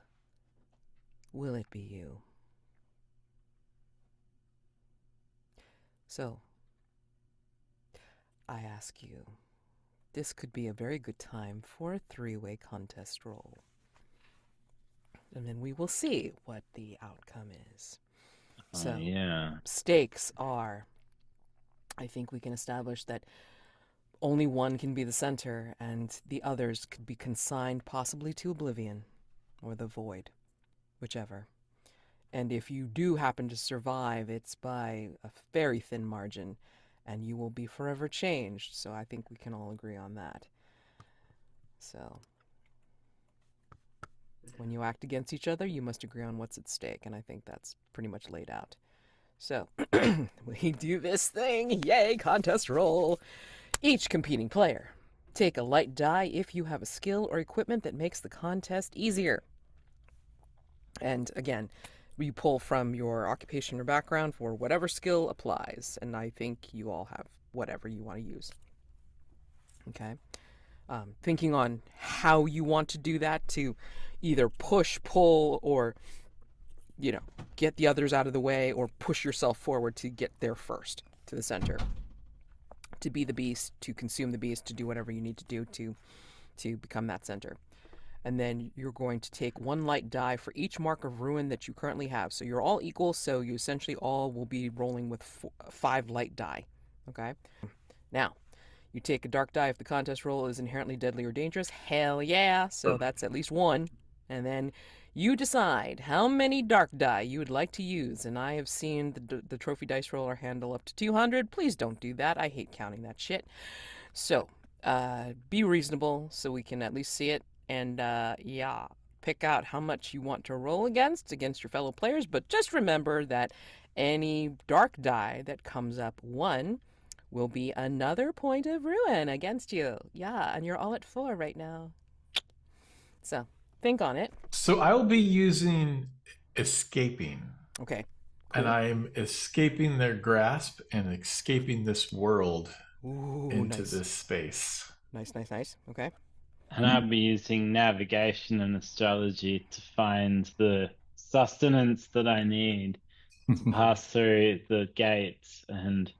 Will it be you? So, I ask you, this could be a very good time for a 3-way contest roll. And then we will see what the outcome is. So, yeah. Stakes are, I think we can establish that only one can be the center, and the others could be consigned possibly to oblivion or the void, whichever. And if you do happen to survive, it's by a very thin margin, and you will be forever changed. So I think we can all agree on that. So when you act against each other, you must agree on what's at stake, and I think that's pretty much laid out. So we do this thing. Yay, contest roll. Each competing player, take a light die if you have a skill or equipment that makes the contest easier. And again, you pull from your occupation or background for whatever skill applies. And I think you all have whatever you want to use. Okay. Thinking on how you want to do that to either push, pull, or, get the others out of the way, or push yourself forward to get there first to the center. To be the beast, to consume the beast, to do whatever you need to do to become that center. and then you're going to take 1 light die for each mark of ruin that you currently have. So you're all equal, so you essentially all will be rolling with 5 light die. Okay? Now, you take a dark die if the contest roll is inherently deadly or dangerous. Hell yeah! So that's at least 1. And then you decide how many dark die you would like to use. And I have seen the trophy dice roller handle up to 200. Please don't do that. I hate counting that shit. So, be reasonable so we can at least see it. And, yeah, pick out how much you want to roll against your fellow players. But just remember that any dark die that comes up 1 will be another point of ruin against you. Yeah, and you're all at 4 right now. So, think on it. So I will be using escaping. Okay. Cool. And I'm escaping their grasp and escaping this world into this space. Nice. Okay. And I'll be using navigation and astrology to find the sustenance that I need to pass through the gates and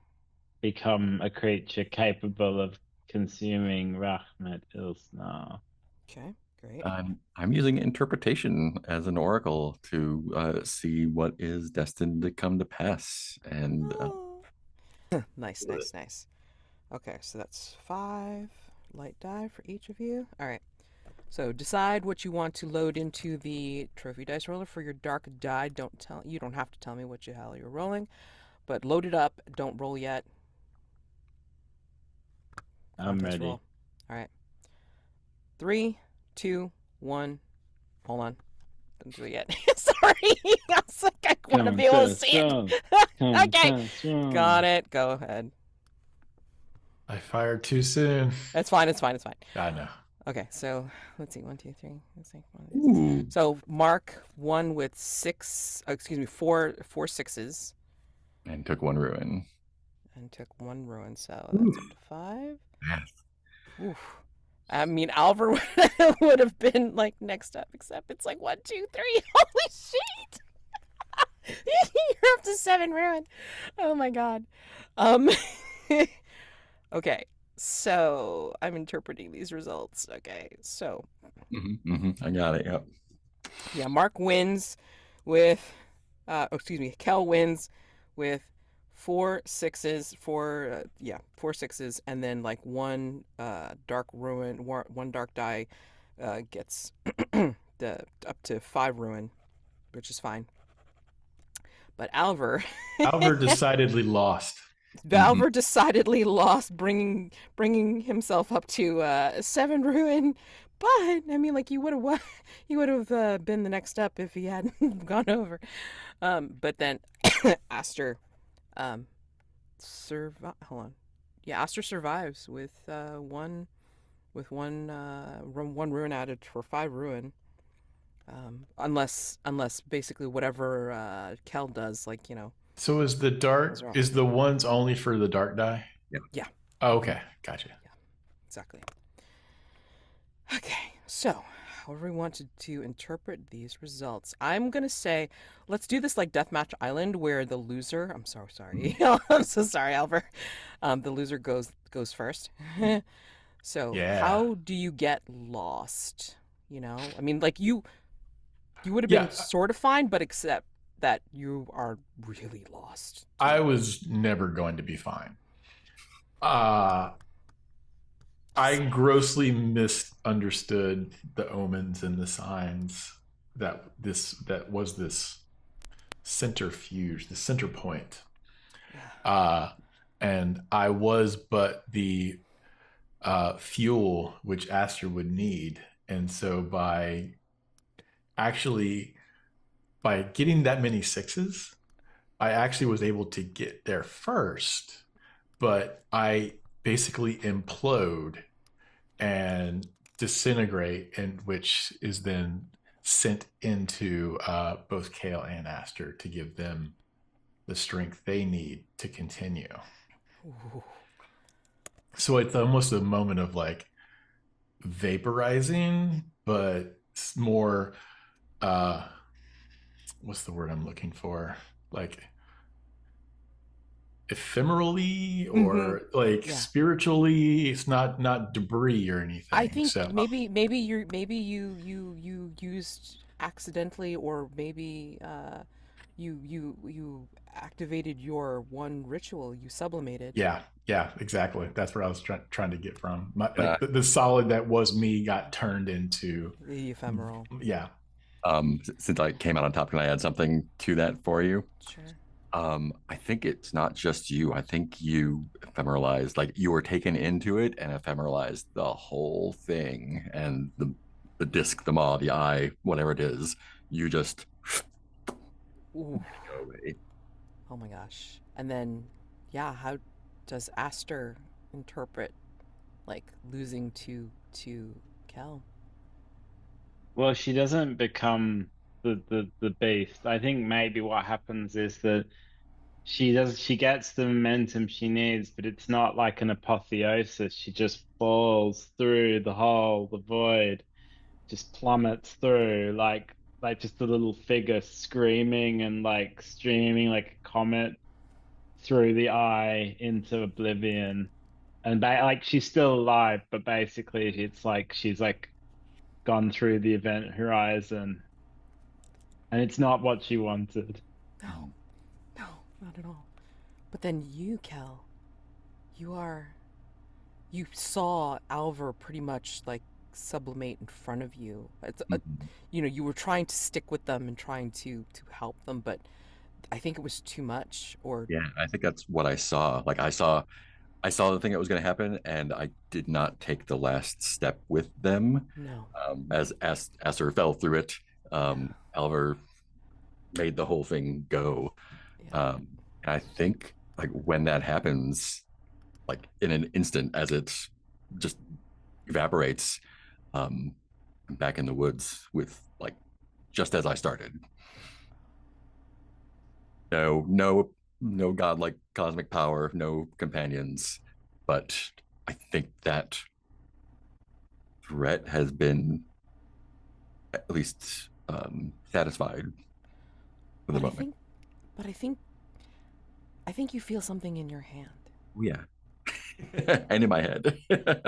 become a creature capable of consuming Rahmet Ilsnar. Okay, great. I'm using interpretation as an oracle to see what is destined to come to pass. And Nice. Okay, so that's 5 light die for each of you. All right. So decide what you want to load into the trophy dice roller for your dark die. You don't have to tell me what the hell you're rolling, but load it up. Don't roll yet. I'm ready. Roll. All right. 3, 2, 1. Hold on. Don't do it yet. Sorry. I was like, I want to be able to see it. Okay. Got it. Go ahead. I fired too soon. It's fine. I know. Okay, so let's see. 1, 2, 3. Let's see. So Marc won with 4 sixes. And took 1 ruin. So that's up to 5. Yes. Oof. I mean, Alver would have been like next up, except it's like 1, 2, 3. Holy shit! You're up to 7 ruin. Oh my god. Okay, so I'm interpreting these results. Okay, so I got it. Yep. Yeah, Marc wins with, Kel wins with 4 sixes, 4 sixes, and then like 1 dark ruin, 1 dark die gets up to 5 ruin, which is fine. But Alver decidedly lost. Alver decidedly lost, bringing himself up to 7 ruin. But I mean, like he would have been the next up if he hadn't gone over. But then Aster Aster survives with one ruin added for 5 ruin. Unless basically whatever Kel does, like, you know. So is the ones only for the dark die? Yeah. Oh, okay, gotcha. Yeah, exactly. Okay, so however we wanted to interpret these results, I'm gonna say let's do this like Deathmatch Island, where the loser. I'm so sorry. I'm so sorry, Alver. The loser goes first. So how do you get lost? You know, I mean, like you would have been sort of fine, but except that you are really lost. I was never going to be fine. I grossly misunderstood the omens and the signs that was this centrifuge, the center point. And I was but the fuel which Aster would need. And so by getting that many 6s, I actually was able to get there first, but I basically implode and disintegrate, and which is then sent into both Kale and Aster to give them the strength they need to continue. Ooh. So it's almost a moment of like vaporizing, but more what's the word I'm looking for? Like ephemerally Mm-hmm. or like Yeah. spiritually. It's not debris or I anything. think So maybe you used accidentally, or maybe you activated your one ritual. You sublimated yeah, exactly. That's where I was trying to get from. Uh, Like the solid that was me got turned into, the ephemeral. yeah. since I came out on top, can I add something to that for you? Sure. I think it's not just you. I think you ephemeralized, like you were taken into it and ephemeralized the whole thing, and the disc, the maw, the eye, whatever it is, you just Ooh. go away. Oh my gosh. And then, yeah, how does Aster interpret like losing to Kel? Well, she doesn't become the beast. I think maybe what happens is that she gets the momentum she needs, but it's not like an apotheosis. She just falls through the hole, the void, just plummets through like just a little figure screaming and like streaming like a comet through the eye into oblivion. And like she's still alive, but basically it's like she's like gone through the event horizon, and it's not what she wanted. No, no, not at all. But then you, Kel, you are you saw Alver pretty much like sublimate in front of you. It's Mhm. you were trying to stick with them and trying to help them, but I think it was too much. Or Yeah, I think that's what I saw. Like I saw the thing that was going to happen, and I did not take the last step with them. no, As Aster fell through it, yeah, Alver made the whole thing go. yeah. And I think like when that happens, like in an instant, as it just evaporates, I'm back in the woods with like just as I started. No godlike cosmic power, no companions, but I think that threat has been at least satisfied for the But I moment. think, but I think you feel something in your hand. Oh, yeah, and in my head.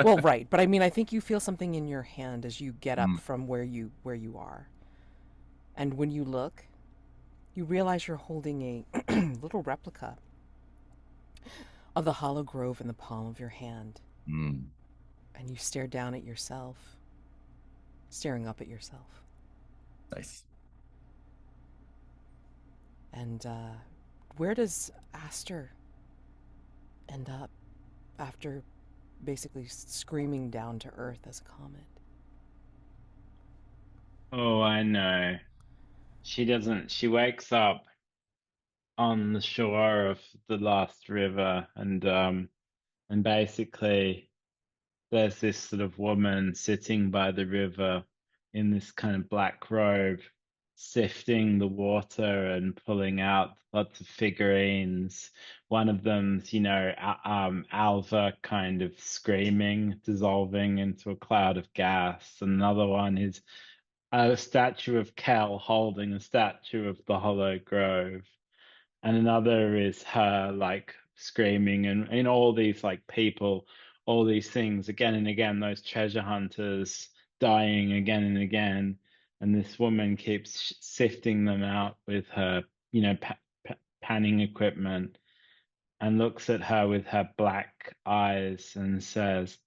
Well, right, but I mean, I think you feel something in your hand as you get up Mm, from where you are, and when you look, you realize you're holding a little replica of the hollow grove in the palm of your hand, mm, and you stare down at yourself, staring up at yourself. nice. And where does Aster end up after basically screaming down to Earth as a comet? Oh, I know. She wakes up on the shore of the last river, and basically there's this sort of woman sitting by the river in this kind of black robe, sifting the water and pulling out lots of figurines. One of them's, Alva kind of screaming, dissolving into a cloud of gas. And another one is a statue of Kel holding a statue of the Hollow Grove, and another is her like screaming, and in all these like people, all these things again and again, those treasure hunters dying again and again, and this woman keeps sifting them out with her, panning equipment, and looks at her with her black eyes and says,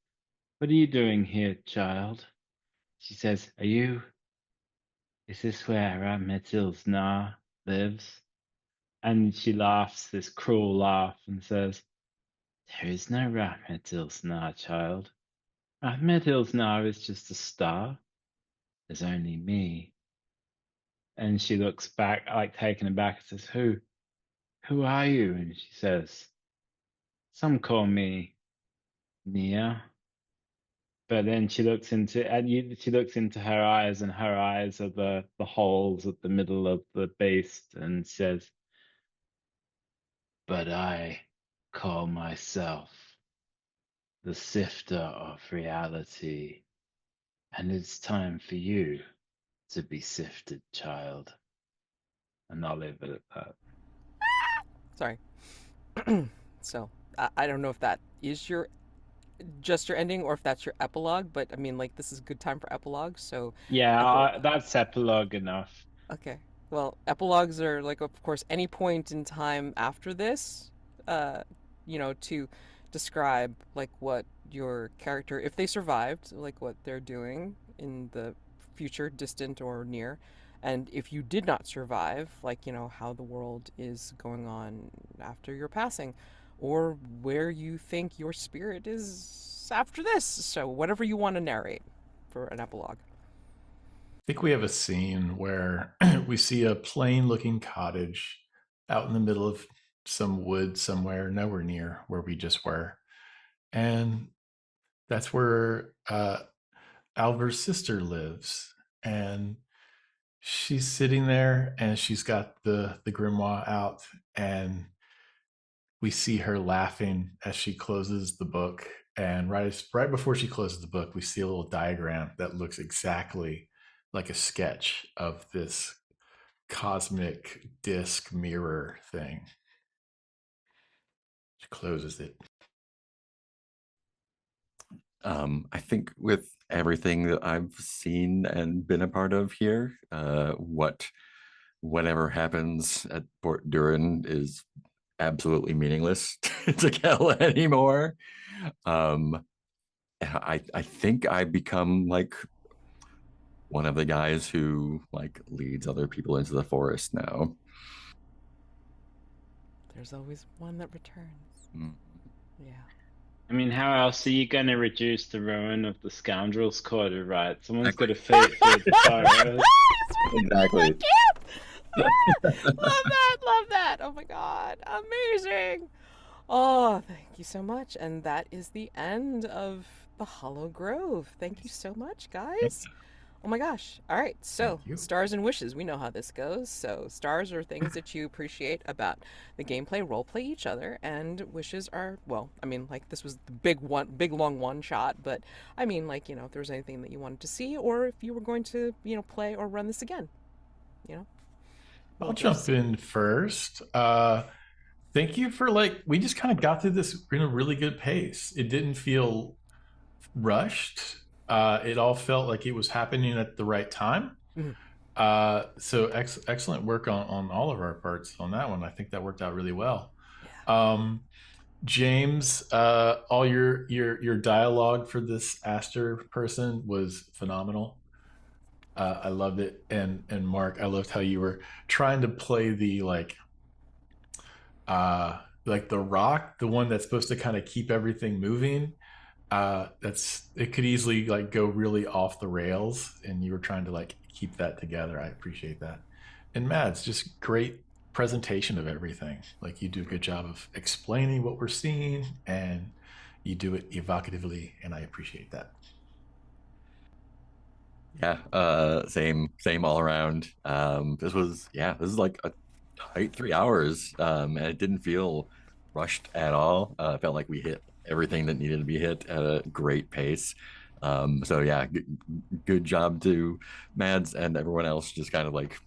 "What are you doing here, child?" She says, is this where Metil's Na lives?" And she laughs this cruel laugh and says, "There is no Rahmet Ilsnar, child. Rahmet Ilsnar is just a star. There's only me." And she looks back, like taken aback, and says, Who are you?" And she says, "Some call me Nia." But then she looks into her eyes, and her eyes are the holes at the middle of the beast, and says, "But I call myself the sifter of reality, and it's time for you to be sifted, child." And I'll leave it at that. Sorry. So I don't know if that is your just your ending or if that's your epilogue, but I mean, like, this is a good time for epilogues. So Yeah, epilogue. that's epilogue enough. Okay. Well, epilogues are like, of course, any point in time after this, uh, to describe like what your character, if they survived, like what they're doing in the future, distant or near, and if you did not survive, like, how the world is going on after your passing, or where you think your spirit is after this. So, whatever you want to narrate for an epilogue. think we have a scene where we see a plain looking cottage out in the middle of some wood somewhere, nowhere near where we just were. And that's where Alver's sister lives. And she's sitting there and she's got the grimoire out, and we see her laughing as she closes the book. And right before she closes the book, we see a little diagram that looks exactly like a sketch of this cosmic disc mirror thing. She closes it. I think with everything that I've seen and been a part of here, whatever happens at Port Durin is absolutely meaningless to Kel anymore. Um, I think I become like one of the guys who like leads other people into the forest now. There's always one that returns. Mm. Yeah. I mean, how else are you going to reduce the ruin of the scoundrels' quarter, right? Someone's got Exactly. to feed the fire. Exactly. Love that, love that. Oh my god, amazing. Oh, thank you so much. And that is the end of the Hollow Grove. Thank you so much, guys. Oh my gosh. All right. Thank So, you. stars and wishes. We know how this goes. So, stars are things that you appreciate about the gameplay, role play each other, and wishes are, well, I mean, like this was the big long one shot, but I mean, like, if there was anything that you wanted to see or if you were going to, play or run this again, you know, I'll we'll jump just. in first. Thank you for we just kind of got through this in a really good pace. It didn't feel rushed. It all felt like it was happening at the right time. Mhm. So excellent work on all of our parts on that one. I think that worked out really well. Yeah. Um, James, all your dialogue for this Aster person was phenomenal. I loved it, and Mark, I loved how you were trying to play the like the rock, the one that's supposed to kind of keep everything moving. That's it could easily like go really off the rails, and you were trying to like keep that together. I appreciate that. And Mads, just great presentation of everything. Like you do a good job of explaining what we're seeing, and you do it evocatively, and I appreciate that. Yeah, same all around. This is like a tight 3 hours. And it didn't feel rushed at all. It felt like we hit everything that needed to be hit at a great pace. So yeah, good job to Mads and everyone else just kind of like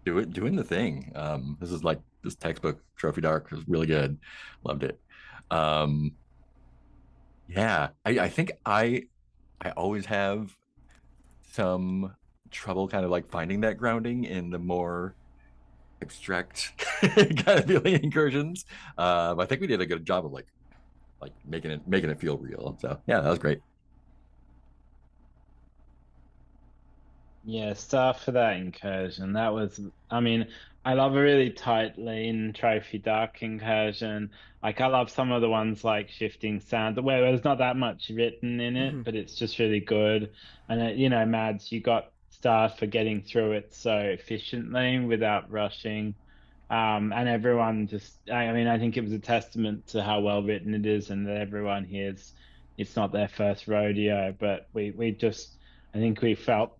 doing the thing. This is like this textbook Trophy Dark was really good. Loved it. Um, yeah, I think I always have some trouble kind of like finding that grounding in the more abstract kind of feeling incursions. I think we did a good job of like making it feel real. So yeah, that was great. Yeah, star for that incursion. That was, I mean, I love a really tight lean trophy dark incursion. Like I love some of the ones like Shifting Sand, where there's not that much written in it, Mhm. but it's just really good. And Mads, you got star for getting through it so efficiently without rushing. And everyone just, I mean, I think it was a testament to how well written it is, and that everyone here's, it's not their first rodeo, but we just, I think we felt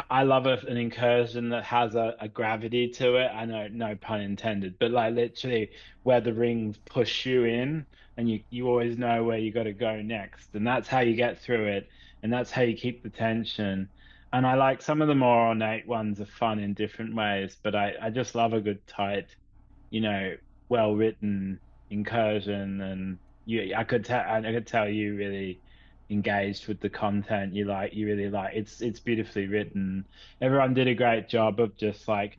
I love an incursion that has a gravity to it. I know, no pun intended, but like literally where the rings push you in and you always know where you got to go next. And that's how you get through it. And that's how you keep the tension. And I like some of the more ornate ones are fun in different ways, but I just love a good tight, you know, well written. incursion, and I could tell you really engaged with the content. You really like it's beautifully written. Everyone did a great job of just like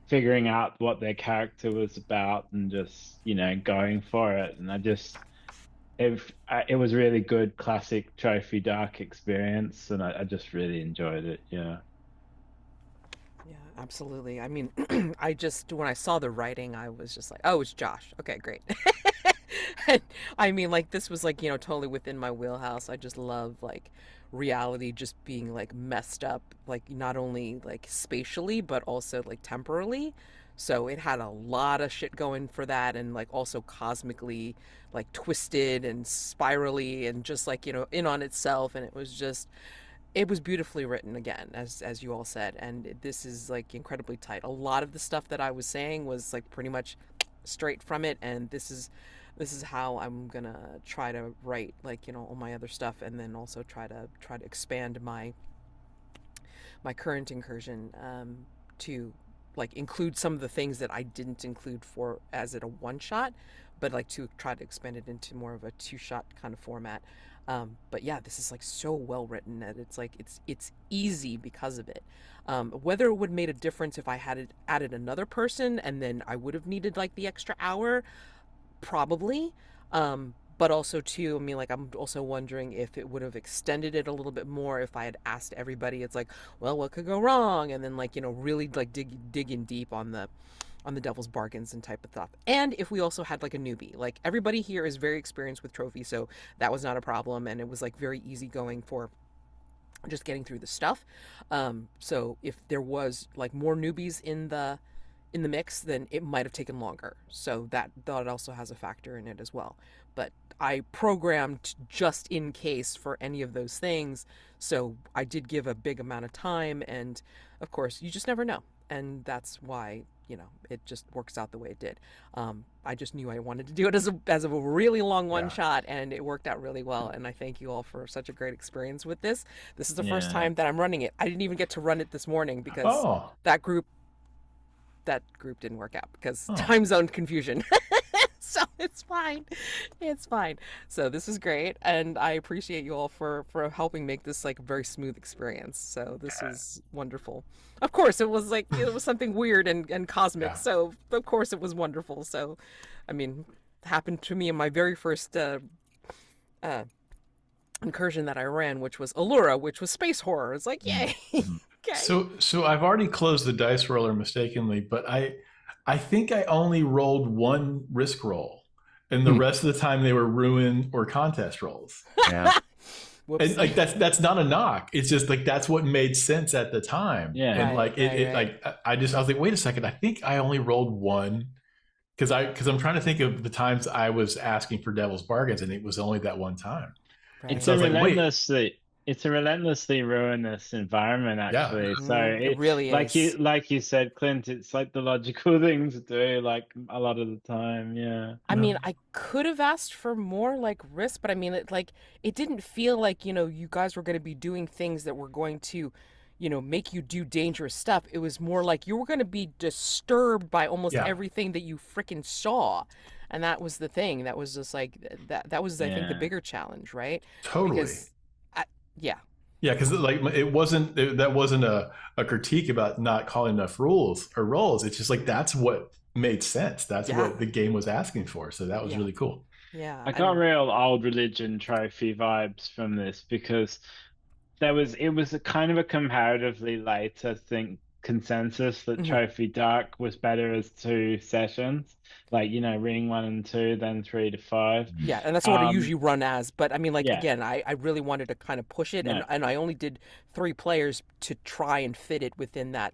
figuring out what their character was about and just going for it. And it was really good classic trophy dark experience, and I just really enjoyed it. Yeah. Yeah, absolutely. I mean, I just when I saw the writing, I was just like, "Oh, it's Josh. Okay, great." And, I mean, like this was like, totally within my wheelhouse. I just love like reality just being like messed up, like not only like spatially but also like temporally. So it had a lot of shit going for that, and like also cosmically like twisted and spirally and just like, in on itself, and it was beautifully written again, as you all said, and this is like incredibly tight. A lot of the stuff that I was saying was like pretty much straight from it, and this is how I'm gonna try to write, like, all my other stuff, and then also try to expand my current incursion, to like include some of the things that I didn't include for as it a one shot, but like to try to expand it into more of a two shot kind of format. But yeah, this is like so well written that it's like it's easy because of it. Whether it would have made a difference if I had added another person and then I would have needed like the extra hour, probably. But also too, I mean, like I'm also wondering if it would have extended it a little bit more if I had asked everybody. It's like, well, what could go wrong? And then like, really like dig in deep on the devil's bargains and type of stuff. And if we also had like a newbie, like everybody here is very experienced with trophies, so that was not a problem, and it was like very easy going for just getting through the stuff. So if there was like more newbies in the mix, then it might have taken longer. So that also has a factor in it as well. But I programmed just in case for any of those things. So I did give a big amount of time, and of course, you just never know. And that's why, it just works out the way it did. I just knew I wanted to do it as a really long one Yeah. shot, and it worked out really well. And I thank you all for such a great experience with this. This is the first Yeah. time that I'm running it. I didn't even get to run it this morning because Oh. that group that group didn't work out because Oh. time zone confusion. So it's fine. It's fine. So this is great, and I appreciate you all for helping make this like a very smooth experience. So this was wonderful. Of course, it was something weird and cosmic. Yeah. So of course it was wonderful. So, I mean, happened to me in my very first uh, incursion that I ran, which was Allura, which was space horror. It's like, yay. Mhm. Okay. So I've already closed the dice roller mistakenly, but I think I only rolled one risk roll, and the Hmm. rest of the time they were ruin or contest rolls. Yeah. And Whoops. like that's not a knock. It's just like that's what made sense at the time. Yeah. And Right, like right, it right, like I was like, wait a second, I think I only rolled one because I'm trying to think of the times I was asking for devil's bargains, and it was only that one time. And It's right. so I a was like, wait, relentlessly ruinous environment, yeah, actually. So It really is. like you said, Clint, it's like the logical thing to do, like a lot of the time. Yeah. I yeah, mean, I could have asked for more like risk, but I mean, it didn't feel like, you guys were going to be doing things that were going to, make you do dangerous stuff. It was more like you were going to be disturbed by almost yeah, everything that you freaking saw. And that was the thing. That was just like that was, I think, the Yeah. bigger challenge, right? totally. Because yeah. Yeah, because like that wasn't a critique about not calling enough rules or roles. It's just like that's what made sense. That's Yeah. what the game was asking for. So that was Yeah. really cool. Yeah. I got And real old religion trophy vibes from this because it was a kind of a comparatively late, I think, consensus that mhm. Trophy Dark was better as two sessions, like ring 1 and 2, then 3 to 5. Yeah, and that's what I Um, usually run as. But I mean, like yeah, again, I really wanted to kind of push it, no, and I only did 3 players to try and fit it within that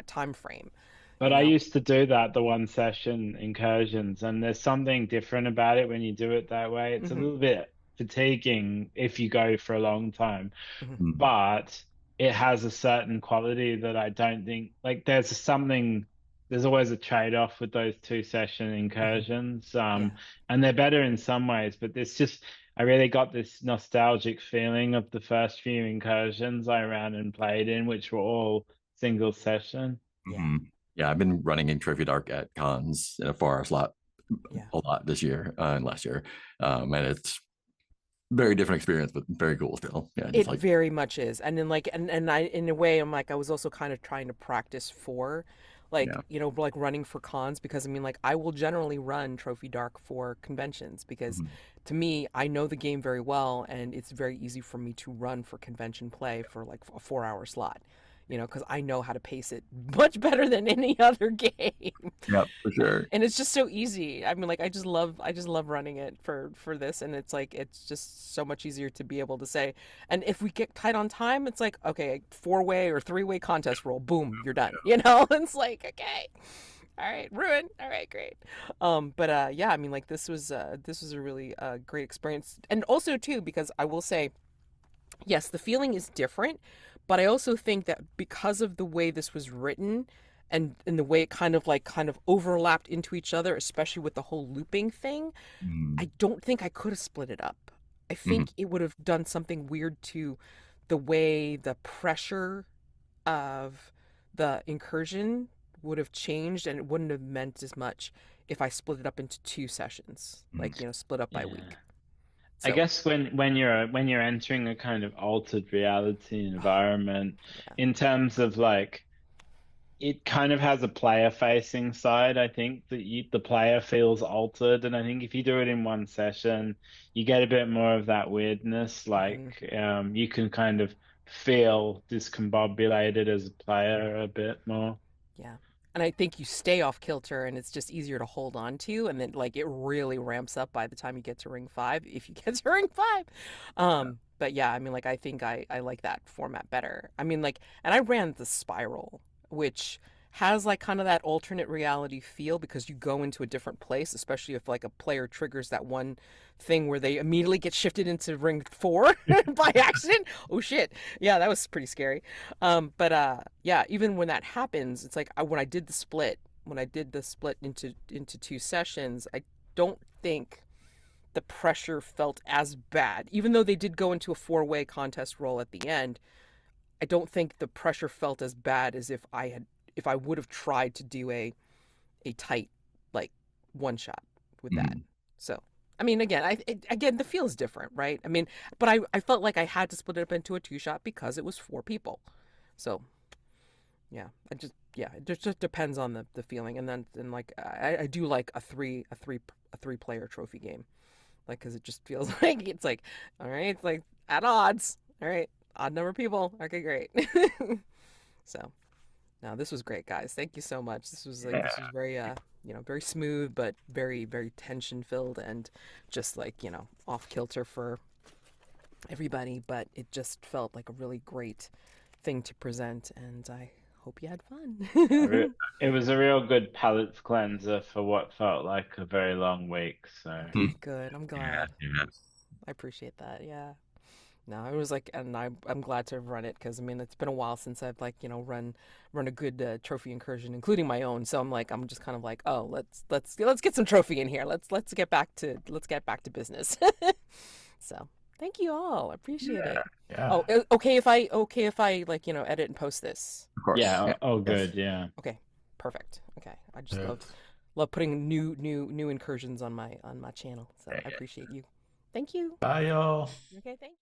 time frame. but You I know. used to do that, the 1 session incursions, and there's something different about it when you do it that way. It's a Hmm. little bit fatiguing if you go for a long time, Hmm. Hmm. but it has a certain quality that I don't think like there's always a trade-off with those 2 session Hmm. incursions. Yeah. And they're better in some ways, but it's just I really got this nostalgic feeling of the first few incursions I ran and played in, which were all single session. Yeah. Hmm. Yeah, I've been running in Trophy Dark at cons in a forest lot Yeah. a lot this year and last year, and it's very different experience, but very cool still. Yeah, just It like very much is. And then like and I in a way I'm like I was also kind of trying to practice for like, yeah. like running for cons because I mean like I will generally run Trophy Dark for conventions because Mhm. to me I know the game very well and it's very easy for me to run for convention play for like a 4 hour slot. Because I know how to pace it much better than any other game. Yeah, for sure. And it's just so easy. I mean, like I just love running it for this, and it's like it's just so much easier to be able to say. And if we get tight on time, it's like okay, 4-way or 3-way contest roll, boom, you're done. It's like okay, all right, ruin, all right, great. But yeah, I mean, like this was a really great experience, and also too because I will say yes, the feeling is different, but I also think that because of the way this was written and the way it kind of overlapped into each other, especially with the whole looping thing, Mhm. I don't think I could have split it up. I Mhm. think it would have done something weird to the way the pressure of the incursion would have changed and it wouldn't have meant as much if I split it up into 2 sessions, Mhm. like, split up by Yeah. week. I So, guess when you're entering a kind of altered reality environment, yeah. in terms of like it kind of has a player facing side. I think that the player feels altered, and I think if you do it in one session, you get a bit more of that weirdness. Hmm. Like you can kind of feel discombobulated as a player a bit more. Yeah. And I think you stay off kilter and it's just easier to hold on to. And then, like, it really ramps up by the time you get to ring five, if you get to ring five. But yeah, I mean, like, I think I like that format better. I mean, like, and I ran the spiral, which has, like, kind of that alternate reality feel because you go into a different place, especially if, like, a player triggers that one thing where they immediately get shifted into ring four by accident. Oh, shit. Yeah, that was pretty scary. But yeah, even when that happens, it's like when I did the split into 2 sessions, I don't think the pressure felt as bad. Even though they did go into a 4-way contest roll at the end, I don't think the pressure felt as bad as if I would have tried to do a tight like one shot with that. Mhm. So I mean, again, the feel is different, right? I mean, but I felt like I had to split it up into a 2 shot because it was 4 people. So yeah, it just depends on the feeling, and then like I do like a three player trophy game, like because it just feels like it's like all right, it's like at odds, all right, odd number of people, okay, great. So no, this was great, guys. Thank you so much. This was Yeah. very very smooth, but very very tension filled and just like off kilter for everybody, but it just felt like a really great thing to present, and I hope you had A re- fun. It was a real good palate cleanser for what felt like a very long week. So Mhm. Good. I'm Yeah. glad. Yeah. I appreciate that. Yeah. No, it was like, and I'm glad to have run it because I mean it's been a while since I've like run a good trophy incursion, including my own. So I'm just kind of like, oh, let's get some trophy in here. Let's get back to business. So thank you all. I appreciate Yeah. it. Oh, Yeah. okay if I like edit and post this. Of course. yeah, Yeah. oh Yes. good, yeah. Okay, perfect. Okay, I just love Yes. love putting new incursions on my channel. So Yeah. I appreciate you. Thank you. Bye, y'all. Okay, thank